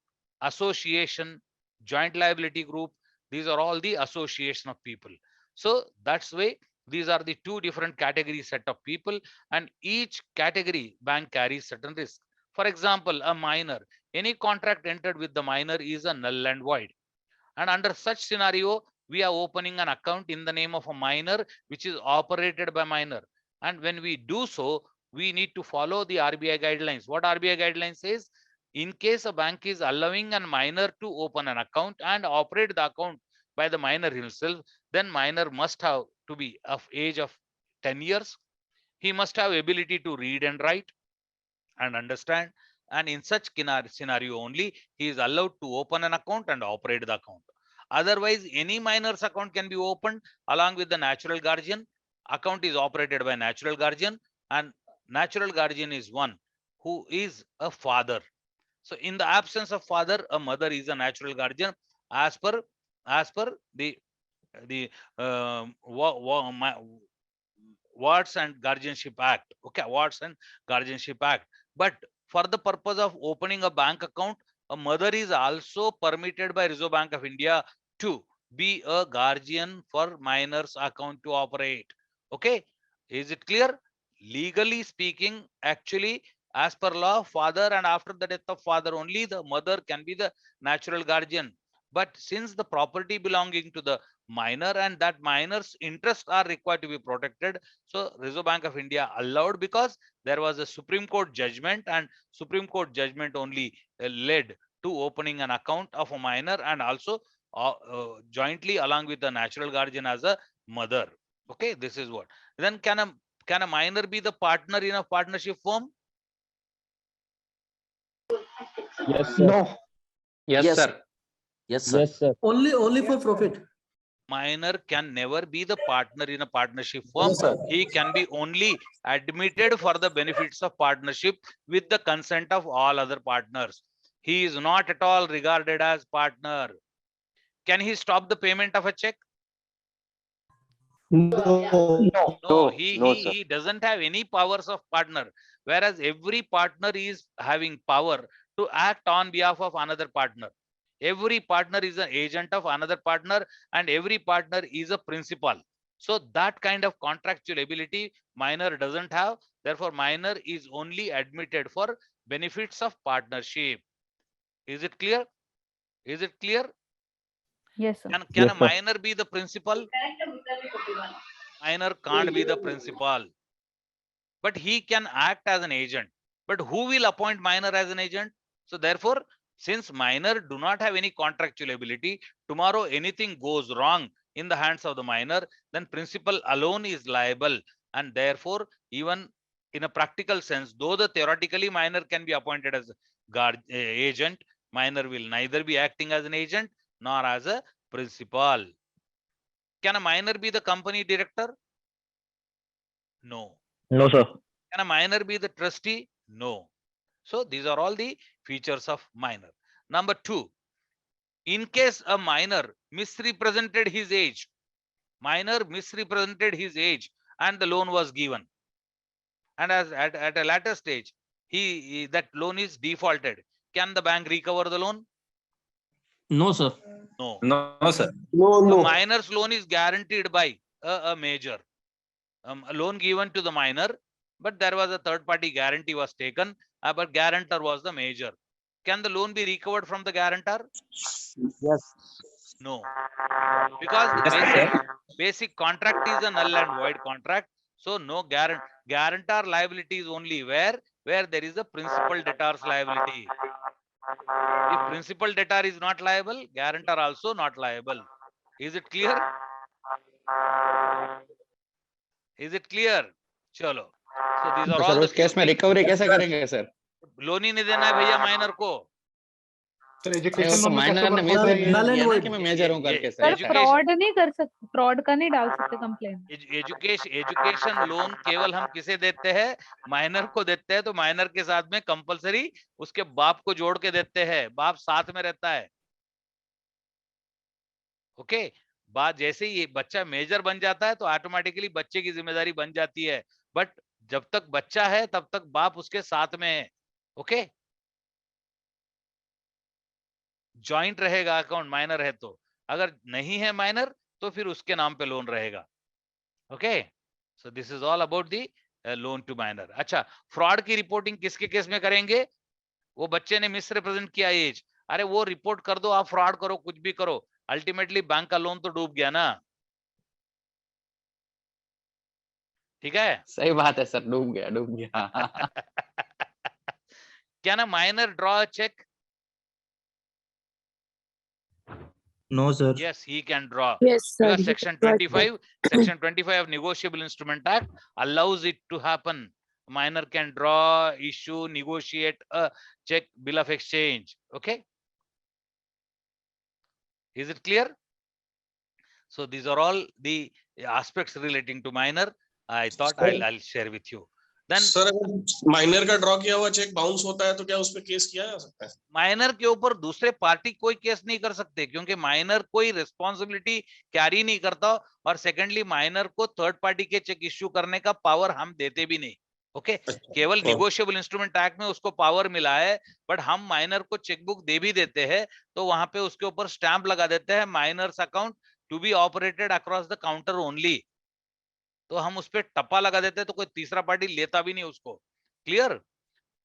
association, joint liability group. These are all the association of people. So that's why these are the two different category set of people, and each category bank carries certain risk. For example, a minor, any contract entered with the minor is a null and void. And under such scenario, we are opening an account in the name of a minor, which is operated by minor. And when we do so, we need to follow the RBI guidelines. What RBI guidelines says? In case a bank is allowing a minor to open an account and operate the account by the minor himself, then minor must have to be of age of 10 years. He must have ability to read and write and understand. And in such scenario only, he is allowed to open an account and operate the account. Otherwise, any minor's account can be opened along with the natural guardian. Account is operated by natural guardian, and natural guardian is one who is a father. So in the absence of father, a mother is a natural guardian as per the Wards and Guardianship Act. Okay, Wards and Guardianship Act. But for the purpose of opening a bank account, a mother is also permitted by Reserve Bank of India to be a guardian for minors account to operate. Okay, is it clear? Legally speaking, actually, as per law, father, and after the death of father only, the mother can be the natural guardian. But since the property belonging to the minor and that minor's interests are required to be protected, so Reserve Bank of India allowed, because there was a Supreme Court judgment, and Supreme Court judgment only led to opening an account of a minor, and also jointly along with the natural guardian as a mother. Okay, this is what. Then can a minor be the partner in a partnership firm? Yes, sir. No. Yes, sir. Yes, sir. Only for profit. Minor can never be the partner in a partnership firm. He can be only admitted for the benefits of partnership with the consent of all other partners. He is not at all regarded as partner. Can he stop the payment of a check? No, he doesn't have any powers of partner, whereas every partner is having power to act on behalf of another partner. Every partner is an agent of another partner, and every partner is a principal. So that kind of contractual ability minor doesn't have. Therefore, minor is only admitted for benefits of partnership. Is it clear? Is it clear? Yes, sir. Can a minor be the principal? Minor can't be the principal, but he can act as an agent. But who will appoint minor as an agent? So therefore, since minor do not have any contractual ability, tomorrow anything goes wrong in the hands of the minor, then principal alone is liable. And therefore, even in a practical sense, though the theoretically minor can be appointed as agent, minor will neither be acting as an agent nor as a principal. Can a minor be the company director? No. No, sir. Can a minor be the trustee? No. So these are all the features of minor. Number 2, in case a minor misrepresented his age, and the loan was given, and as at a later stage that loan is defaulted, can the bank recover the loan? No, sir. No. No, sir. A minor's loan is guaranteed by a major. A loan given to the minor, but there was a third party guarantee was taken, but guarantor was the major. Can the loan be recovered from the guarantor? Yes. No, because the basic contract is a null and void contract. So no guarantor liability is only where there is a principal debtor's liability. If principal debtor is not liable, guarantor also not liable. Is it clear? Is it clear? Chalo. So these are all the case में recovery कैसे करेंगे sir? Loan ही नहीं देना है भैया minor को. Minor ने miss किया ना कि मैं मेजर हूं करके सर फ्रॉड नहीं कर सकते, फ्रॉड का नहीं डाल सकते कंप्लेन. एजुकेशन लोन केवल हम किसे देते हैं? माइनर को देते हैं. तो माइनर के साथ में कंपलसरी उसके बाप को जोड़ के देते हैं. बाप साथ में रहता है. ओके, बात जैसे ही बच्चा मेजर बन जाता है तो ऑटोमेटिकली बच्चे की जिम्मेदारी बन जाती है. बट जब तक बच्चा है तब तक बाप उसके साथ में है. ओके, जॉइंट रहेगा अकाउंट माइनर है तो. अगर नहीं है माइनर तो फिर उसके नाम पे लोन रहेगा. Okay, so this is all about the loan to minor. अच्छा, फ्रॉड की रिपोर्टिंग किसके केस में करेंगे? वो बच्चे ने मिसरिप्रेजेंट किया एज, अरे वो रिपोर्ट कर दो, आप फ्रॉड करो, कुछ भी करो, अल्टीमेटली बैंक का लोन तो डूब गया ना. ठीक है, सही बात है सर, डूब गया. Can a minor draw a cheque? No, sir. Yes, he can draw. Yes, sir. Because section 25 of Negotiable Instrument Act allows it to happen. Minor can draw, issue, negotiate a check, bill of exchange. Okay, is it clear? So these are all the aspects relating to minor. I thought I'll share with you. Then sir, minor का draw किया हुआ cheque bounce होता है तो क्या उस पे case किया जा सकता है? माइनर के ऊपर दूसरे पार्टी कोई केस नहीं कर सकते, क्योंकि माइनर कोई रिस्पॉन्सिबिलिटी कैरी नहीं करता, और सेकेंडली माइनर को थर्ड पार्टी के चेक इश्यू करने का पावर हम देते भी नहीं. ओके, केवल निगोशिएबल इंस्ट्रूमेंट एक्ट में उसको पावर मिला है, बट हम माइनर को चेकबुक दे भी देते हैं तो वहां पे उसके ऊपर स्टैंप लगा देते हैं, minor's account to be operated across the counter only. तो हम उस पर टप्पा लगा देते हैं तो कोई तीसरा पार्टी लेता भी नहीं उसको. क्लियर?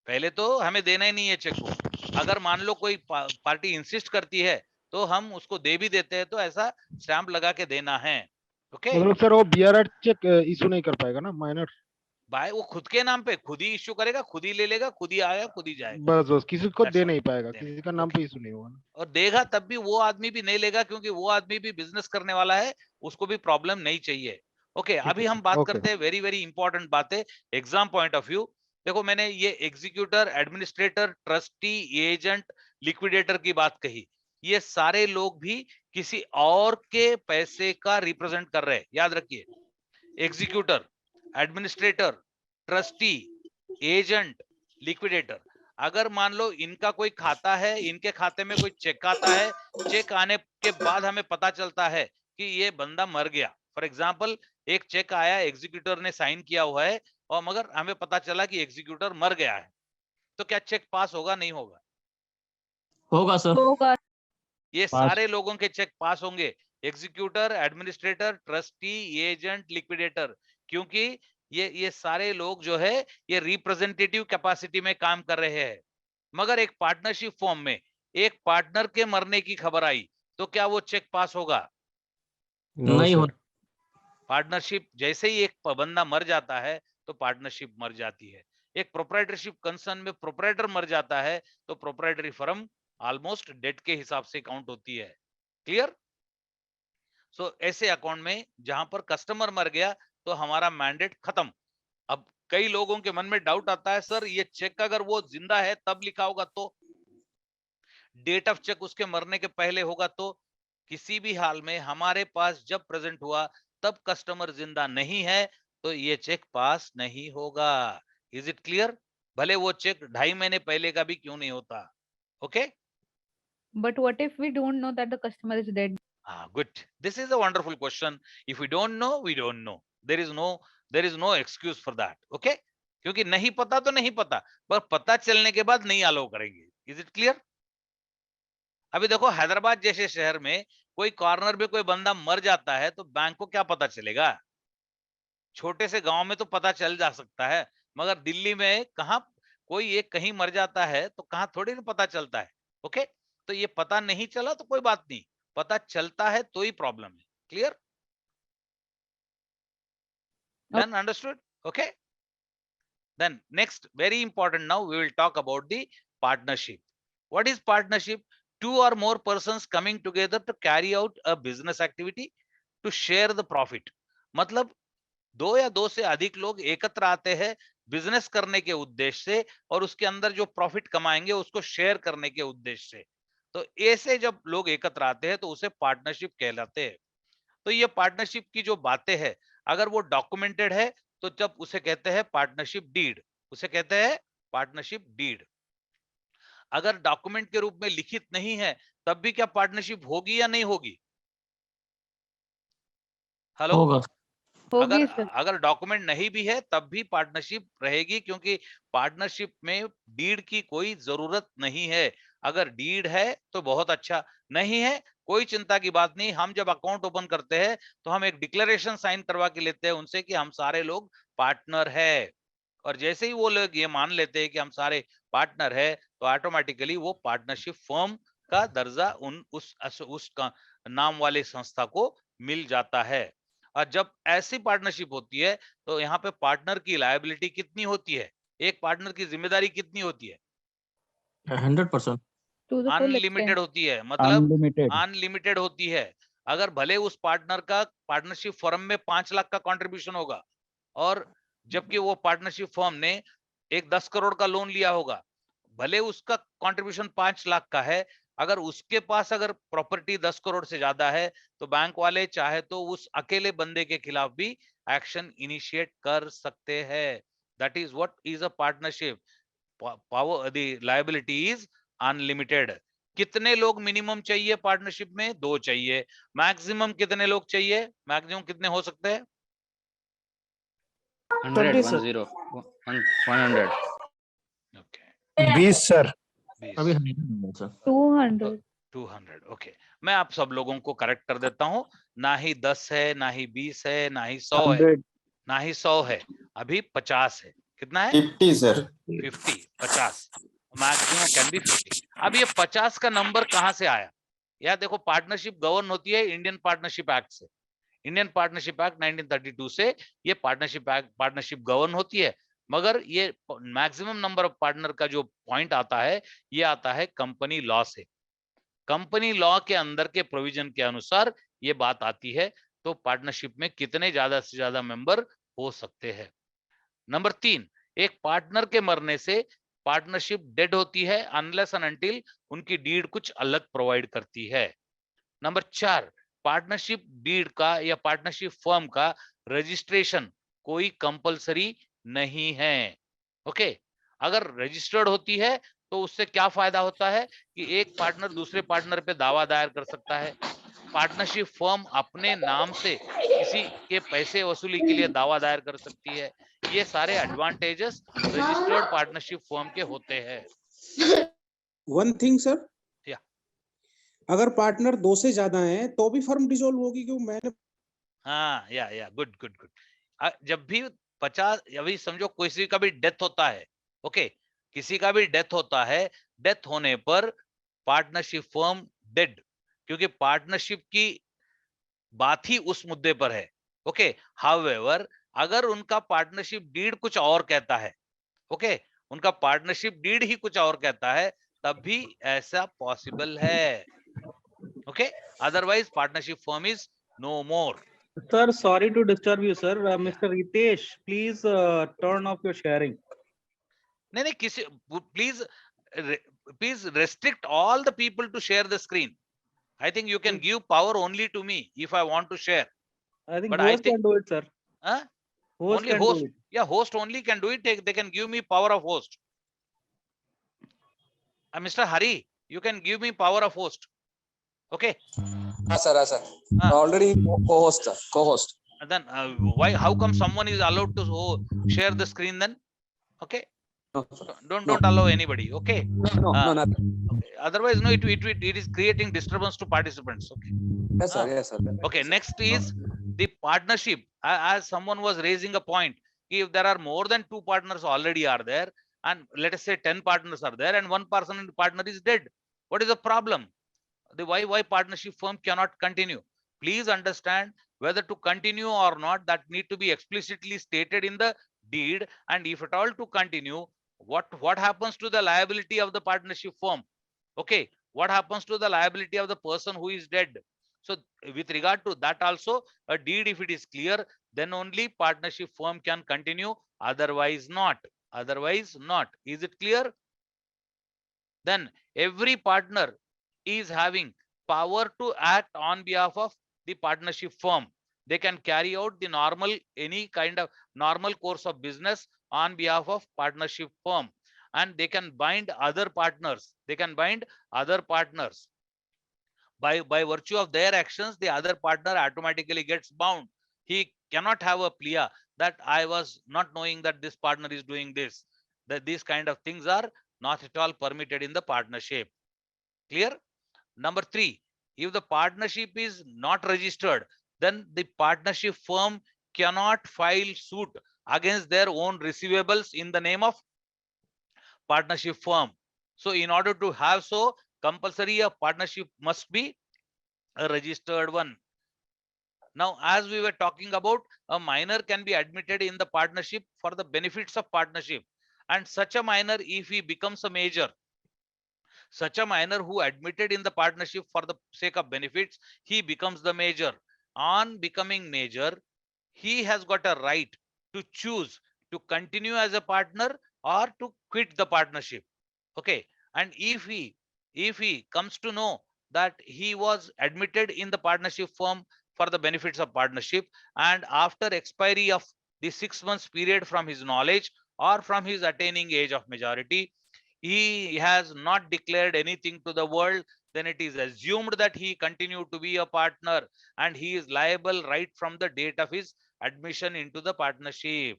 पहले तो हमें देना ही नहीं है चेक बुक. अगर मान लो कोई पार्टी इंसिस्ट करती है तो हम उसको दे भी देते हैं, तो ऐसा स्टैंप लगा के देना है। ओके, मतलब सर वो बीआरआर चेक इशू नहीं कर पाएगा ना माइनर? भाई वो खुद के नाम पे खुद ही इश्यू करेगा, खुद ही ले लेगा, खुद ही आएगा, खुद ही जाएगा। बस बस किसी को That's दे all, नहीं पाएगा, देने किसी का नाम पे इशू नहीं होगा ना। और देगा तब भी वो आदमी भी नहीं लेगा, क्योंकि वो आदमी भी बिजनेस करने वाला है, उसको भी प्रॉब्लम नहीं चाहिए। ओके, अभी हम बात करते हैं वेरी वेरी इंपॉर्टेंट बातें एग्जाम पॉइंट ऑफ व्यू। देखो, मैंने ये executor, administrator, trustee, agent, liquidator की बात कही। ये सारे लोग भी किसी और के पैसे का रिप्रेजेंट कर रहे हैं, याद रखिए। Executor, administrator, trustee, agent, liquidator. अगर मान लो इनका कोई खाता है, इनके खाते में कोई चेक आता है, चेक आने के बाद हमें पता चलता है कि ये बंदा मर गया। फॉर एग्जांपल, एक चेक आया, एग्जीक्यूटर ने साइन किया हुआ है, और मगर हमें पता चला कि एग्जीक्यूटर मर गया है, तो क्या चेक पास होगा, नहीं होगा? होगा सर। होगा। ये पास। सारे लोगों के चेक पास होंगे, executor, administrator, trustee, agent, liquidator, क्योंकि ये सारे लोग जो है ये रिप्रेजेंटेटिव कैपेसिटी में काम कर रहे हैं। मगर एक पार्टनरशिप फॉर्म में एक पार्टनर के मरने की खबर आई, तो क्या वो चेक पास होगा? नहीं हो। पार्टनरशिप जैसे ही एक बंदा मर जाता है तो पार्टनरशिप मर जाती है। एक प्रोप्राइटरशिप कंसर्न में प्रोप्राइटर मर जाता है तो प्रोप्राइटरी फर्म ऑलमोस्ट डेट के हिसाब से काउंट होती है। क्लियर? सो ऐसे अकाउंट में जहां पर कस्टमर मर गया तो हमारा मैंडेट खत्म। अब कई लोगों के मन में डाउट आता है, सर ये चेक अगर वो जिंदा है तब लिखा होगा तो, डेट ऑफ चेक उसके मरने के पहले होगा तो, किसी भी हाल में हमारे पास जब प्रेजेंट हुआ तब कस्टमर जिंदा नहीं है तो ये चेक पास नहीं होगा। Is it clear? भले वो चेक 2.5 महीने पहले का भी क्यों नहीं होता। Okay, But what if we don't know that the customer is dead? good. This is a wonderful question. If we don't know, we don't know. There is no excuse for that. Okay, क्योंकि नहीं पता तो नहीं पता, पर पता चलने के बाद नहीं अलाउ करेंगे। Is it clear? अभी देखो, हैदराबाद जैसे शहर में कोई कॉर्नर में कोई बंदा मर जाता है तो बैंक को क्या पता चलेगा? छोटे से गांव में तो पता चल जा सकता है, मगर दिल्ली में कहां कोई एक कहीं मर जाता है तो कहां थोड़ी ना पता चलता है। ओके, तो ये पता नहीं चला तो कोई बात नहीं, पता चलता है तो ही प्रॉब्लम है। Clear? Then understood? Okay, then next, very important, now we will talk about the partnership. What is partnership? Two or more persons coming together to carry out a business activity to share the profit. मतलब दो या दो से अधिक लोग एकत्र आते हैं बिजनेस करने के उद्देश्य से, और उसके अंदर जो प्रॉफिट कमाएंगे उसको शेयर करने के उद्देश्य से। तो ऐसे जब लोग एकत्र आते हैं तो उसे पार्टनरशिप कहलाते हैं। तो ये पार्टनरशिप की जो बातें हैं, अगर वो डॉक्यूमेंटेड है तो जब उसे कहते हैं पार्टनरशिप डीड, उसे कहते हैं पार्टनरशिप डीड। अगर डॉक्यूमेंट के रूप में लिखित नहीं है तब भी क्या पार्टनरशिप होगी या नहीं होगी? हेलो, होगा। अगर डॉक्यूमेंट नहीं भी है तब भी पार्टनरशिप रहेगी, क्योंकि पार्टनरशिप में डीड की कोई जरूरत नहीं है। अगर डीड है तो बहुत अच्छा, नहीं है कोई चिंता की बात नहीं। हम जब अकाउंट ओपन करते हैं तो हम एक डिक्लेरेशन साइन करवा के लेते हैं उनसे कि हम सारे लोग पार्टनर है, और जैसे ही वो लोग ये मान लेते हैं कि हम सारे पार्टनर है तो ऑटोमेटिकली वो पार्टनरशिप फर्म का दर्जा उस नाम वाले संस्था को मिल जाता है। और जब ऐसी पार्टनरशिप होती है तो यहाँ पे पार्टनर की लायबिलिटी कितनी होती है, एक पार्टनर की जिम्मेदारी कितनी होती है? 100%। अनलिमिटेड होती है, मतलब अनलिमिटेड होती है। अगर भले उस पार्टनर का पार्टनरशिप फर्म में 5 लाख का कंट्रीब्यूशन होगा, और जबकि वो पार्टनरशिप फर्म ने एक 10 करोड़ का लोन लिया होगा, भले उसका कंट्रीब्यूशन 5 लाख का है, अगर उसके पास अगर प्रॉपर्टी 10 करोड़ से ज्यादा है तो बैंक वाले चाहे तो उस अकेले बंदे के खिलाफ भी एक्शन इनिशिएट कर सकते हैं। That is what is a partnership. Power, the liability is unlimited. कितने लोग मिनिमम चाहिए पार्टनरशिप में? 2 चाहिए। मैक्सिमम कितने लोग चाहिए? मैक्सिमम कितने हो सकते हैं? 100 20 सर। 20। अभी 100 सर। 200। ओके, मैं आप सब लोगों को करेक्ट कर देता हूं। ना ही 10 है, ना ही 20 है, ना ही 100 है, ना ही 100 है, अभी 50 है। कितना है? 50 सर। 50, 50। Maximum can be 50। अब ये 50 का नंबर कहां से आया? या देखो पार्टनरशिप गवर्न होती है इंडियन पार्टनरशिप एक्ट से। इंडियन पार्टनरशिप एक्ट 1932 से ये पार्टनरशिप गवर्न होती है, मगर ये मैक्सिमम नंबर ऑफ पार्टनर का जो पॉइंट आता है ये आता है कंपनी लॉ से। कंपनी लॉ के अंदर के प्रोविजन के अनुसार ये बात आती है, तो पार्टनरशिप में कितने ज्यादा से ज्यादा मेंबर हो सकते हैं। नंबर 3, एक पार्टनर के मरने से पार्टनरशिप डेड होती है अनलेस एंड अनटिल उनकी डीड कुछ अलग प्रोवाइड करती है। नंबर 4, पार्टनरशिप डीड का या पार्टनरशिप फर्म का रजिस्ट्रेशन कोई कंपलसरी नहीं है। ओके, अगर रजिस्टर्ड होती है तो उससे क्या फायदा होता है कि एक पार्टनर दूसरे पार्टनर पे दावा दायर कर सकता है। पार्टनरशिप फर्म अपने नाम से किसी के पैसे वसूली के लिए दावा दायर कर सकती है। ये सारे एडवांटेजेस रजिस्टर्ड पार्टनरशिप फर्म के होते हैं। वन थिंग सर, या अगर पार्टनर 2 से ज्यादा हैं तो भी फर्म डिसॉल्व होगी क्यों? मैंने हाँ, या गुड गुड गुड। जब भी 50, अभी समझो किसी का भी डेथ होता है, ओके, किसी का भी डेथ होता है, डेथ होने पर पार्टनरशिप फर्म डेड, क्योंकि पार्टनरशिप की बात ही उस मुद्दे पर है। ओके, हाउएवर अगर उनका पार्टनरशिप डीड कुछ और कहता है, ओके, उनका पार्टनरशिप डीड ही कुछ और कहता है, तब भी ऐसा पॉसिबल है। Okay, otherwise partnership firm is no more. Sir, sorry to disturb you, sir. Mr. Ritesh, please turn off your sharing. नहीं, किसी please restrict all the people to share the screen. I think you can give power only to me if I want to share. I think But host can do it, sir. Huh? Host Only can host. do it. Yeah, host only can do it. They can give me power of host. Mr. Hari, you can give me power of host. Okay. Sir. Already co-host, sir. Co-host. And then why? How come someone is allowed to share the screen then? Okay. No, don't allow anybody. Okay. No, nothing. Okay. Otherwise, no, it is creating disturbance to participants. Okay. Yes, sir. Yes, sir. Okay. Next is the partnership. As someone was raising a point, if there are more than 2 partners already are there, and let us say 10 partners are there, and one partner is dead, what is the problem? Why partnership firm cannot continue? Please understand, whether to continue or not, that need to be explicitly stated in the deed. And if at all to continue, what happens to the liability of the partnership firm? Okay, what happens to the liability of the person who is dead? So with regard to that also, a deed, if it is clear, then only partnership firm can continue, otherwise not. Otherwise not. Is it clear? Then every partner is having power to act on behalf of the partnership firm. They can carry out the any kind of normal course of business on behalf of partnership firm, and they can bind other partners. They can bind other partners. By virtue of their actions, the other partner automatically gets bound. He cannot have a plea that I was not knowing that this partner is doing this. That these kind of things are not at all permitted in the partnership. Clear? Number 3, if the partnership is not registered, then the partnership firm cannot file suit against their own receivables in the name of partnership firm. So in order to have so, compulsory a partnership must be a registered one. Now, as we were talking about, a minor can be admitted in the partnership for the benefits of partnership, and such a minor, if he becomes a major, such a minor who admitted in the partnership for the sake of benefits, he becomes the major. On becoming major, he has got a right to choose to continue as a partner or to quit the partnership. Okay, and if he comes to know that he was admitted in the partnership firm for the benefits of partnership, and after expiry of the 6 months period from his knowledge or from his attaining age of majority, he has not declared anything to the world, then it is assumed that he continued to be a partner, and he is liable right from the date of his admission into the partnership.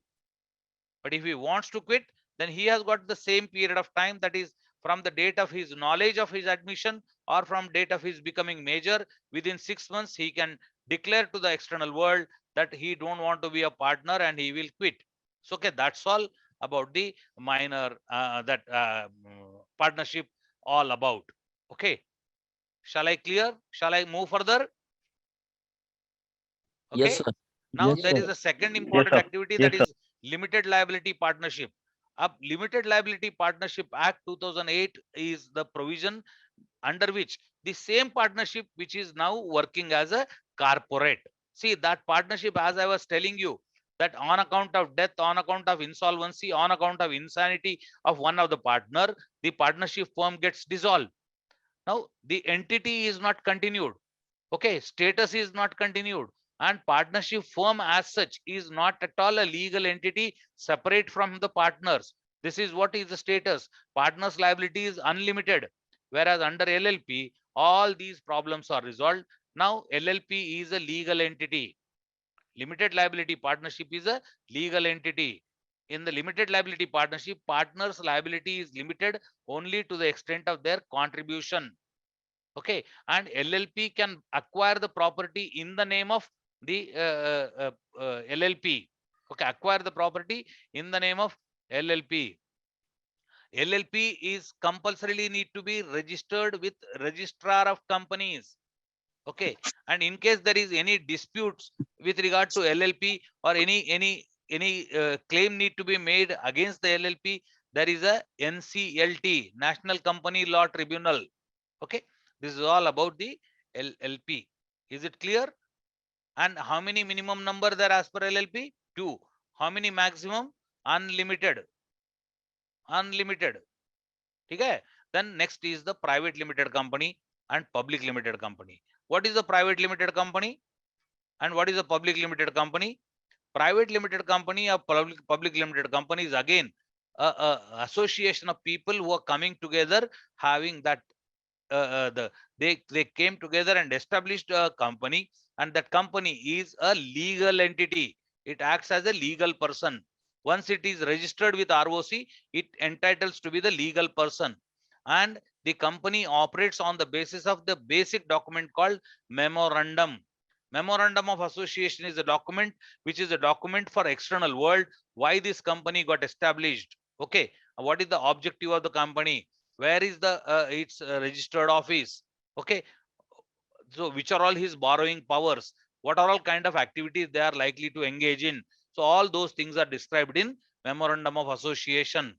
But if he wants to quit, then he has got the same period of time, that is from the date of his knowledge of his admission or from date of his becoming major. Within 6 months, he can declare to the external world that he don't want to be a partner and he will quit. So, okay, that's all about the minor partnership all about. Okay. Shall I clear? Shall I move further? Okay. Yes, sir. Now Yes, there sir. is a second Yes, important sir. activity, Yes, that sir. is limited liability partnership. Limited Liability Partnership Act 2008 is the provision under which the same partnership which is now working as a corporate. See, that partnership, as I was telling you, that on account of death, on account of insolvency, on account of insanity of one of the partner, the partnership firm gets dissolved. Now the entity is not continued. Okay, status is not continued, and partnership firm as such is not at all a legal entity separate from the partners. This is what is the status. Partners liability is unlimited, whereas under LLP all these problems are resolved. Now LLP is a legal entity. Limited liability partnership is a legal entity. In the limited liability partnership, partners liability is limited only to the extent of their contribution. Okay, and LLP can acquire the property in the name of the LLP. Okay, acquire the property in the name of LLP. LLP is compulsorily need to be registered with registrar of companies. Okay, and in case there is any disputes with regard to LLP or any claim need to be made against the LLP, there is a NCLT, National Company Law Tribunal. Okay, this is all about the LLP. Is it clear? And how many minimum number there as per LLP? 2. How many maximum? Unlimited. Unlimited. Okay. Then next is the private limited company and public limited company. What is the private limited company and what is the public limited company? Private limited company or public limited company is again a association of people who are coming together, having that they came together and established a company, and that company is a legal entity. It acts as a legal person. Once it is registered with ROC, it entitles to be the legal person, and the company operates on the basis of the basic document called memorandum. Memorandum of association is a document which is a document for external world, why this company got established. Okay, what is the objective of the company, where is the its registered office. Okay, so which are all his borrowing powers, what are all kind of activities they are likely to engage in. So all those things are described in memorandum of association.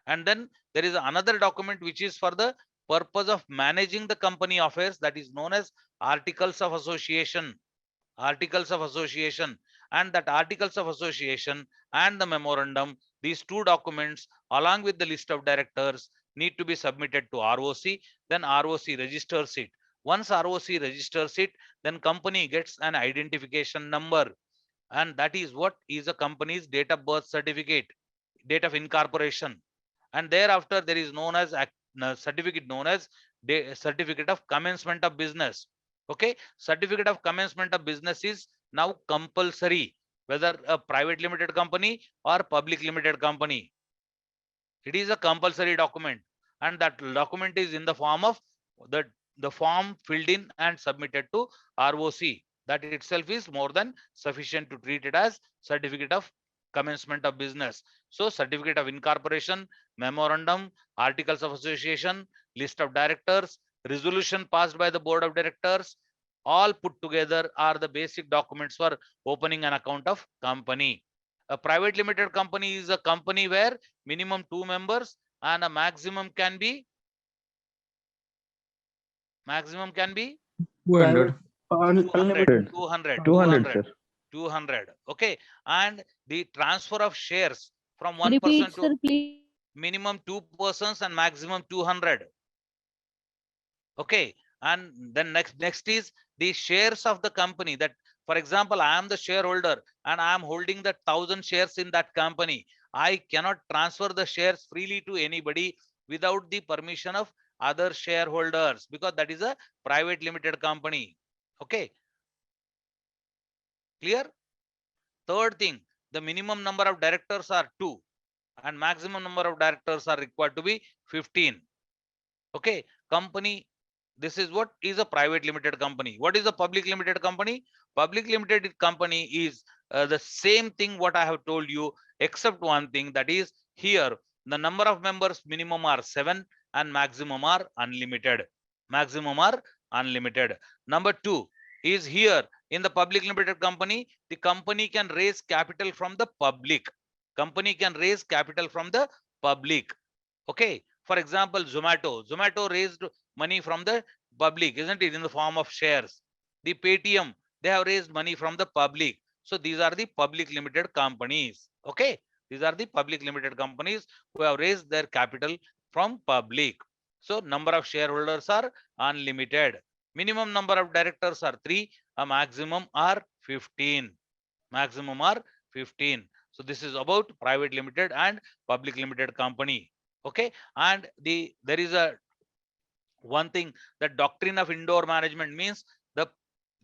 And then there is another document which is for the purpose of managing the company affairs, that is known as articles of association. Articles of association. And that articles of association and the memorandum, these two documents along with the list of directors need to be submitted to ROC. Then ROC registers it. Once ROC registers it, then company gets an identification number, and that is what is a company's date of birth certificate, date of incorporation. And thereafter there is known as certificate known as certificate of commencement of business. Okay, certificate of commencement of business is now compulsory, whether a private limited company or public limited company. It is a compulsory document, and that document is in the form of the form filled in and submitted to ROC. That itself is more than sufficient to treat it as certificate of commencement of business. So certificate of incorporation, memorandum, articles of association, list of directors, resolution passed by the board of directors, all put together are the basic documents for opening an account of company. A private limited company is a company where minimum 2 members and a maximum can be 200. 200. Okay, and the transfer of shares from one Repeat, person to sir, please. minimum 2 persons and maximum 200. Okay, and then next is the shares of the company. That, for example, I am the shareholder and I am holding the 1,000 shares in that company. I cannot transfer the shares freely to anybody without the permission of other shareholders, because that is a private limited company. Okay, clear? Third thing, the minimum number of directors are 2 and maximum number of directors are required to be 15. Okay, company, this is what is a private limited company. What is a public limited company? Public limited company is the same thing what I have told you, except one thing, that is here the number of members minimum are 7 and maximum are unlimited. Maximum are unlimited. Number 2 is here in the public limited company, the company can raise capital from the public. Company can raise capital from the public. Okay. For example, Zomato raised money from the public, isn't it, in the form of shares. The Paytm, they have raised money from the public. So these are the public limited companies. Okay. These are the public limited companies who have raised their capital from public. So number of shareholders are unlimited. Minimum number of directors are 3, a maximum are 15. Maximum are 15. So this is about private limited and public limited company. Okay. And there is a one thing, that doctrine of indoor management means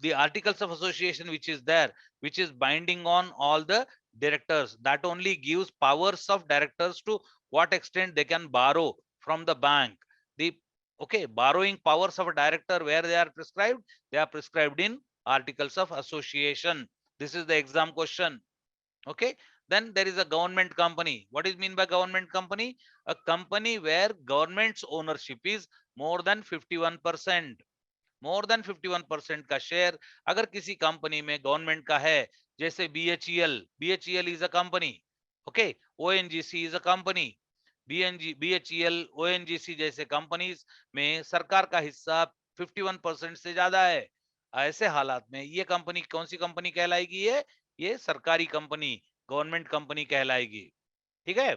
the articles of association which is there, which is binding on all the directors, that only gives powers of directors to what extent they can borrow from the bank. The borrowing powers of a director, where they are prescribed in articles of association. This is the exam question. Okay. Then there is a government company. What is mean by government company? A company where government's ownership is more than 51%. more than 51% का share अगर किसी company में government का है, जैसे BHEL is a company. Okay. ONGC is a company. BHEL, ONGC जैसे companies में सरकार का हिस्सा 51% से ज्यादा है. ऐसे हालात में ये कंपनी कौन सी कंपनी कहलाएगी? ये सरकारी कंपनी, गवर्नमेंट कंपनी कहलाएगी. ठीक है.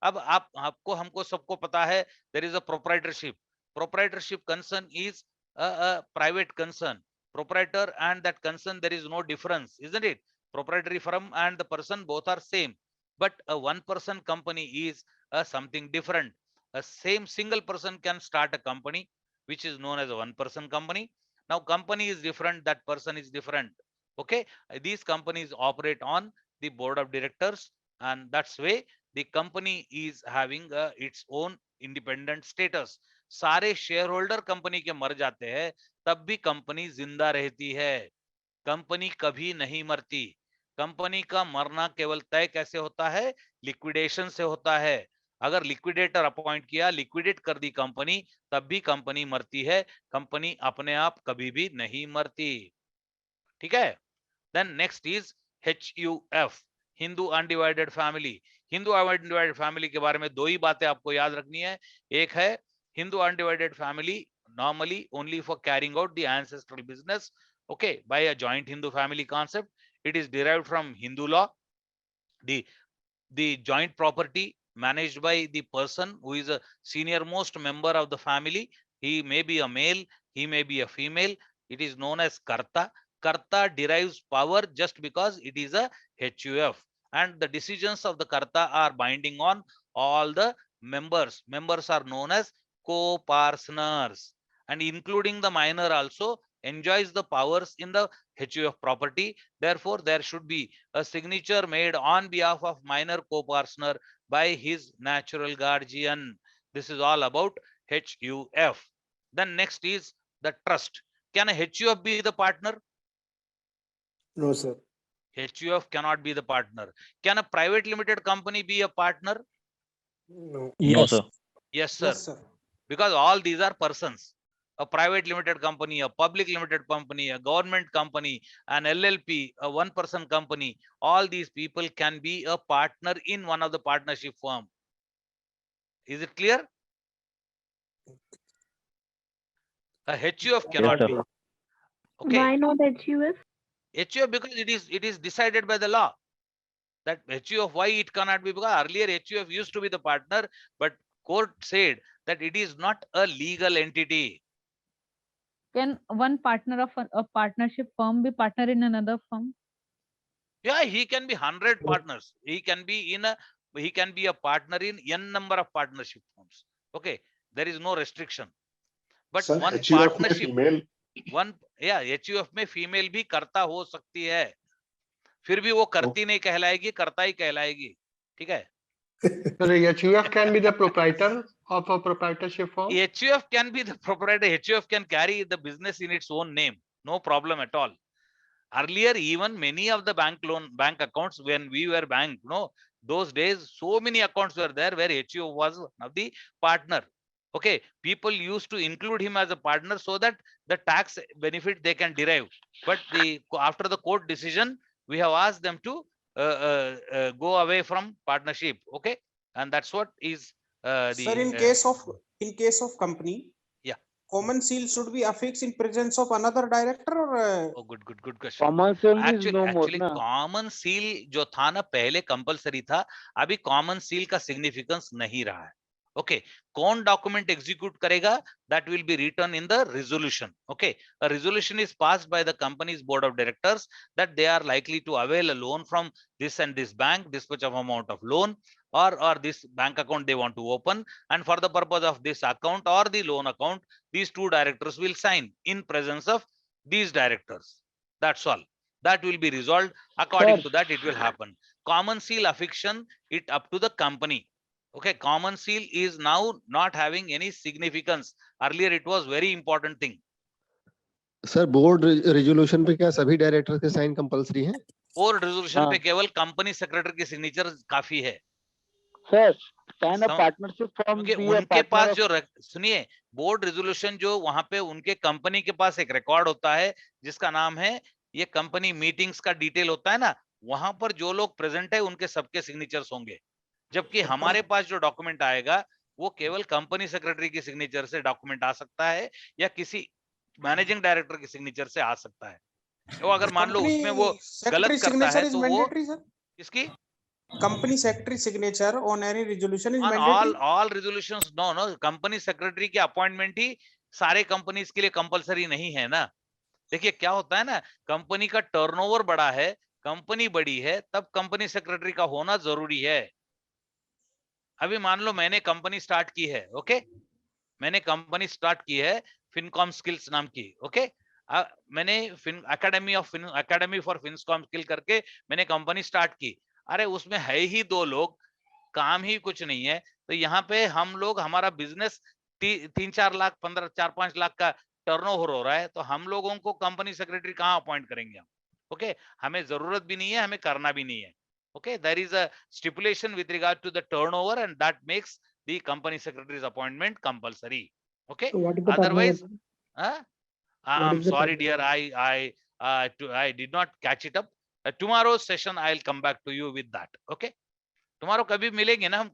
अब आपको हमको सबको पता है, there is a proprietorship concern is a private concern. Proprietor and that concern, there is no difference, isn't it? Proprietary firm and the person both are same, but a one person company is something different. A same single person can start a company which is known as a one person company. Now company is different, that person is different. Okay. These companies operate on the board of directors, and that's way the company is having its own independent status. सारे share holder company के मर जाते हैं, तब भी company जिंदा रहती है. कंपनी कभी नहीं मरती. कंपनी का मरना केवल तय कैसे होता है? लिक्विडेशन से होता है. अगर लिक्विडेटर अपॉइंट किया, लिक्विडेट कर दी कंपनी, तब भी कंपनी मरती है. कंपनी अपने आप कभी भी नहीं मरती. ठीक है. Then next is HUF, Hindu undivided family. Hindu undivided family के बारे में दो ही बातें आपको याद रखनी है. एक है Hindu undivided family, normally only for carrying out the ancestral business, okay, by a joint Hindu family concept. It is derived from Hindu law. The joint property managed by the person who is a senior most member of the family. He may be a male, he may be a female. It is known as Karta. Karta derives power just because it is a HUF, and the decisions of the Karta are binding on all the members. Members are known as co-partners, and including the minor also enjoys the powers in the HUF property. Therefore, there should be a signature made on behalf of minor co-partner by his natural guardian. This is all about HUF. Then next is the trust. Can a HUF be the partner? No, sir. HUF cannot be the partner. Can a private limited company be a partner? No. No, sir. Yes, sir. Yes, sir. Because all these are persons. A private limited company, a public limited company, a government company, an LLP, a one person company, all these people can be a partner in one of the partnership firm. Is it clear? A HUF cannot be. Okay. Why not HUF? HUF because it is decided by the law. That HUF, why it cannot be? Because earlier HUF used to be the partner, but court said that it is not a legal entity. Can one partner of a partnership firm be partner in another firm? Yeah, he can be 100 partners. He can be a partner in n number of partnership firms. Okay, there is no restriction. But Sir, one HUF partnership, में HUF में female भी करता हो सकती है, फिर भी वो करती नहीं कहलाएगी, करता ही कहलाएगी. ठीक है. HUF can be the proprietor of a proprietorship firm? HUF can be the proprietor. HUF can carry the business in its own name. No problem at all. Earlier, even many of the bank accounts, when we were bank, those days, so many accounts were there where HUF was one of the partner. Okay, people used to include him as a partner so that the tax benefit they can derive. But after the court decision, we have asked them to go away from partnership. Okay, and that's what is Sir, in case of company, yeah, common seal should be affixed in presence of another director or oh good question. Common seal is Actually, no more, actually na? Common seal जो था ना पहले compulsory था, अभी common seal का significance नहीं रहा है. Okay, कौन डॉक्यूमेंट एग्जीक्यूट करेगा, that will be written in the resolution. Okay, a resolution is passed by the company's board of directors that they are likely to avail a loan from this and this bank, this much of amount of loan, or this bank account they want to open, and for the purpose of this account or the loan account, these two directors will sign in presence of these directors. That's all. That will be resolved. According to that, it will happen. Common seal affixation, it up to the company. Okay, common seal is now not having any significance. Earlier, it was very important thing. Sir board resolution पे क्या सभी director के sign compulsory हैं? Board resolution पे केवल company secretary की signature काफी है. Sir, can a partnership form be a उनके पास जो सुनिए, बोर्ड रेजोल्यूशन जो वहां पे उनके कंपनी के पास एक रिकॉर्ड होता है जिसका नाम है, ये कंपनी मीटिंग्स का डिटेल होता है ना, वहां पर जो लोग प्रेजेंट है उनके सबके सिग्नेचर्स होंगे. जबकि हमारे पास जो डॉक्यूमेंट आएगा वो केवल कंपनी सेक्रेटरी की सिग्नेचर से डॉक्यूमेंट आ सकता है या किसी मैनेजिंग डायरेक्टर की सिग्नेचर से आ सकता है. तो अगर मान लो उसमें वो गलत करता है तो वो किसकी company secretary signature on any resolution is on mandatory? all resolutions? No, company secretary की अपॉइंटमेंट ही सारे कंपनीज के लिए कंपलसरी नहीं है ना. देखिए क्या होता है ना, कंपनी का टर्नओवर बड़ा है, कंपनी बड़ी है, तब कंपनी सेक्रेटरी का होना जरूरी है. अभी मान लो मैंने कंपनी स्टार्ट की है. ओके, मैंने कंपनी स्टार्ट की है फिनकॉम स्किल्स नाम की. ओके, मैंने अकेडमी फॉर फिनकॉम स्किल करके मैंने कंपनी स्टार्ट की. अरे उसमें है ही 2 लोग, काम ही कुछ नहीं है. तो यहाँ पे हम लोग, हमारा बिजनेस 3-4 लाख 4-5 लाख का टर्नओवर हो रहा है, तो हम लोगों को कंपनी सेक्रेटरी कहाँ अपॉइंट करेंगे हम? ओके, हमें जरूरत भी नहीं है, हमें करना भी नहीं है. Okay, there is a stipulation with regard to the turnover, and that makes the company secretary's appointment compulsory. Okay, So what is the otherwise, turnover? I'm is the sorry, dear, turnover? I did not catch it up. Tomorrow's session, I'll come back to you with that. Okay, tomorrow कभी मिलेंगे ना हम?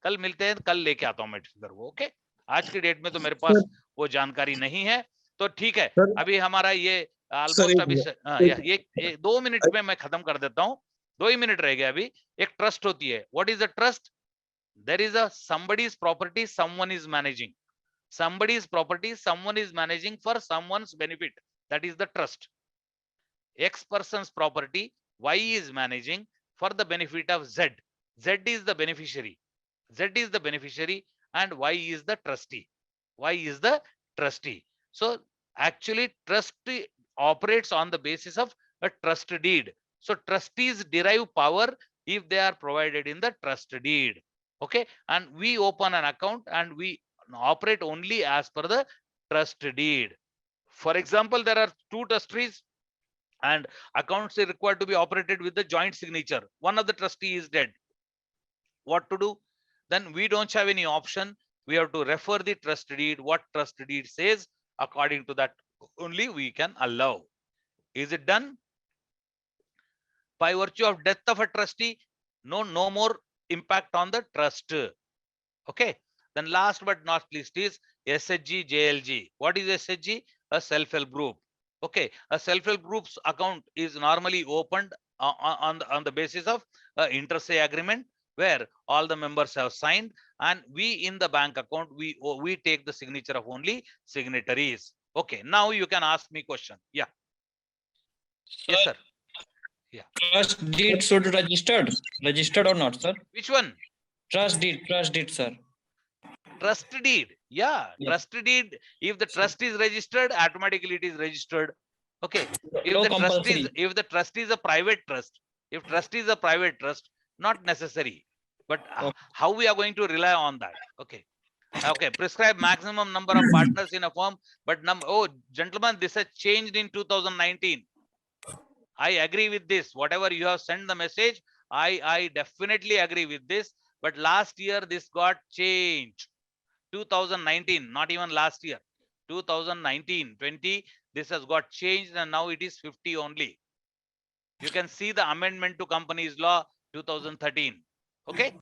कल मिलते हैं, कल लेके आता हूँ मैं फिगर वो. ओके, आज की डेट में तो मेरे पास वो जानकारी नहीं है, तो ठीक है. अभी हमारा ये ऑलमोस्ट अभी ये 2 मिनट में मैं खत्म कर देता हूँ. 2 ही मिनट रह गए अभी. एक ट्रस्ट होती है. What is a trust? There is a somebody's property someone is managing. Somebody's property someone is managing for someone's benefit. That is the trust. X person's property Y is managing for the benefit of Z. Z is the beneficiary. Z is the beneficiary and Y is the trustee. Y is the trustee. So actually trustee operates on the basis of a trust deed. So trustees derive power if they are provided in the trust deed. Okay, and we open an account and we operate only as per the trust deed. For example, there are 2 trustees and accounts are required to be operated with the joint signature. One of the trustee is dead. What to do? Then we don't have any option. We have to refer the trust deed. What trust deed says, according to that only we can allow. Is it done? By virtue of death of a trustee, no more impact on the trust. Okay. Then last but not least is SHG, JLG. What is SHG? A self-help group. Okay. A self-help group's account is normally opened on the basis of inter se agreement, where all the members have signed, and we in the bank account, we take the signature of only signatories. Okay. Now you can ask me question. Yeah. Yes, sir. Yeah. Trust deed should registered or not, sir? Which one? Trust deed, sir. Trust deed. Yeah, trust deed. If the trust is registered, automatically it is registered. Okay. If the trust is a private trust, if trust is a private trust, not necessary. But how we are going to rely on that? Okay. Okay. Prescribe maximum number of partners in a firm, but gentlemen, this has changed in 2019. I agree with this. Whatever you have sent the message, I definitely agree with this. But last year this got changed. 2019, not even last year, 2019-20, this has got changed and now it is 50 only. You can see the amendment to Companies Law 2013. Okay,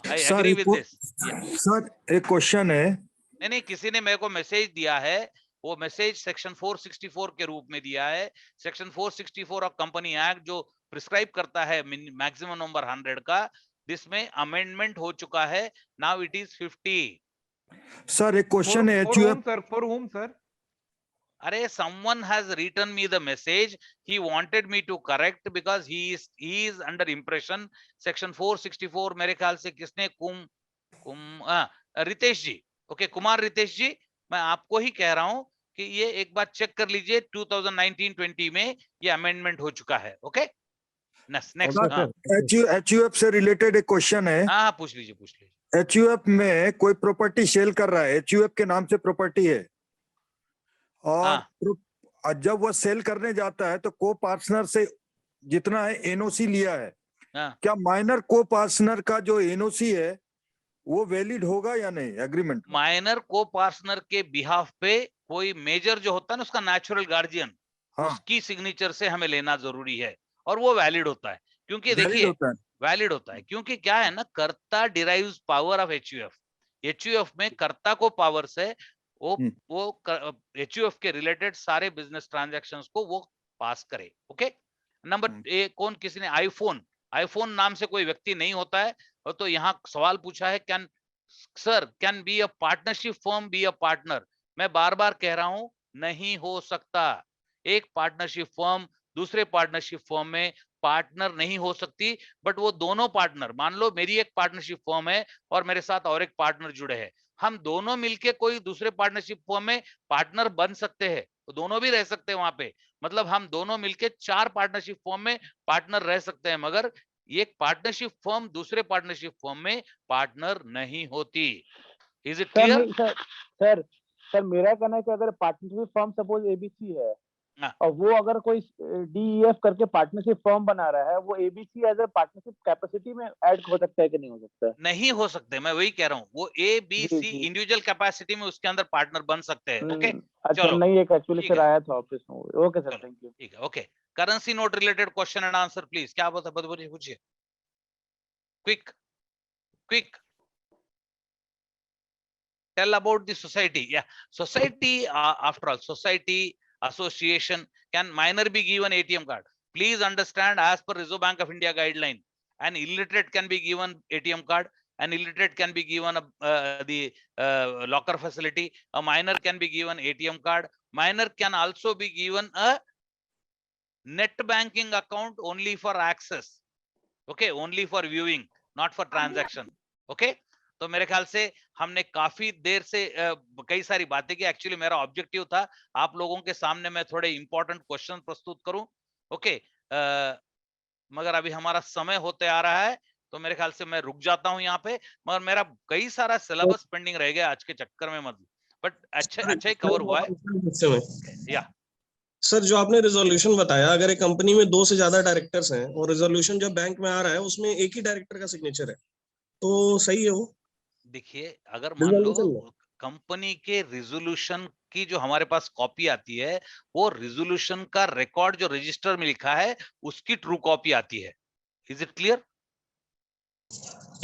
I agree with this. Yeah. Sir एक question है, नहीं, किसी ने मेरे को message दिया है, वो मैसेज सेक्शन 464 के रूप में दिया है। सेक्शन 464 ऑफ कंपनी एक्ट जो प्रिस्क्राइब करता है मैक्सिमम नंबर 100 का, जिसमें अमेंडमेंट हो चुका है, नाउ इट इज 50। सर एक क्वेश्चन है, for whom sir? अरे someone has written me the message, he wanted me to correct because he is under impression section 464 मेरे ख्याल से किसने रितेश जी, ओके कुमार रितेश जी, मैं आपको ही कह रहा हूं कि ये एक बार चेक कर लीजिए 2019-20 में ये अमेंडमेंट हो चुका है। ओके, नेक्स्ट HUF से रिलेटेड एक क्वेश्चन है। हाँ, पूछ लीजिए। HUF में कोई प्रॉपर्टी सेल कर रहा है, HUF के नाम से प्रॉपर्टी है, और जब वो सेल करने जाता है तो को पार्टनर से जितना है एनओसी लिया है, क्या माइनर को पार्टनर का जो एनओसी है वो वैलिड होगा या नहीं? एग्रीमेंट माइनर को पार्टनर के बिहाफ पे कोई मेजर जो होता है ना, उसका नेचुरल गार्जियन, उसकी सिग्नेचर से हमें लेना जरूरी है और वो वैलिड होता है। क्योंकि देखिए वैलिड होता है क्योंकि क्या है ना, कर्ता derives power of HUF। HUF में कर्ता को पावर से वो HUF के रिलेटेड सारे बिजनेस ट्रांजैक्शंस को वो पास करे। ओके, नंबर एक, किसी ने आईफोन नाम से कोई व्यक्ति नहीं होता है, और तो यहाँ सवाल पूछा है, can be a partnership firm be a partner? मैं बार बार कह रहा हूं, नहीं हो सकता। एक पार्टनरशिप फर्म दूसरे पार्टनरशिप फर्म में पार्टनर नहीं हो सकती, बट वो दोनों पार्टनर, मान लो मेरी एक पार्टनरशिप फर्म है और मेरे साथ और एक पार्टनर जुड़े हैं, हम दोनों मिलके कोई दूसरे पार्टनरशिप फर्म में पार्टनर बन सकते हैं, तो दोनों भी रह सकते हैं वहां पे। मतलब हम दोनों मिलके 4 पार्टनरशिप फर्म में पार्टनर रह सकते हैं, मगर एक पार्टनरशिप फर्म दूसरे पार्टनरशिप फर्म में पार्टनर नहीं होती। Is it clear? सर मेरा कहना है कि अगर पार्टनरशिप फर्म सपोज ABC है और वो अगर कोई DEF करके पार्टनरशिप फर्म बना रहा है, वो ABC as a partnership capacity में ऐड हो सकता है कि नहीं हो सकता है? नहीं हो सकते, मैं वही कह रहा हूँ, वो ABC इंडिविजुअल कैपेसिटी में उसके अंदर पार्टनर बन सकते हैं। ओके, अच्छा, नहीं, एक एक्चुअली सर आया था ऑफिस में। Okay sir, thank you. ठीक है, okay. Currency note related question and answer please. क्या बोलता है, पूछिए, quick. Tell about the society. Yeah, society, after all, society, association, can minor be given ATM card? Please understand, as per Reserve Bank of India guideline, an illiterate can be given ATM card, an illiterate can be given the locker facility, a minor can be given ATM card, minor can also be given a net banking account only for access, okay, only for viewing, not for transaction, okay. तो मेरे ख्याल से हमने काफी देर से कई सारी बातें की। एक्चुअली मेरा ऑब्जेक्टिव था आप लोगों के सामने मैं थोड़े इंपॉर्टेंट क्वेश्चन प्रस्तुत करूं, ओके, मगर अभी हमारा समय होते आ रहा है, तो मेरे ख्याल से मैं रुक जाता हूं यहाँ पे, मगर मेरा कई सारा सिलेबस पेंडिंग रह गया आज के चक्कर में, मतलब बट अच्छा ही कवर हुआ है। या सर, जो आपने रिजोल्यूशन बताया, अगर एक कंपनी में 2 से ज्यादा डायरेक्टर्स हैं और रिजोल्यूशन जब बैंक में आ रहा है उसमें एक ही डायरेक्टर का सिग्नेचर है, तो सही है वो? देखिए, अगर मान लो कंपनी के रिजोल्यूशन की जो हमारे पास कॉपी आती है, वो रिजोल्यूशन का रिकॉर्ड जो रजिस्टर में लिखा है उसकी ट्रू कॉपी आती है। Is it clear?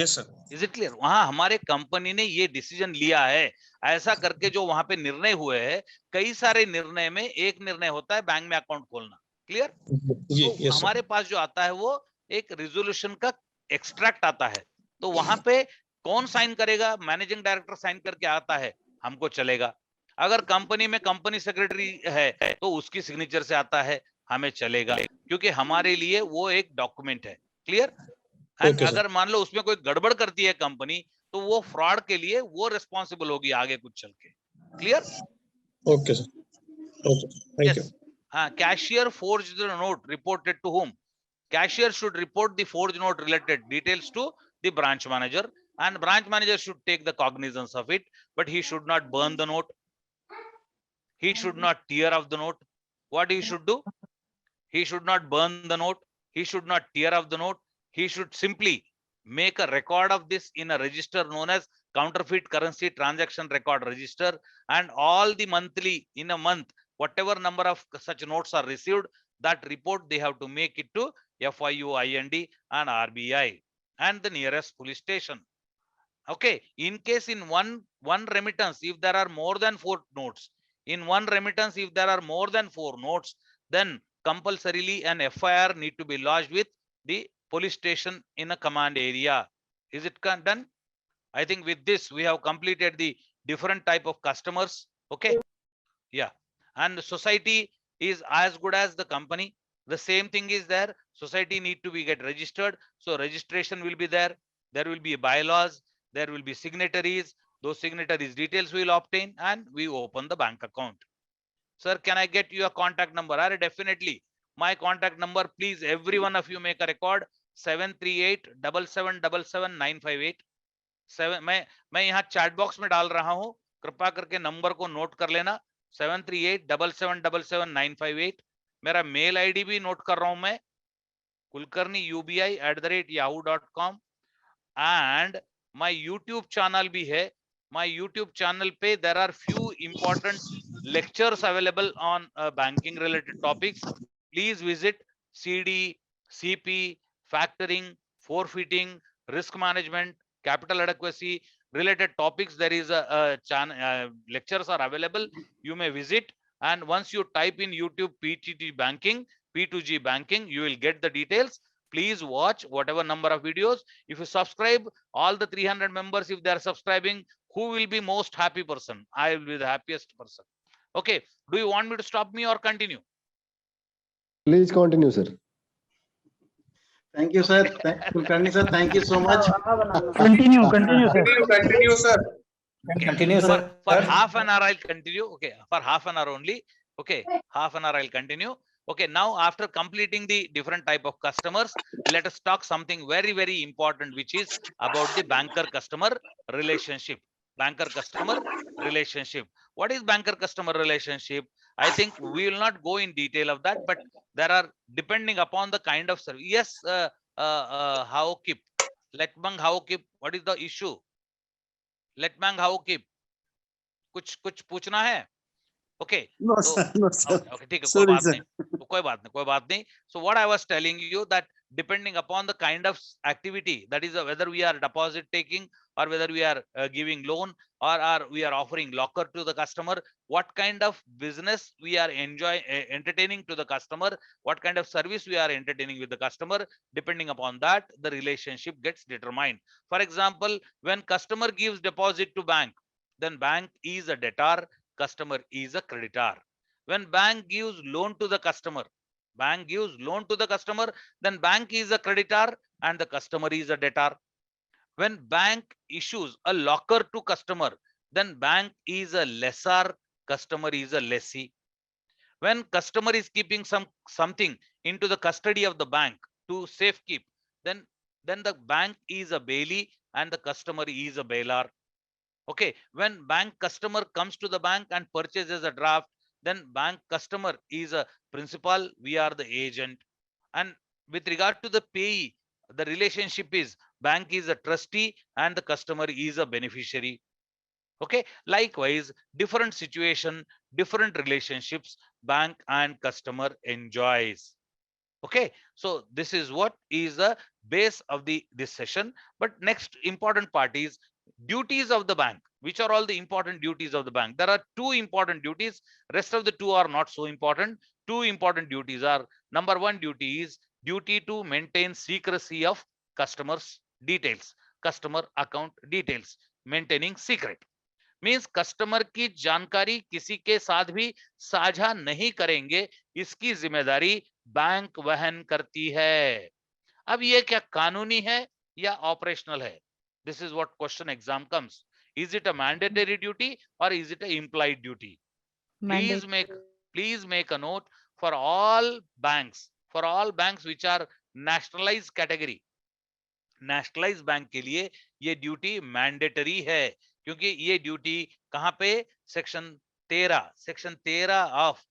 Yes sir. Is it clear? वहां हमारे कंपनी ने ये डिसीजन लिया है, ऐसा करके जो वहां पे निर्णय हुए हैं, कई सारे निर्णय में एक निर्णय होता है बैंक में अकाउंट खोलना। क्लियर? तो हमारे पास जो आता है वो एक रिजोल्यूशन का एक्सट्रैक्ट आता है, तो वहां पे कौन साइन करेगा? मैनेजिंग डायरेक्टर साइन करके आता है, हमको चलेगा। अगर कंपनी में कंपनी सेक्रेटरी है तो उसकी सिग्नेचर से आता है, हमें चलेगा, क्योंकि हमारे लिए वो एक डॉक्यूमेंट है। क्लियर? एंड अगर मान लो उसमें कोई गड़बड़ करती है कंपनी, तो वो फ्रॉड के लिए वो रिस्पॉन्सिबल होगी आगे कुछ चल के। Clear? Okay sir, okay, thank you. हाँ, cashier forged the note reported to whom? Cashier should report the forged note related details to the branch manager, and branch manager should take the cognizance of it, but he should not burn the note. He should not tear off the note. What he should do? He should not burn the note. He should not tear off the note. He should simply make a record of this in a register known as counterfeit currency transaction record register, and all the monthly, in a month, whatever number of such notes are received, that report they have to make it to FIU, IND and RBI and the nearest police station. Okay, in case in one remittance, if there are more than 4 notes, in one remittance, if there are more than 4 notes, then compulsorily an FIR need to be lodged with the police station in a command area. Is it done? I think with this we have completed the different type of customers. Okay, yeah, and the society is as good as the company. The same thing is there. Society need to be get registered, so registration will be there. There will be bylaws, there will be signatories. Those signatories details we will obtain, and we open the bank account. Sir, can I get your contact number? Definitely. My contact number, please, every one of you make a record. 73877777958. मैं यहाँ chat box में डाल रहा हूँ, कृपया करके number को note कर लेना। 73877777958। मेरा मेल आईडी भी नोट कर रहा हूं मैं, kulkarni@yahoo.com, and my YouTube channel भी है। माय यूट्यूब चैनल पे there are few important lectures available on banking related topics. Please visit CD, CP, factoring, forfeiting, risk management, capital adequacy related topics. There is a lectures are available. You may visit, and once you type in YouTube PTT banking, P2G banking, you will get the details. Please watch whatever number of videos. If you subscribe, all the 300 members, if they are subscribing, who will be most happy person? I will be the happiest person. Okay, do you want me to stop me or continue? Please continue, sir. Thank you, sir. Kulkarni sir, thank you so much. Continue, sir. Continue, sir. Continue, sir. For half an hour, I'll continue. Okay, for half an hour only. Okay, half an hour I'll continue. Okay, now after completing the different type of customers, let us talk something very, very important, which is about the banker-customer relationship. Banker-customer relationship. What is banker-customer relationship? I think we will not go in detail of that, but there are, depending upon the kind of service. Yes, how keep? Letmang how keep? What is the issue? Letmang how keep? कुछ पूछना है? Okay. No, sir. No, sir. Okay, ठीक है, Sorry, sir. कोई बात नहीं. So what I was telling you, that depending upon the kind of activity, that is whether we are deposit taking or whether we are giving loan or we are offering locker to the customer, what kind of business we are entertaining to the customer, what kind of service we are entertaining with the customer, depending upon that, the relationship gets determined. For example, when customer gives deposit to bank, then bank is a debtor, customer is a creditor. When bank gives loan to the customer, then bank is a creditor and the customer is a debtor. When bank issues a locker to customer, then bank is a lessor, customer is a lessee. When customer is keeping something into the custody of the bank to safekeep, then the bank is a bailee and the customer is a bailor. Okay, when bank customer comes to the bank and purchases a draft, then bank customer is a principal, we are the agent. And with regard to the payee, the relationship is bank is a trustee and the customer is a beneficiary. Okay, likewise, different situation, different relationships bank and customer enjoys. Okay, so this is what is the base of this session. But next important part is duties of the bank. Which are all the important duties of the bank? There are 2 important duties. Rest of the 2 are not so important. 2 important duties are: number 1 duty is duty to maintain secrecy of customers' details, customer account details, maintaining secret. Means customer की जानकारी किसी के साथ भी साझा नहीं करेंगे, इसकी जिम्मेदारी बैंक वहन करती है. अब ये क्या कानूनी है या ऑपरेशनल है? This is what question exam comes. Is it a mandatory duty or is it an implied duty? Please make a note for all banks which are nationalized category. Nationalized bank के लिए ये duty mandatory है, क्योंकि ये duty कहां पे? Section 13 of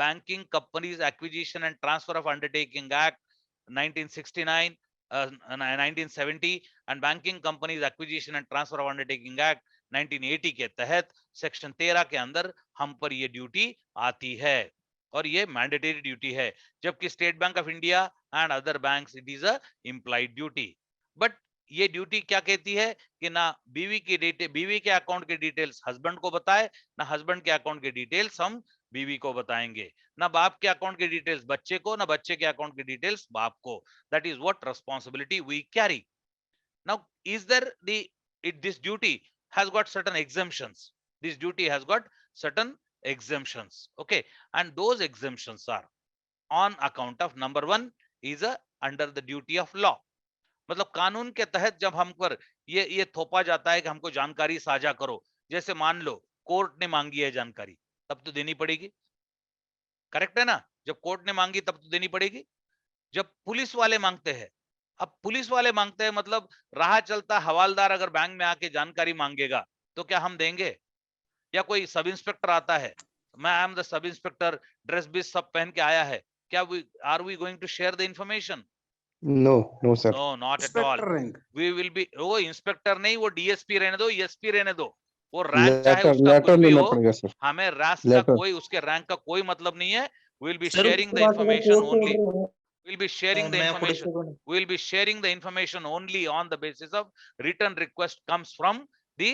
banking companies acquisition and transfer of undertaking act 1969, 1970 and Banking Companies Acquisition and Transfer of Undertaking Act 1980 के तहत सेक्शन 13 के अंदर हम पर ये ड्यूटी आती है और ये मैंडेटरी ड्यूटी है, जबकि state bank of India and other banks it is a implied duty. But ये ड्यूटी क्या कहती है कि ना बीवी के अकाउंट के डिटेल्स हस्बैंड को बताए, ना हस्बैंड के अकाउंट के डिटेल्स हम बीवी को बताएंगे, ना बाप के अकाउंट के डिटेल्स बच्चे को, ना बच्चे के अकाउंट के डिटेल्स बाप को। That is what responsibility we carry. Now is there this duty has got certain exemptions. This duty has got certain exemptions. Okay, and those exemptions are on account of number one is under the duty of law. मतलब कानून के तहत जब हम पर ये थोपा जाता है कि हमको जानकारी साझा करो, जैसे मान लो कोर्ट ने मांगी है जानकारी, तब तो देनी पड़ेगी, करेक्ट है ना? जब कोर्ट ने मांगी तब तो देनी पड़ेगी। जब पुलिस वाले मांगते हैं, अब पुलिस वाले मांगते हैं मतलब राह चलता हवालदार अगर बैंक में आके जानकारी मांगेगा तो क्या हम देंगे? या कोई सब इंस्पेक्टर आता है, मैं I am the sub inspector, dress बीस सब पहन के आया है, क्या are we going to share the information? No, no, sir. No, not at all. We will be, वो इंस्पेक्टर नहीं, वो डीएसपी रहने दो, एसपी रहने दो, वो रैंक चाहे उसका कुछ भी हो, हमें रैंक का कोई, उसके रैंक का कोई मतलब नहीं है। We will be sharing the information only. We'll be sharing the information. We'll be sharing the information only on the basis of written request comes from the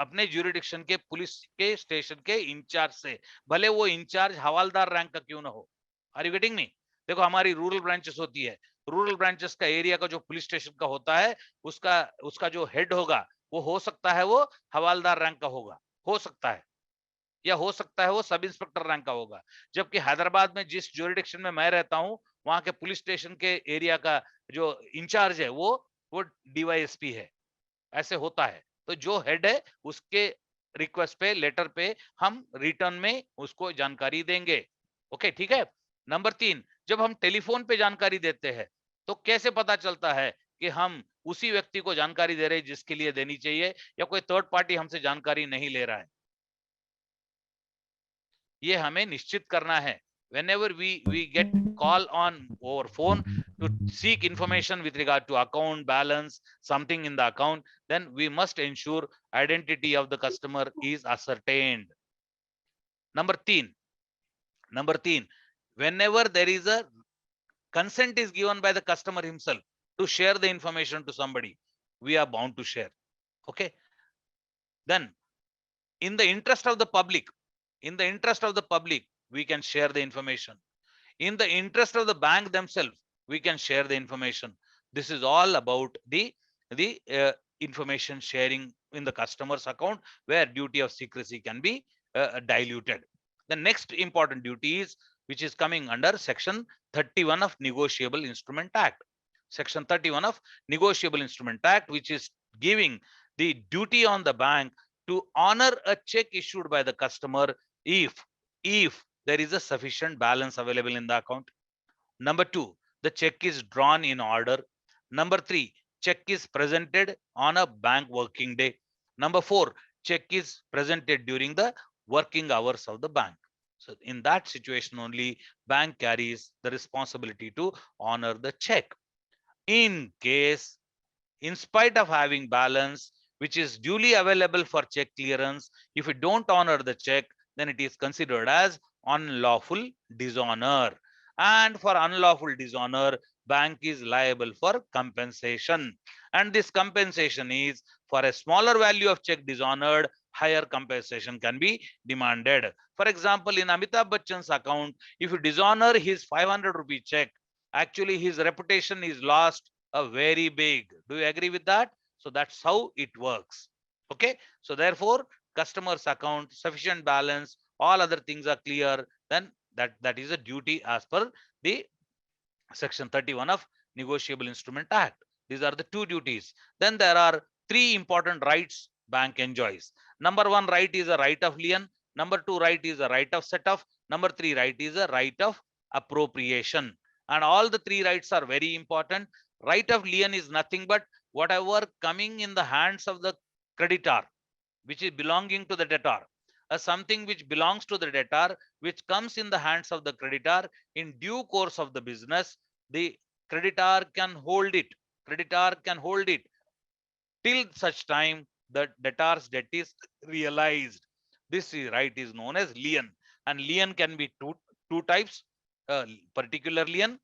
अपने ज्यूरिडिक्शन के पुलिस के स्टेशन के in charge से, भले वो in charge havildar rank का क्यों ना हो। Are you getting me? देखो हमारी रूरल ब्रांचेस होती है, रूरल ब्रांचेस का एरिया का जो पुलिस स्टेशन का होता है, उसका जो हेड होगा वो हो सकता है वो हवालदार रैंक का होगा, हो सकता है, या हो सकता है वो सब इंस्पेक्टर रैंक का होगा। जबकि हैदराबाद में जिस ज्यूरिडिक्शन में मैं रहता हूं, वहां के पुलिस स्टेशन के एरिया का जो इंचार्ज है वो डीवाईएसपी है, ऐसे होता है। तो जो हेड है उसके रिक्वेस्ट पे, लेटर पे हम रिटर्न में उसको जानकारी देंगे। ओके, ठीक है। नंबर 3, जब हम टेलीफोन पे जानकारी देते हैं तो कैसे पता चलता है कि हम उसी व्यक्ति को जानकारी दे रहे हैं जिसके लिए देनी चाहिए, या कोई थर्ड पार्टी हमसे जानकारी नहीं ले रहा है? ये हमें निश्चित करना है। Whenever we get call on over phone to seek information with regard to account balance, something in the account, then we must ensure identity of the customer is ascertained. Number 3, whenever there is a consent is given by the customer himself to share the information to somebody, we are bound to share. Okay, then in the interest of the public, we can share the information. In the interest of the bank themselves, we can share the information. This is all about the information sharing in the customer's account, where duty of secrecy can be diluted. The next important duty is, which is coming under section 31 of Negotiable Instrument Act. Section 31 of Negotiable Instrument Act, which is giving the duty on the bank to honor a check issued by the customer if there is a sufficient balance available in the account. Number 2, the check is drawn in order. Number 3, check is presented on a bank working day. Number 4, check is presented during the working hours of the bank. So in that situation only, bank carries the responsibility to honor the check. In case, in spite of having balance which is duly available for check clearance, if you don't honor the check, then it is considered as unlawful dishonor. And for unlawful dishonor, bank is liable for compensation. And this compensation is, for a smaller value of check dishonored, higher compensation can be demanded. For example, in Amitabh Bachchan's account, if you dishonor his 500 rupee check, actually his reputation is lost a very big. Do you agree with that? So that's how it works. Okay, so therefore customer's account, sufficient balance, all other things are clear, then that is a duty as per the section 31 of Negotiable Instrument Act. These are the 2 duties. Then there are 3 important rights bank enjoys. Number 1 right is a right of lien. Number 2 right is a right of set off. Number 3 right is a right of appropriation. And all the 3 rights are very important. Right of lien is nothing but whatever coming in the hands of the creditor, which is belonging to the debtor, something which belongs to the debtor, which comes in the hands of the creditor in due course of the business, the creditor can hold it. Creditor can hold it till such time that debtor's debt is realized. This is right is known as lien, and lien can be two types: particular lien,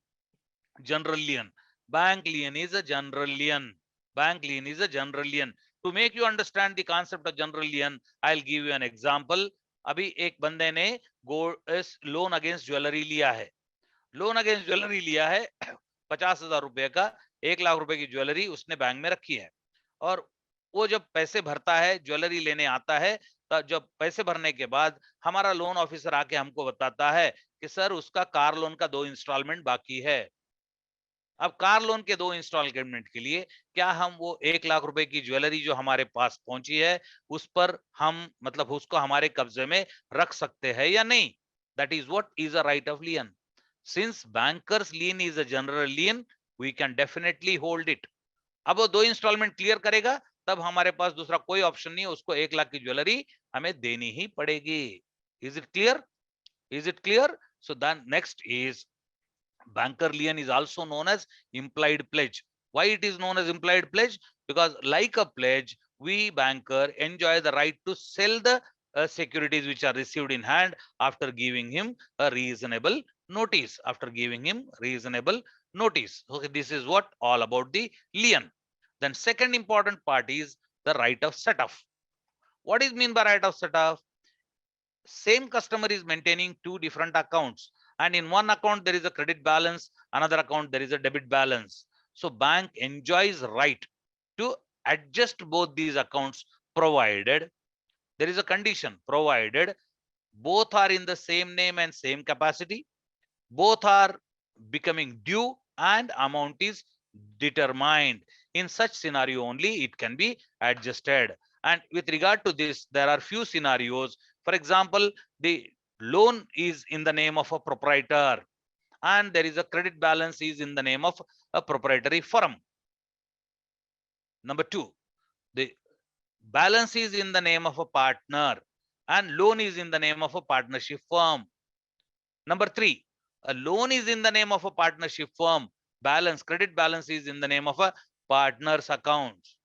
general lien. Bank lien is a general lien. Bank lien is a general lien. To make you understand the concept of general lien, I'll give you an example. अभी एक बंदे ने loan against jewellery लिया है. Loan against jewellery लिया है 50,000 रुपए का. 1 लाख रुपए की ज्वेलरी उसने बैंक में रखी है, और वो जब पैसे भरता है, ज्वेलरी लेने आता है, तो जब पैसे भरने के बाद हमारा लोन ऑफिसर आके हमको बताता है कि सर उसका कार लोन का 2 इंस्टॉलमेंट बाकी है. अब कार लोन के 2 इंस्टॉलमेंट के लिए क्या हम वो 1 लाख रुपए की ज्वेलरी जो हमारे पास पहुंची है उस पर हम मतलब उसको हमारे कब्जे में रख सकते हैं या नहीं? That is what is a right of lien. Since banker's lien is a general lien, we can definitely hold it. अब वो 2 इंस्टॉलमेंट क्लियर करेगा, तब हमारे पास दूसरा कोई ऑप्शन नहीं है, उसको 1 लाख की ज्वेलरी हमें देनी ही पड़ेगी. Is it clear? Is it clear? So then next is banker lien is also known as implied pledge. Why it is known as implied pledge? Because like a pledge, we banker enjoy the right to sell the securities which are received in hand after giving him a reasonable notice. After giving him reasonable notice. Okay, this is what all about the lien. Then second important part is the right of set-off. What is mean by right of set-off? Same customer is maintaining 2 different accounts, and in one account there is a credit balance, another account there is a debit balance. So bank enjoys right to adjust both these accounts, provided there is a condition, provided both are in the same name and same capacity, both are becoming due, and amount is determined. In such scenario only it can be adjusted. And with regard to this, there are few scenarios. For example, the loan is in the name of a proprietor, and there is a credit balance is in the name of a proprietary firm. Number 2, the balance is in the name of a partner, and loan is in the name of a partnership firm. Number 3, a loan is in the name of a partnership firm, credit balance is in the name of a partner's account.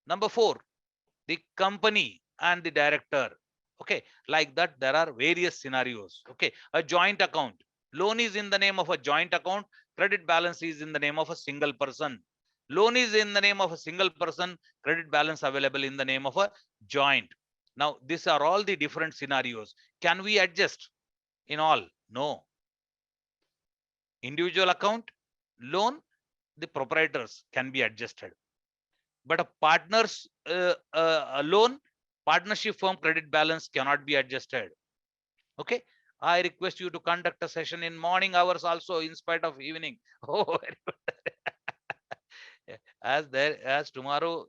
Number 4, the company and the director. Okay, like that there are various scenarios. Okay, a joint account, loan is in the name of a joint account, credit balance is in the name of a single person. Loan is in the name of a single person, credit balance available in the name of a joint. Now these are all the different scenarios. Can we adjust in all? No. Individual account, loan, the proprietors can be adjusted, but a partner's a loan, partnership firm credit balance cannot be adjusted. Okay, I request you to conduct a session in morning hours also, in spite of evening. Oh, very good. as tomorrow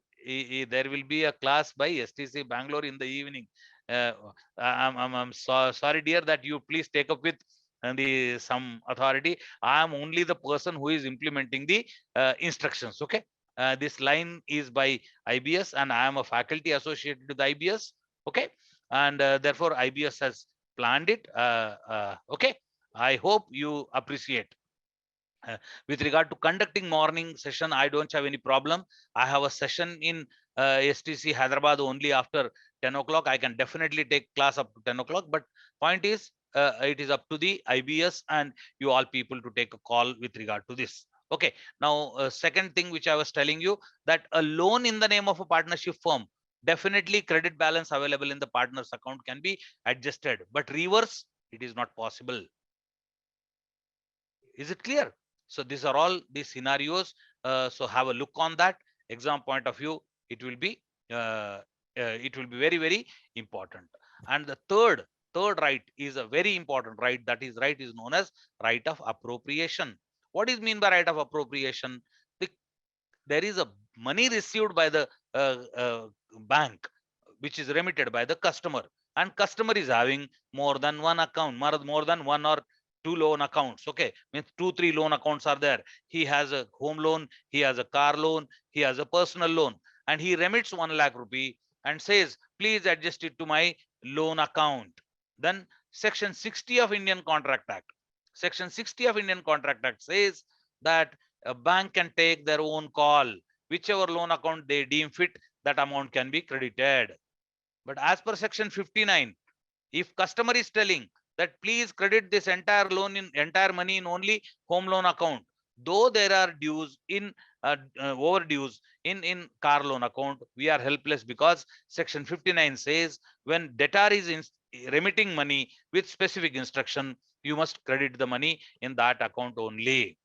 there will be a class by STC Bangalore in the evening. I'm sorry dear that you please take up with some authority. I am only the person who is implementing the instructions. Okay. This line is by IBS, and I am a faculty associated with IBS. Okay, and therefore IBS has planned it. Okay, I hope you appreciate. With regard to conducting morning session, I don't have any problem. I have a session in STC Hyderabad only after 10 o'clock. I can definitely take class up to 10 o'clock. But point is, it is up to the IBS and you all people to take a call with regard to this. Okay, now second thing which I was telling you, that a loan in the name of a partnership firm, definitely credit balance available in the partner's account can be adjusted, but reverse, it is not possible. Is it clear? So these are all the scenarios. So have a look on that. Exam point of view, it will be very, very important. And the third right is a very important right. That is right is known as right of appropriation. What is mean by right of appropriation? There is a money received by the bank, which is remitted by the customer, and customer is having more than one account, more than one or two loan accounts. Okay, means 2-3 loan accounts are there. He has a home loan, he has a car loan, he has a personal loan, and he remits 1 lakh rupee and says, please adjust it to my loan account. Then section 60 of Indian Contract Act. Section 60 of Indian Contract Act says that a bank can take their own call. Whichever loan account they deem fit, that amount can be credited. But as per section 59, if customer is telling that please credit this entire loan in entire money in only home loan account, though there are dues in overdues in car loan account, we are helpless, because section 59 says when debtor is remitting money with specific instruction, you must credit the money in that account only.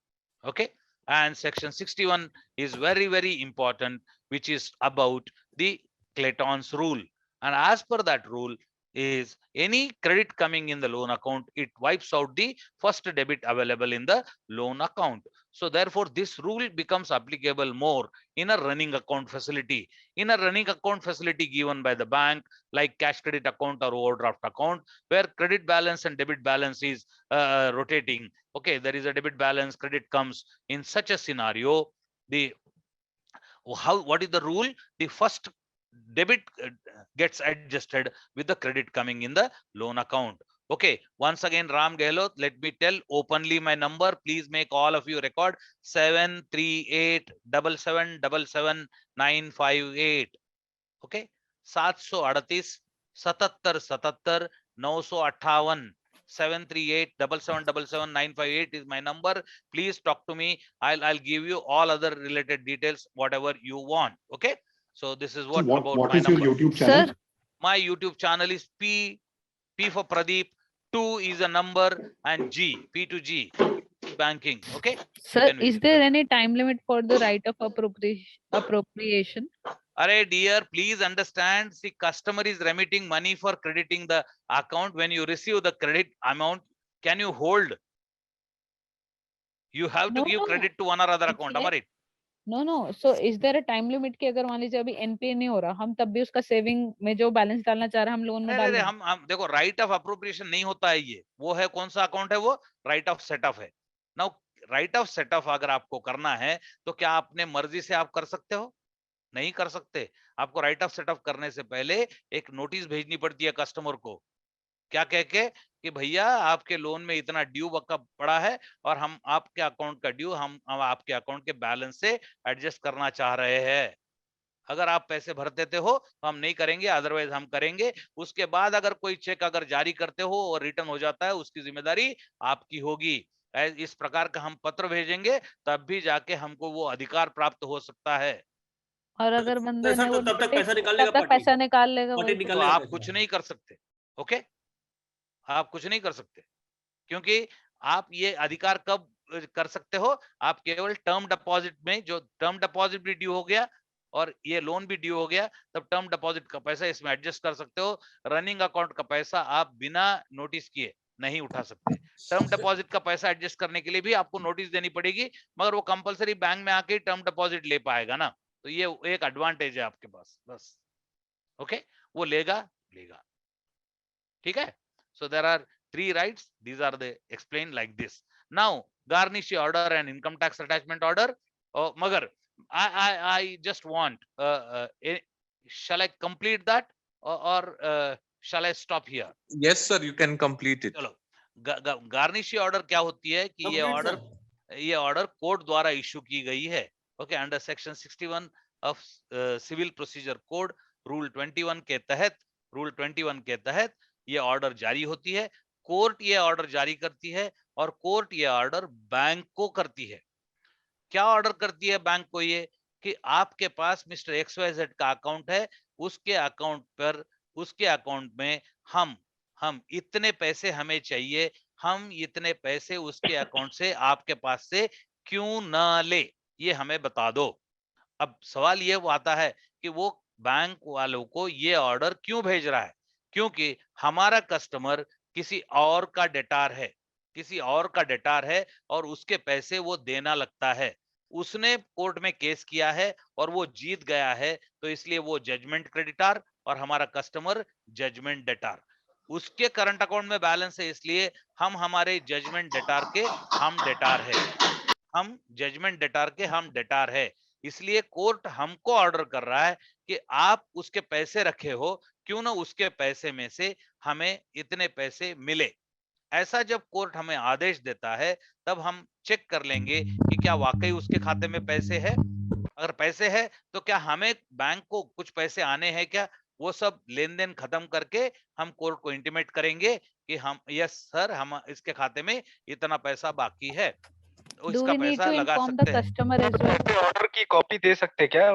Okay. And section 61 is very, very important, which is about the Clayton's rule. And as per that rule is any credit coming in the loan account, it wipes out the first debit available in the loan account. So therefore, this rule becomes applicable more in a running account facility. In a running account facility given by the bank, like cash credit account or overdraft account, where credit balance and debit balance is rotating. Okay, there is a debit balance, credit comes. In such a scenario, what is the rule? The first debit gets adjusted with the credit coming in the loan account. Okay, once again, Ram Gehlot, let me tell openly my number. Please make all of you record 73877777958. Okay, 738 77 77 958. 73877777958 is my number. Please talk to me. I'll give you all other related details, whatever you want. Okay. So this is what about what my is your number. YouTube channel? Sir, My YouTube channel is P for Pradeep, 2 is a number, and P to G, banking. Okay. sir, is there any time limit for the right of appropriation? Array dear, please understand, the customer is remitting money for crediting the account. When you receive the credit amount, can you hold? You have to give credit to one or other account. Am I right? No. So is there a time limit कि अगर मान लीजिए अभी NPA नहीं हो रहा, हम तब भी उसका सेविंग में जो बैलेंस डालना चाह रहे हैं हम लोन में डाल दें? हम देखो, राइट ऑफ अप्रोप्रिएशन नहीं होता है ये। वो है कौन सा अकाउंट है? वो राइट ऑफ सेट ऑफ है। Now right of set of अगर आपको करना है तो क्या अपने मर्जी से आप कर सकते हो? नहीं कर सकते। आपको राइट ऑफ सेट ऑफ करने से पहले एक नोटिस भेजनी पड़ती है कस्टमर को, क्या कह के कि भैया आपके लोन में इतना ड्यू पड़ा है और हम आपके अकाउंट का ड्यू हम आपके अकाउंट के बैलेंस से एडजस्ट करना चाह रहे हैं। अगर आप पैसे भर देते हो तो हम नहीं करेंगे, अदरवाइज हम करेंगे। उसके बाद अगर कोई चेक अगर जारी करते हो और रिटर्न हो जाता है, उसकी जिम्मेदारी आपकी होगी। इस प्रकार का हम पत्र भेजेंगे, तब भी जाके हमको वो अधिकार प्राप्त हो सकता है। और अगर बंदे ने वो तब तक पैसा निकाल लेगा, तब तक पैसा निकाल लेगा, तो आप कुछ नहीं कर सकते। ओके, आप कुछ नहीं कर सकते, क्योंकि आप ये अधिकार कब कर सकते हो? आप केवल टर्म डिपॉजिट में, जो टर्म डिपॉजिट भी ड्यू हो गया और ये लोन भी ड्यू हो गया, तब टर्म डिपॉजिट का पैसा इसमें एडजस्ट कर सकते हो। रनिंग अकाउंट का पैसा आप बिना नोटिस किए नहीं उठा सकते। टर्म डिपॉजिट का पैसा एडजस्ट करने के लिए भी आपको नोटिस देनी पड़ेगी, मगर वो कंपलसरी बैंक में आके टर्म डिपॉजिट ले पाएगा ना, तो ये एक एडवांटेज है आपके पास बस। ओके, वो लेगा। ठीक है। So there are 3 rights. These are the explained like this. Now garnish order and income tax attachment order. Oh, magar I just want shall I complete that or shall I stop here? Yes sir, you can complete it. चलो, garnish order क्या होती है कि ये order court द्वारा issue की गई है। Okay, under section 61 of civil procedure code rule 21 के तहत ये ऑर्डर जारी होती है। कोर्ट ये ऑर्डर जारी करती है और कोर्ट ये ऑर्डर बैंक को करती है। क्या ऑर्डर करती है बैंक को? ये कि आपके पास मिस्टर XYZ का अकाउंट है, उसके अकाउंट में हम इतने पैसे हमें चाहिए, हम इतने पैसे उसके अकाउंट से आपके पास से क्यों ना ले, ये हमें बता दो। अब सवाल ये आता है कि वो बैंक वालों को ये ऑर्डर क्यों भेज रहा है? क्योंकि हमारा कस्टमर किसी और का डेटार है और उसके पैसे वो देना लगता है। उसने कोर्ट में केस किया है और वो जीत गया है, तो इसलिए वो जजमेंट क्रेडिटार और हमारा कस्टमर जजमेंट डेटार। उसके करंट अकाउंट में बैलेंस है, इसलिए हम हमारे जजमेंट डेटार के हम डेटार है। इसलिए कोर्ट हमको ऑर्डर कर रहा है कि आप उसके पैसे रखे हो, क्यों ना उसके पैसे में से हमें इतने पैसे मिले। ऐसा जब कोर्ट हमें आदेश देता है, तब हम चेक कर लेंगे कि क्या वाकई उसके खाते में पैसे है। अगर पैसे है तो क्या हमें बैंक को कुछ पैसे आने हैं क्या, वो सब लेन देन खत्म करके हम कोर्ट को इंटीमेट करेंगे कि हम यस सर हम इसके खाते में इतना पैसा बाकी है, तो Do इसका we need पैसा to लगा inform the सकते हैं। customer as well? ऑर्डर की कॉपी दे सकते हैं क्या,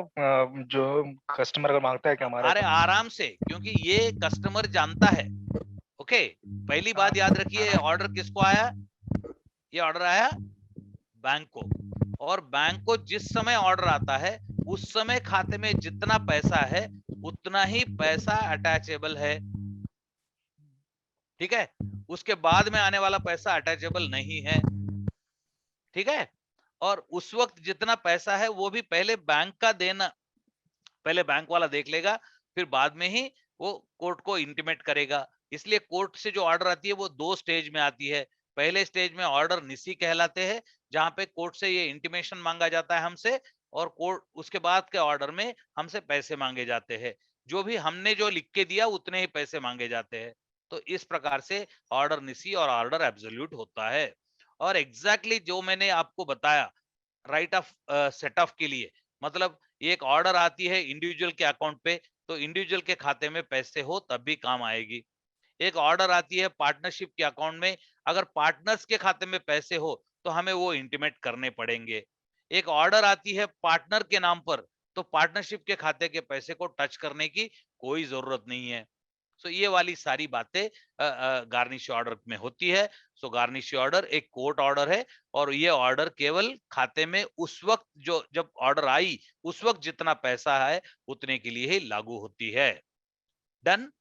जो कस्टमर अगर मांगता है कि हमारे अरे आराम से, क्योंकि ये कस्टमर जानता है। ओके, पहली बात याद रखिए, ऑर्डर किसको आया, ये ऑर्डर आया बैंक को, और बैंक को जिस समय ऑर्डर आता है उस समय खाते में जितना पैसा है उतना ही पैसा अटैचेबल है, ठीक है, उसके बाद में आने वाला पैसा अटैचेबल नहीं है, ठीक है। और उस वक्त जितना पैसा है वो भी पहले बैंक का देना, पहले बैंक वाला देख लेगा, फिर बाद में ही वो कोर्ट को इंटीमेट करेगा। इसलिए कोर्ट से जो ऑर्डर आती है वो 2 स्टेज में आती है। पहले स्टेज में ऑर्डर निसी कहलाते हैं, जहां पे कोर्ट से ये इंटीमेशन मांगा जाता है हमसे, और कोर्ट उसके बाद के ऑर्डर में हमसे पैसे मांगे जाते हैं। जो भी हमने जो लिख के दिया उतने ही पैसे मांगे जाते हैं। तो इस प्रकार से ऑर्डर निसी और ऑर्डर एब्सोल्यूट होता है। और एग्जैक्टली जो मैंने आपको बताया राइट ऑफ सेट ऑफ के लिए, मतलब एक ऑर्डर आती है इंडिविजुअल के अकाउंट पे, तो इंडिविजुअल के खाते में पैसे हो तब भी काम आएगी। एक ऑर्डर आती है पार्टनरशिप के अकाउंट में, अगर पार्टनर्स के खाते में पैसे हो तो हमें वो इंटीमेट करने पड़ेंगे। एक ऑर्डर आती है पार्टनर के नाम पर, तो पार्टनरशिप के खाते के पैसे को टच करने की कोई जरूरत नहीं है। सो ये वाली सारी बातें गार्निश ऑर्डर में होती है। सो गार्निश ऑर्डर एक कोर्ट ऑर्डर है, और ये ऑर्डर केवल खाते में उस वक्त जो जब ऑर्डर आई उस वक्त जितना पैसा है उतने के लिए ही लागू होती है। डन।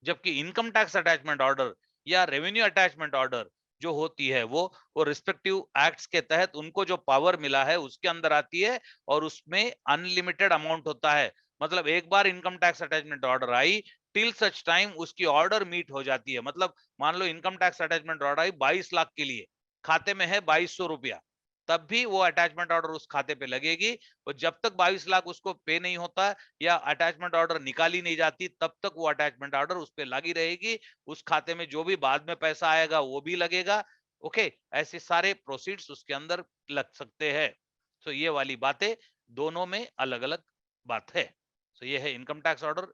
जबकि इनकम टैक्स अटैचमेंट ऑर्डर या रेवेन्यू अटैचमेंट ऑर्डर जो होती है वो रिस्पेक्टिव एक्ट्स के तहत उनको जो पावर मिला है उसके अंदर आती है, और उसमें अनलिमिटेड अमाउंट होता है। मतलब एक बार इनकम टैक्स अटैचमेंट ऑर्डर आई, टिल सच टाइम उसकी ऑर्डर मीट हो जाती है। मतलब मान लो इनकम टैक्स अटैचमेंट ऑर्डर आई 22 लाख के लिए, खाते में है 2200 रुपया, तब भी वो अटैचमेंट ऑर्डर उस खाते पे लगेगी, और जब तक 22 लाख उसको पे नहीं होता या अटैचमेंट ऑर्डर निकाली नहीं जाती तब तक वो अटैचमेंट ऑर्डर उस पे लगी रहेगी। उस खाते में जो भी बाद में पैसा आएगा वो भी लगेगा। ओके, ऐसे सारे प्रोसीड्स उसके अंदर लग सकते हैं। सो ये वाली बातें दोनों में अलग अलग बात है। सो ये है income tax order,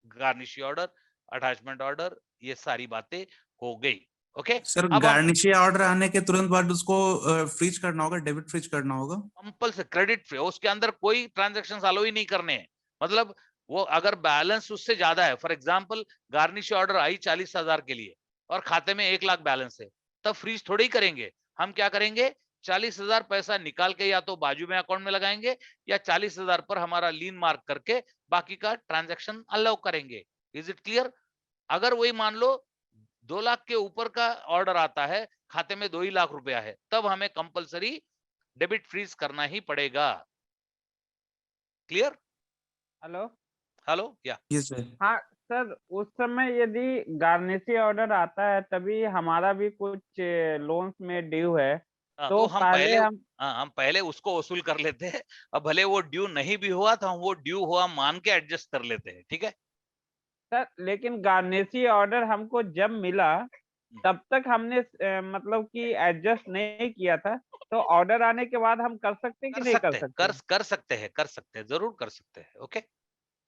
garnishee order, attachment order, ये सारी बातें हो गई। ओके सर, गार्निशी ऑर्डर आने के तुरंत बाद उसको फ्रीज करना होगा, डेबिट फ्रीज करना होगा। कंपल्सरी क्रेडिट फ्री, उसके अंदर कोई ट्रांजैक्शन अलो ही नहीं करने हैं। मतलब वो अगर बैलेंस उससे ज्यादा है, फॉर एग्जांपल गार्निश ऑर्डर आई 40,000 के लिए और खाते में 1 लाख बैलेंस है, तब फ्रीज थोड़ी करेंगे। हम क्या करेंगे, 40,000 पैसा निकाल के या तो बाजू में अकाउंट में लगाएंगे, या 40,000 पर हमारा लीन मार्क करके बाकी का ट्रांजैक्शन अलाउ करेंगे। Is it clear? अगर वही मान लो 2 लाख के ऊपर का ऑर्डर आता है, खाते में 2 ही लाख रुपया है, तब हमें कंपलसरी डेबिट फ्रीज करना ही पड़ेगा। क्लियर? हेलो हेलो, या हाँ सर, उस समय यदि गार्निशी ऑर्डर आता है तभी हमारा भी कुछ लोन्स में ड्यू है, तो हम पहले उसको वसूल कर लेते हैं। अब भले वो ड्यू नहीं भी हुआ तो हम वो ड्यू हुआ मान के एडजस्ट कर लेते हैं। ठीक है सर, लेकिन गार्निशी ऑर्डर हमको जब मिला तब तक हमने मतलब कि एडजस्ट नहीं किया था, तो ऑर्डर आने के बाद हम कर सकते हैं कि नहीं कर सकते? कर सकते हैं, जरूर कर सकते हैं। ओके,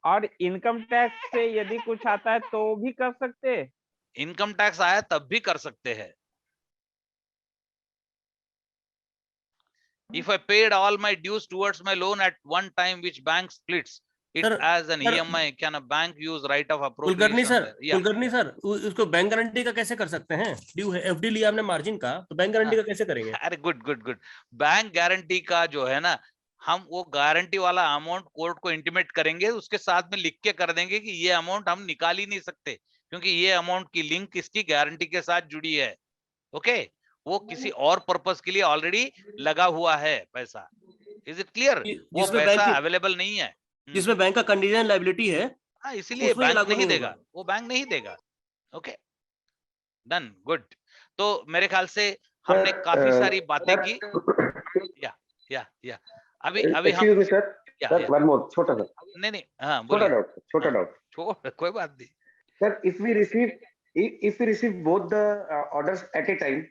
और इनकम टैक्स से यदि कुछ आता है तो भी कर सकते हैं? इनकम टैक्स आया तब भी कर सकते हैं। If I paid all my dues towards my loan at one time, which bank splits it as an EMI, can a bank use right of appropriation? Kulkarni sir, उसको बैंक गारंटी का कैसे कर सकते हैं? ड्यू है, एफडी लिया हमने margin का, तो बैंक गारंटी का कैसे करेंगे? अरे गुड। बैंक गारंटी का जो है ना, हम वो गारंटी वाला अमाउंट कोर्ट को इंटीमेट करेंगे, उसके साथ में लिख के कर देंगे कि ये अमाउंट हम निकाल ही नहीं सकते, क्योंकि ये अमाउंट की लिंक इसकी गारंटी के साथ जुड़ी है। ओके, वो किसी और पर्पस के लिए ऑलरेडी लगा हुआ है पैसा। Is it clear? वो पैसा अवेलेबल नहीं है जिसमें बैंक का कंडीशन लायबिलिटी है। हाँ, इसीलिए बैंक नहीं देगा, वो बैंक नहीं देगा। Okay, done, good. तो मेरे ख्याल से हमने काफी सारी बातें की। या अभी हम सर, वन मोर छोटा सा, नहीं, हाँ, छोटा डाउट, कोई बात नहीं sir. If we receive both the orders at a time,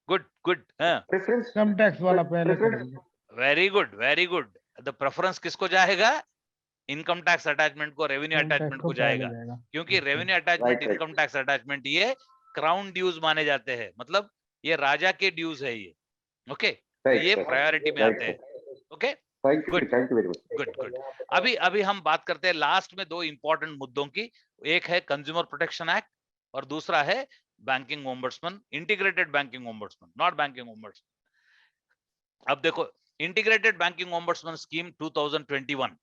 good preference income tax वाला पहले preference very good very good. The preference किसको जाएगा? इनकम टैक्स अटैचमेंट को, रेवेन्यू अटैचमेंट को जाएगा, क्योंकि revenue attachment, income tax attachment ये crown dues माने जाते हैं, मतलब ये राजा के ड्यूज है ये। ओके, तो ये प्रायोरिटी में आते हैं। Okay, good thank you very much. Good. अभी हम बात करते हैं लास्ट में दो इंपॉर्टेंट मुद्दों की। एक है कंज्यूमर प्रोटेक्शन एक्ट और दूसरा है banking ombudsman, integrated banking ombudsman, not banking ombudsman. अब देखो, integrated banking ombudsman scheme 2021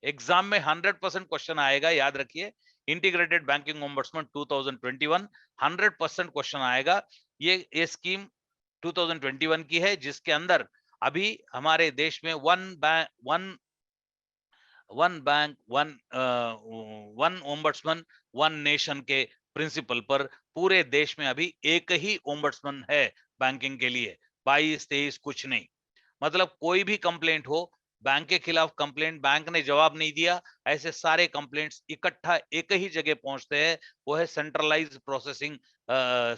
exam में 100% क्वेश्चन आएगा, याद रखिए। इंटीग्रेटेड बैंकिंग ओम्बड्समैन 2021 100% क्वेश्चन आएगा। ये स्कीम 2021 की है, जिसके अंदर अभी हमारे देश में one bank one ombudsman one nation के प्रिंसिपल पर पूरे देश में अभी एक ही ओम्बड्समैन है बैंकिंग के लिए, 22-23 कुछ नहीं। मतलब कोई भी कंप्लेंट हो, बैंक के खिलाफ कंप्लेंट, बैंक ने जवाब नहीं दिया, ऐसे सारे कंप्लेंट्स इकट्ठा एक ही जगह पहुंचते हैं, वो है सेंट्रलाइज्ड प्रोसेसिंग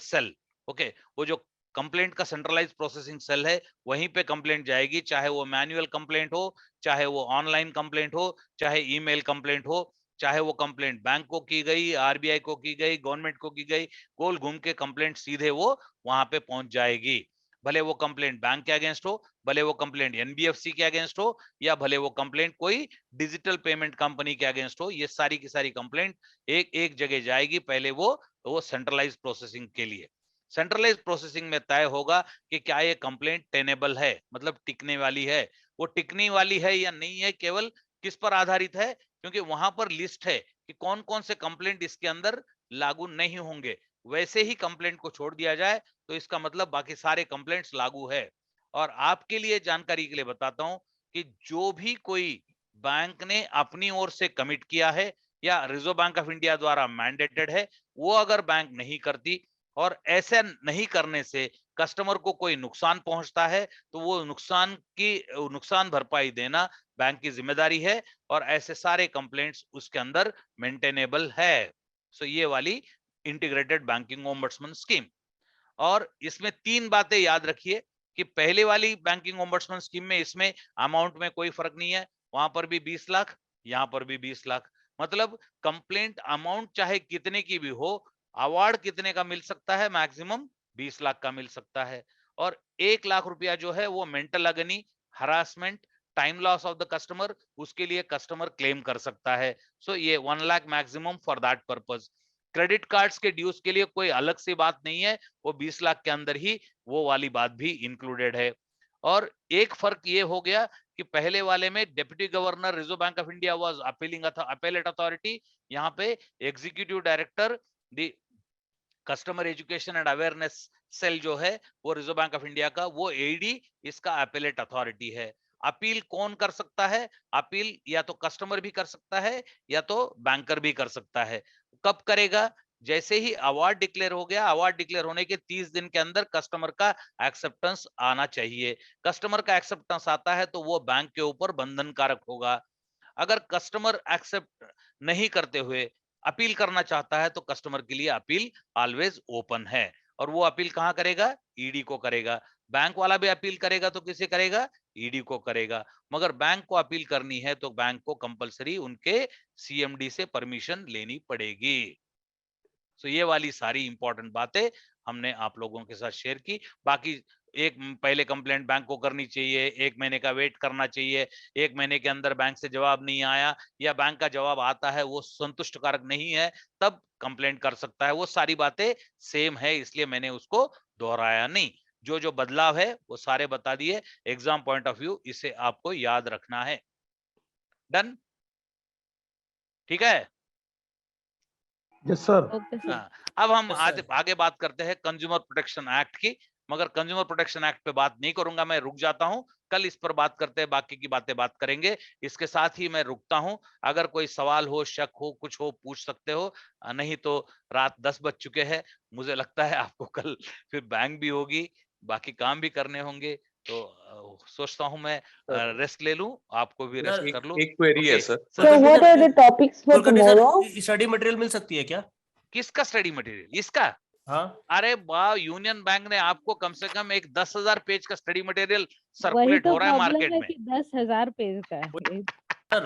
सेल। ओके, वो जो कंप्लेंट का सेंट्रलाइज्ड प्रोसेसिंग सेल है, वहीं पे कंप्लेंट जाएगी, चाहे वो मैनुअल कंप्लेंट हो, चाहे वो ऑनलाइन कंप्लेंट हो, चाहे ईमेल कंप्लेंट हो, चाहे वो कंप्लेंट बैंक को की गई, आरबीआई को की गई, गवर्नमेंट को की गई, गोल घूम के कंप्लेंट सीधे वो वहां पे पहुंच जाएगी। भले वो कंप्लेंट बैंक के अगेंस्ट हो, भले वो कंप्लेंट एनबीएफसी के अगेंस्ट हो, या भले वो कंप्लेंट कोई डिजिटल पेमेंट कंपनी के अगेंस्ट हो, ये सारी की सारी कंप्लेंट एक जगह जाएगी। पहले वो सेंट्रलाइज प्रोसेसिंग के लिए, सेंट्रलाइज प्रोसेसिंग में तय होगा कि क्या ये कंप्लेंट टेनेबल है, मतलब टिकने वाली है। वो टिकने वाली है या नहीं है, केवल किस पर आधारित है, क्योंकि वहां पर लिस्ट है कि कौन कौन से कंप्लेंट इसके अंदर लागू नहीं होंगे। वैसे ही कंप्लेंट को छोड़ दिया जाए तो इसका मतलब बाकी सारे कंप्लेंट्स लागू है। और आपके लिए जानकारी के लिए बताता हूं कि जो भी कोई बैंक ने अपनी ओर से कमिट किया है या रिजर्व बैंक ऑफ इंडिया द्वारा मैंडेटेड है, वो अगर बैंक नहीं करती और ऐसे नहीं करने से कस्टमर को कोई नुकसान पहुंचता है, तो वो नुकसान भरपाई देना बैंक की जिम्मेदारी है, और ऐसे सारे कंप्लेंट्स उसके अंदर मेंटेनेबल है। सो ये वाली इंटीग्रेटेड बैंकिंग ओम्बड्समैन स्कीम। और इसमें 3 बातें याद रखिए कि पहले वाली बैंकिंग ओम्बड्समैन स्कीम में इसमें अमाउंट में कोई फर्क नहीं है, वहां पर भी 20 लाख, यहां पर भी 20 लाख। मतलब कंप्लेंट अमाउंट चाहे कितने की भी हो, अवार्ड कितने का मिल सकता है, मैक्सिमम 20 लाख का मिल सकता है। और 1 लाख रुपया जो है वो mental agony, harassment, time loss of the customer, उसके लिए कस्टमर क्लेम कर सकता है। सो ये 1 lakh maximum for that purpose. Credit cards के ड्यूज के लिए कोई अलग से बात नहीं है, वो 20 लाख के अंदर ही वो वाली बात भी इंक्लूडेड है। और एक फर्क ये हो गया कि पहले वाले में deputy governor Reserve bank of India was appellate authority, यहाँ पे executive director the customer education and awareness cell जो है वो रिजर्व बैंक ऑफ इंडिया का, वो एडी इसका अपीलेट अथॉरिटी है। अपील कौन कर सकता है? अपील या तो कस्टमर भी कर सकता है या तो बैंकर भी कर सकता है। कब करेगा? जैसे ही अवार्ड डिक्लेयर हो गया, अवार्ड डिक्लेयर होने के 30 दिन के अंदर कस्टमर का एक्सेप्टेंस आना चाहिए। कस्टमर का एक्सेप्टेंस आता है तो वो बैंक के ऊपर बंधन कारक होगा। अगर कस्टमर एक्सेप्ट नहीं करते हुए अपील करना चाहता है तो कस्टमर के लिए अपील ऑलवेज ओपन है। और वो अपील कहां करेगा? ईडी को करेगा। बैंक वाला भी अपील करेगा तो किसे करेगा? ईडी को करेगा। मगर बैंक को अपील करनी है तो बैंक को कंपलसरी उनके सीएमडी से परमिशन लेनी पड़ेगी। तो ये वाली सारी इंपॉर्टेंट बातें हमने आप लोगों के साथ शेयर की। बाकी पहले कंप्लेंट बैंक को करनी चाहिए, 1 महीने का वेट करना चाहिए, 1 महीने के अंदर बैंक से जवाब नहीं आया या बैंक का जवाब आता है वो संतुष्टकारक नहीं है, तब कंप्लेंट कर सकता है। वो सारी बातें सेम है, इसलिए मैंने उसको दोहराया नहीं। जो बदलाव है वो सारे बता दिए। एग्जाम पॉइंट ऑफ व्यू इसे आपको याद रखना है। डन? ठीक है? Yes sir. अब हम आगे बात करते हैं कंज्यूमर प्रोटेक्शन एक्ट की। मगर कंज्यूमर प्रोटेक्शन एक्ट पे बात नहीं करूंगा, मैं रुक जाता हूं। कल इस पर बात करते हैं, बाकी की बातें बात करेंगे। इसके साथ ही मैं रुकता हूं। अगर कोई सवाल हो, शक हो, कुछ हो, पूछ सकते हो। नहीं तो रात 10 बज चुके हैं। मुझे लगता है आपको कल फिर बैंक भी होगी, बाकी काम भी करने होंगे, तो सोचता हूं मैं रेस्ट ले लूं, आपको भी रेस्ट कर लूं। एक क्वेरी है sir. So what are the topics for tomorrow? Study material मिल सकती है क्या? किसका स्टडी मटेरियल? इसका हाँ अरे वाह, यूनियन बैंक ने आपको कम से कम एक 10,000 पेज का स्टडी मटेरियल वही सर्कुलेट तो हो रहा है प्रॉब्लम मार्केट है में। कि 10,000 पेज का है। सर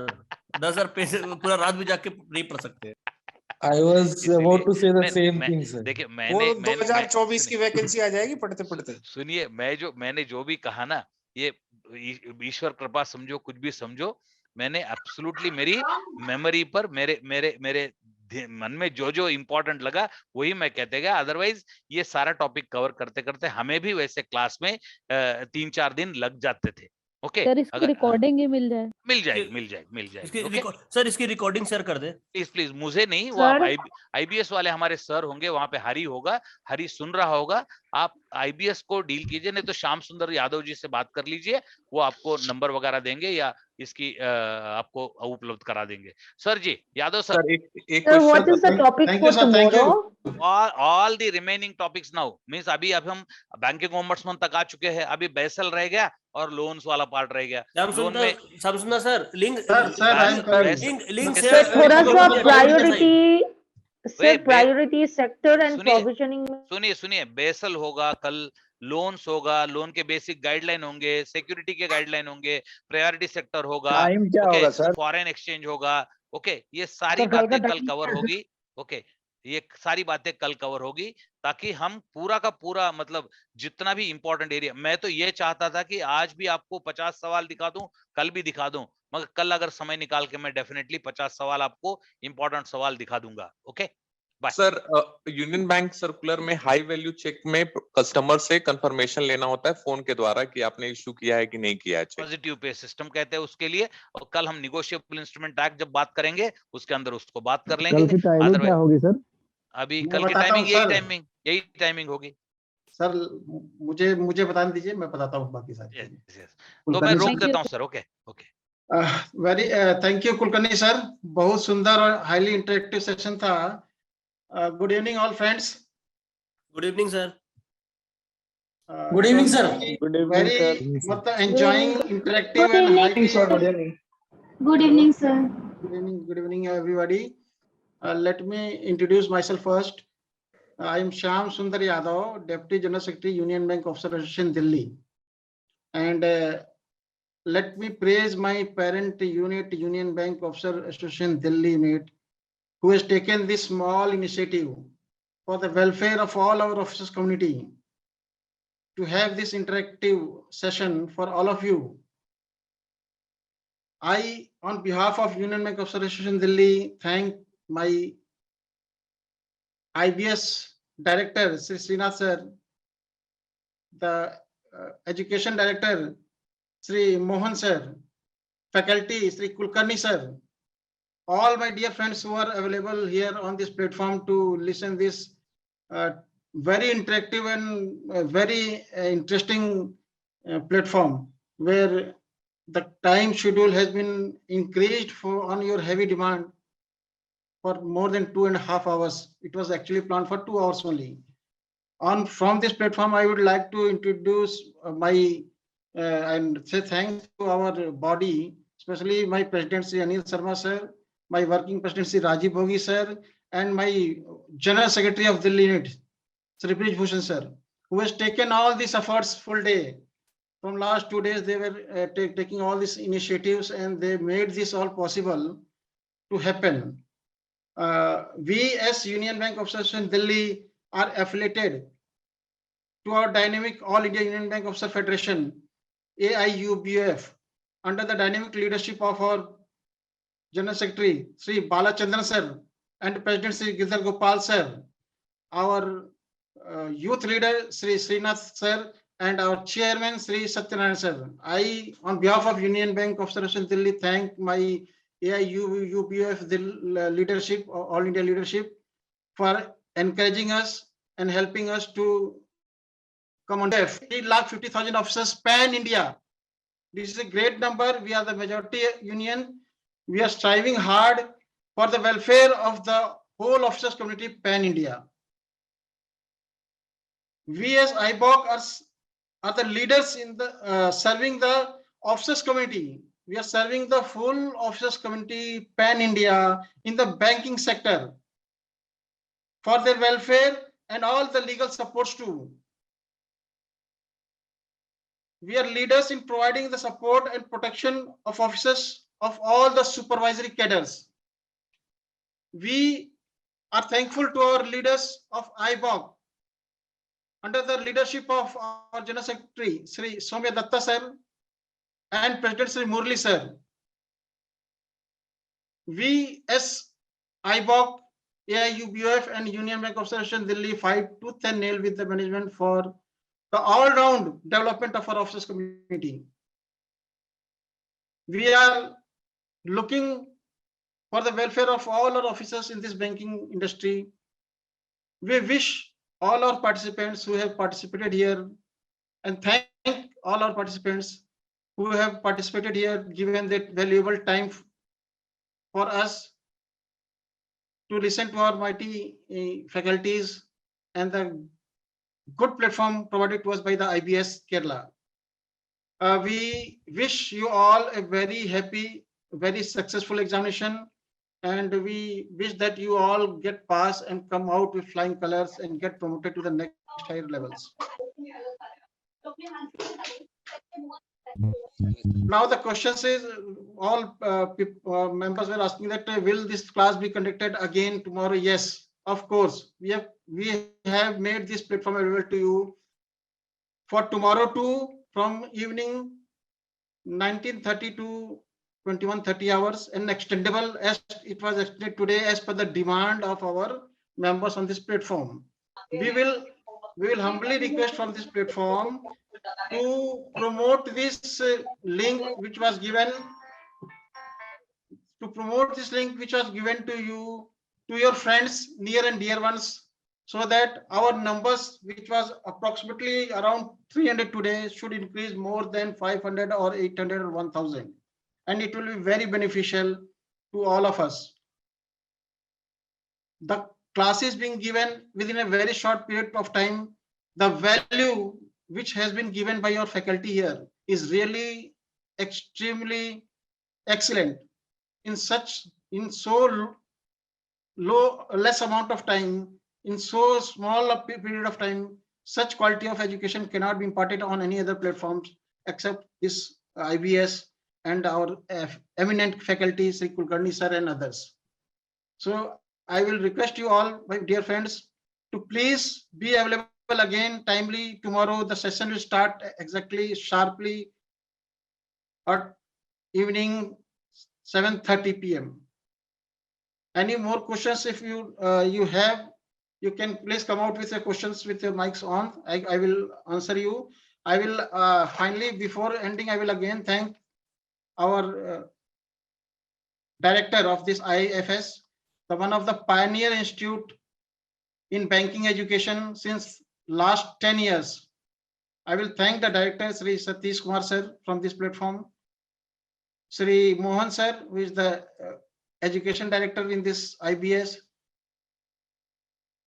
10,000 पेज पूरा रात भी जाके नहीं पढ़ सकते। I was about to say the same thing, sir. देखिए वो मैंने 2024 की वैकेंसी आ जाएगी पढ़ते पढ़ते। सुनिए, मैंने जो भी कहा ना, ये ईश्वर कृपा समझो, कुछ भी समझो, मैंने एब्सोल्युटली मेरी मेमोरी पर मेरे मन में जो इंपॉर्टेंट लगा वही मैं कहते गया। अदरवाइज ये सारा टॉपिक कवर करते करते हमें भी वैसे क्लास में 3-4 दिन लग जाते थे। ओके, सर इसकी रिकॉर्डिंग ही मिल जाए। मिल जाएगी। ओके सर इसकी रिकॉर्डिंग शेयर कर दे प्लीज, मुझे नहीं, वो आप आईबीएस वाले हमारे सर होंगे, वहां पे हरी होगा, हरी सुन रहा होगा, आप आईबीएस को डील कीजिए, नहीं तो श्याम सुंदर यादव जी से बात कर लीजिए, वो आपको नंबर वगैरह देंगे या इसकी आपको उपलब्ध करा देंगे। सर जी, यादव सर, एक What is the topic for tomorrow? All the remaining topics now means अभी हम बैंकिंग ओम्बड्समैन तक आ चुके हैं, अभी बेसल रह गया और लोन्स वाला पार्ट रह गया। लोन में समझना सर, लिंक लिंक सर थोड़ा सा प्रायोरिटी सेक्टर एंड प्रोविजनिंग। सुनिए, बेसल होगा कल, लोन्स होगा, लोन के बेसिक गाइडलाइन होंगे, सिक्योरिटी के गाइडलाइन होंगे, प्रायोरिटी सेक्टर होगा, टाइम क्या होगा सर? फॉरेन एक्सचेंज होगा। ओके, ये सारी बातें कल कवर होगी। ओके, ये सारी बातें कल कवर होगी, ताकि हम पूरा का पूरा मतलब जितना भी इंपॉर्टेंट एरिया, मैं तो ये चाहता था कि आज भी आपको 50 सवाल दिखा दूं, कल भी दिखा दूं, मगर कल अगर समय निकाल के मैं डेफिनेटली 50 सवाल आपको इंपॉर्टेंट सवाल दिखा दूंगा। Okay sir, union bank circular में हाई वैल्यू चेक में कस्टमर से कंफर्मेशन लेना होता है फोन के द्वारा कि आपने इशू किया है कि नहीं किया है चेक। पॉजिटिव पे सिस्टम कहते हैं उसके लिए, और कल हम निगोशिएबल इंस्ट्रूमेंट एक्ट जब बात करेंगे उसके अंदर उसको बात कर लेंगे। कल की टाइमिंग क्या होगी सर? अभी मैं कल की बताता हूं टाइमिंग सर। यही टाइमिंग होगी सर मुझे बता दीजिए, मैं बताता हूँ बाकी सारी चीजें। तो मैं रोक देता हूँ sir. Okay very thank you Kulkarni sir, बहुत सुंदर और हाईली इंटरेक्टिव सेशन था। Good evening all friends. Good evening sir. Good evening sir. Very मतलब enjoying interactive and highly. Good evening, sir. Good evening everybody. Let me introduce myself first. I am Shyam Sundar Yadav, Deputy General Secretary, Union Bank Officer Association, Delhi. And let me praise my parent unit, Union Bank Officer Association, Delhi unit, who has taken this small initiative for the welfare of all our officers community to have this interactive session for all of you. I, on behalf of Union Bank Officer Association, Delhi, thank my IBS Director, Sri Srinath sir, the Education Director, Sri Mohan sir, faculty, Sri Kulkarni sir, all my dear friends who are available here on this platform to listen this very interactive and very interesting platform, where the time schedule has been increased for on your heavy demand for more than 2.5 hours. It was actually planned for 2 hours only. From this platform, I would like to introduce my and say thanks to our body, especially my President Sri Anil Sharma sir, my working President Sri Rajiv Bhogi sir, and my General Secretary of Delhi unit, Sri Brij Bhushan sir, who has taken all these efforts full day. From last 2 days, they were taking all these initiatives, and they made this all possible to happen. We as Union Bank Association Delhi are affiliated to our dynamic All India Union Bank Officer Federation, AIUBF, under the dynamic leadership of our General Secretary Sri Balachandran sir and President Sri Girdhar Gopal sir, our youth leader Sri Srinath sir, and our chairman Sri Satyanarayan sir. I, on behalf of Union Bank of Association Delhi, thank my AIUBF leadership, All India leadership, for encouraging us and helping us to come on. 350,000 officers pan India. This is a great number. We are the majority union. We are striving hard for the welfare of the whole officers community pan India. We as IBOC are the leaders in the serving the officers community. We are serving the full officers community pan India in the banking sector for their welfare and all the legal supports too. We are leaders in providing the support and protection of officers of all the supervisory cadres. We are thankful to our leaders of IBOC under the leadership of our General Secretary, Sri Soumya Datta sir, and President Sri Murli sir. We as IBOC, AIUBOF and Union Bank of Association Delhi fight tooth and nail with the management for the all-round development of our officers community. We are looking for the welfare of all our officers in this banking industry. We wish all our participants who have participated here, and thank all our participants who have participated here, given that valuable time for us to listen to our mighty faculties and the good platform provided to us by the IBS Kerala. We wish you all a very happy, very successful examination, and we wish that you all get pass and come out with flying colors and get promoted to the next higher levels. Now the questions is, all members were asking that will this class be conducted again tomorrow? Yes, of course. We have made this platform available to you for tomorrow too, from evening 19:30 to 21:30 hours, and extendable as it was extended today as per the demand of our members on this platform. We will humbly request from this platform to promote this link which was given to you, to your friends, near and dear ones, so that our numbers, which was approximately around 300 today, should increase more than 500 or 800 or 1000, and it will be very beneficial to all of us. The classes being given within a very short period of time, the value which has been given by your faculty here is really extremely excellent. In so less amount of time, in so small a period of time, such quality of education cannot be imparted on any other platforms except this IBS and our eminent faculty, Sri Kulkarni sir and others. So I will request you all, my dear friends, to please be available again timely tomorrow. The session will start exactly sharply at evening 7:30 p.m. Any more questions? If you have, you can please come out with your questions with your mics on. I will answer you. I will finally, before ending, I will again thank our director of this IFS, the one of the pioneer institute in banking education since last 10 years. I will thank the director, Sri Satish Kumar sir, from this platform, Sri Mohan sir, who is the education director in this IBS,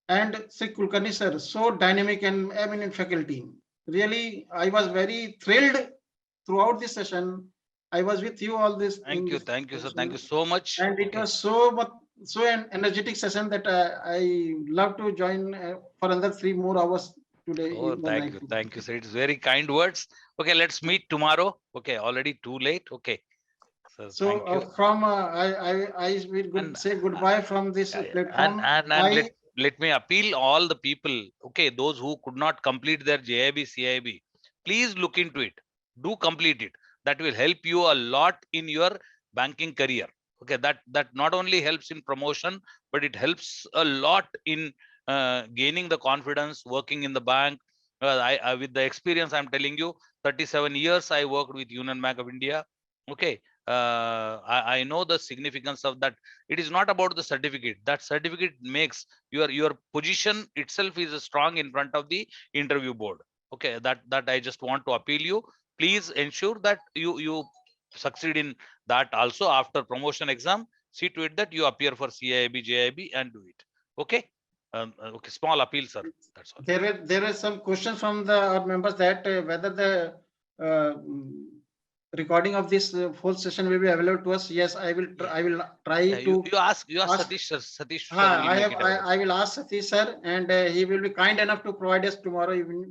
and Sri Kulkarni sir, so dynamic and eminent faculty. Really, I was very thrilled throughout this session. I was with you all this. Thank you, sir. Thank you so much. And it was so an energetic session that I love to join for another 3 more hours today. Oh, thank you, sir. It's very kind words. Okay, let's meet tomorrow. Okay, already too late. Okay. So from I will say goodbye from this platform. And let me appeal all the people. Okay, those who could not complete their JAIIB, CIB, please look into it. Do complete it. That will help you a lot in your banking career. Okay, that not only helps in promotion, but it helps a lot in gaining the confidence working in the bank. I with the experience, I'm telling you, 37 years I worked with Union Bank of India. Okay, I know the significance of that. It is not about the certificate. That certificate makes your position itself is strong in front of the interview board. Okay, that I just want to appeal you. Please ensure that you succeed in that also. After promotion exam, see to it that you appear for CIB, JIB and do it. Okay. Okay, small appeal, sir. That's all. There are some questions from our members that whether the recording of this whole session will be available to us. Yes, I will try Yeah, to. you ask Satish sir. Satish sir will make it available. I will ask Satish sir, and he will be kind enough to provide us tomorrow evening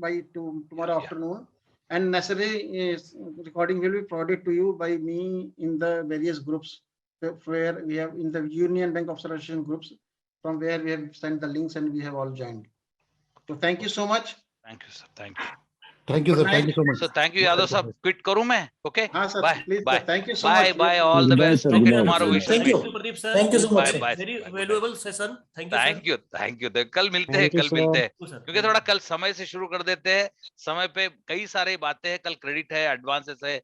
tomorrow afternoon. And necessary recording will be provided to you by me in the various groups where we have in the Union Bank Observation groups, from where we have sent the links and we have all joined. So thank you so much. Thank you, sir. Thank you. Thank you, sir. Thank you so much. So thank you, Yadav sir. Quit करूँ मैं? Okay. हाँ sir, Bye. please, Bye. sir. Thank you so Bye. much. Bye. All the best. Okay, tomorrow we shall Thank meet. you. Pradeep sir. Thank you so much. Bye. sir. Bye. Very valuable session. Thank you. Thank you. Thank you. तो कल मिलते हैं. Thank you, कल मिलते हैं. sir. क्योंकि थोड़ा कल समय से शुरू कर देते हैं. समय पे कई सारे बातें हैं. कल क्रेडिट है, एडवांसेस है,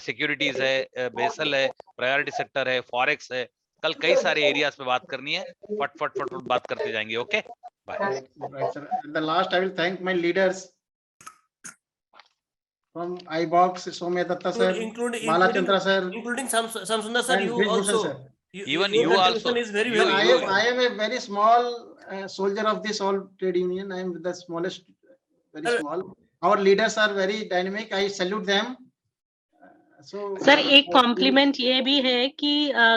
सिक्योरिटीज है, बेसल है, प्रायोरिटी सेक्टर है, फॉरेक्स है. कल कई सारे एरियाज पे बात करनी है. फट फट फट बात करते जाएंगे. Okay. Bye. Right, sir. At the last, I will thank my leaders from IBPS, Soumya Datta sir, Bala Chandra sir, including Samsundar sir. and You Brijbhushan also. sir. Even you also. Is very You- very. I am a very small soldier of this all trade union. I am the smallest, very small. Our leaders are very dynamic. I salute them. Sir एक complement ये भी है कि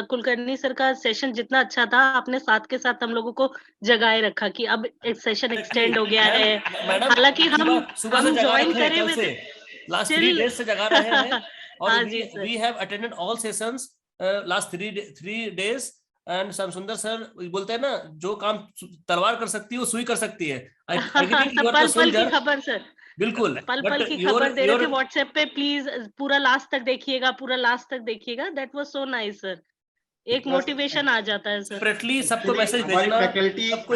Kulkarni sir का session जितना अच्छा था, आपने साथ के साथ हम लोगों को जगाए रखा कि अब एक सेशन एक्सटेंड हो गया है. हालांकि हम ज्वाइन करे हुए थे. Last 3 days से जगा रहे हैं. और हाँ जी sir. we have attended all sessions last 3 days. And Samsundar sir बोलते हैं ना, जो काम तलवार कर सकती है वो सुई कर सकती है. पल की खबर सर. बिल्कुल. पल की खबर दे रहे थे व्हाट्सएप पे. प्लीज पूरा लास्ट तक देखिएगा, पूरा लास्ट तक देखिएगा. That was so nice sir. एक मोटिवेशन आ जाता है सर. सेपरेटली सबको मैसेज भेजना.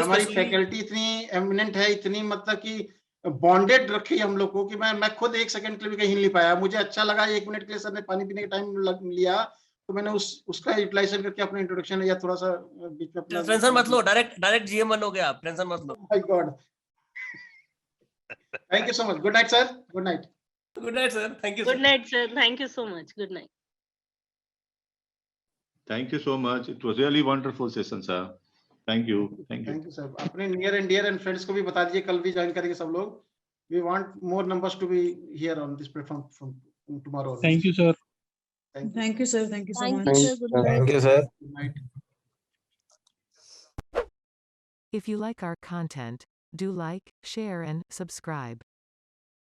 हमारी फैकल्टी इतनी एमिनेंट है, इतनी मतलब कि बॉन्डेड रखी हम लोग को कि मैं खुद एक सेकंड के लिए कहीं नहीं पाया. मुझे अच्छा लगा 1 मिनट के लिए सर ने पानी पीने का टाइम लिया, तो मैंने उसका यूटिलाइजेशन करके अपना इंट्रोडक्शन या थोड़ा सा बीच में अपना. टेंशन मत लो, डायरेक्ट जीएम बनोगे आप. टेंशन मत लो. My god. Thank you so much. Good night, sir. Good night. Good night, sir. Thank you. Good night, sir. Thank you so much. Good night. Thank you so much. It was really wonderful session, sir. Thank you. Thank you. Thank you, sir. अपने near and dear and friends को भी बता दीजिए, कल भी join करेंगे सब लोग. We want more numbers to be here on this platform from tomorrow. Thank you, sir. Thank you, sir. Thank you so much. Thank you, sir. Good night. If you like our content, do like, share and subscribe.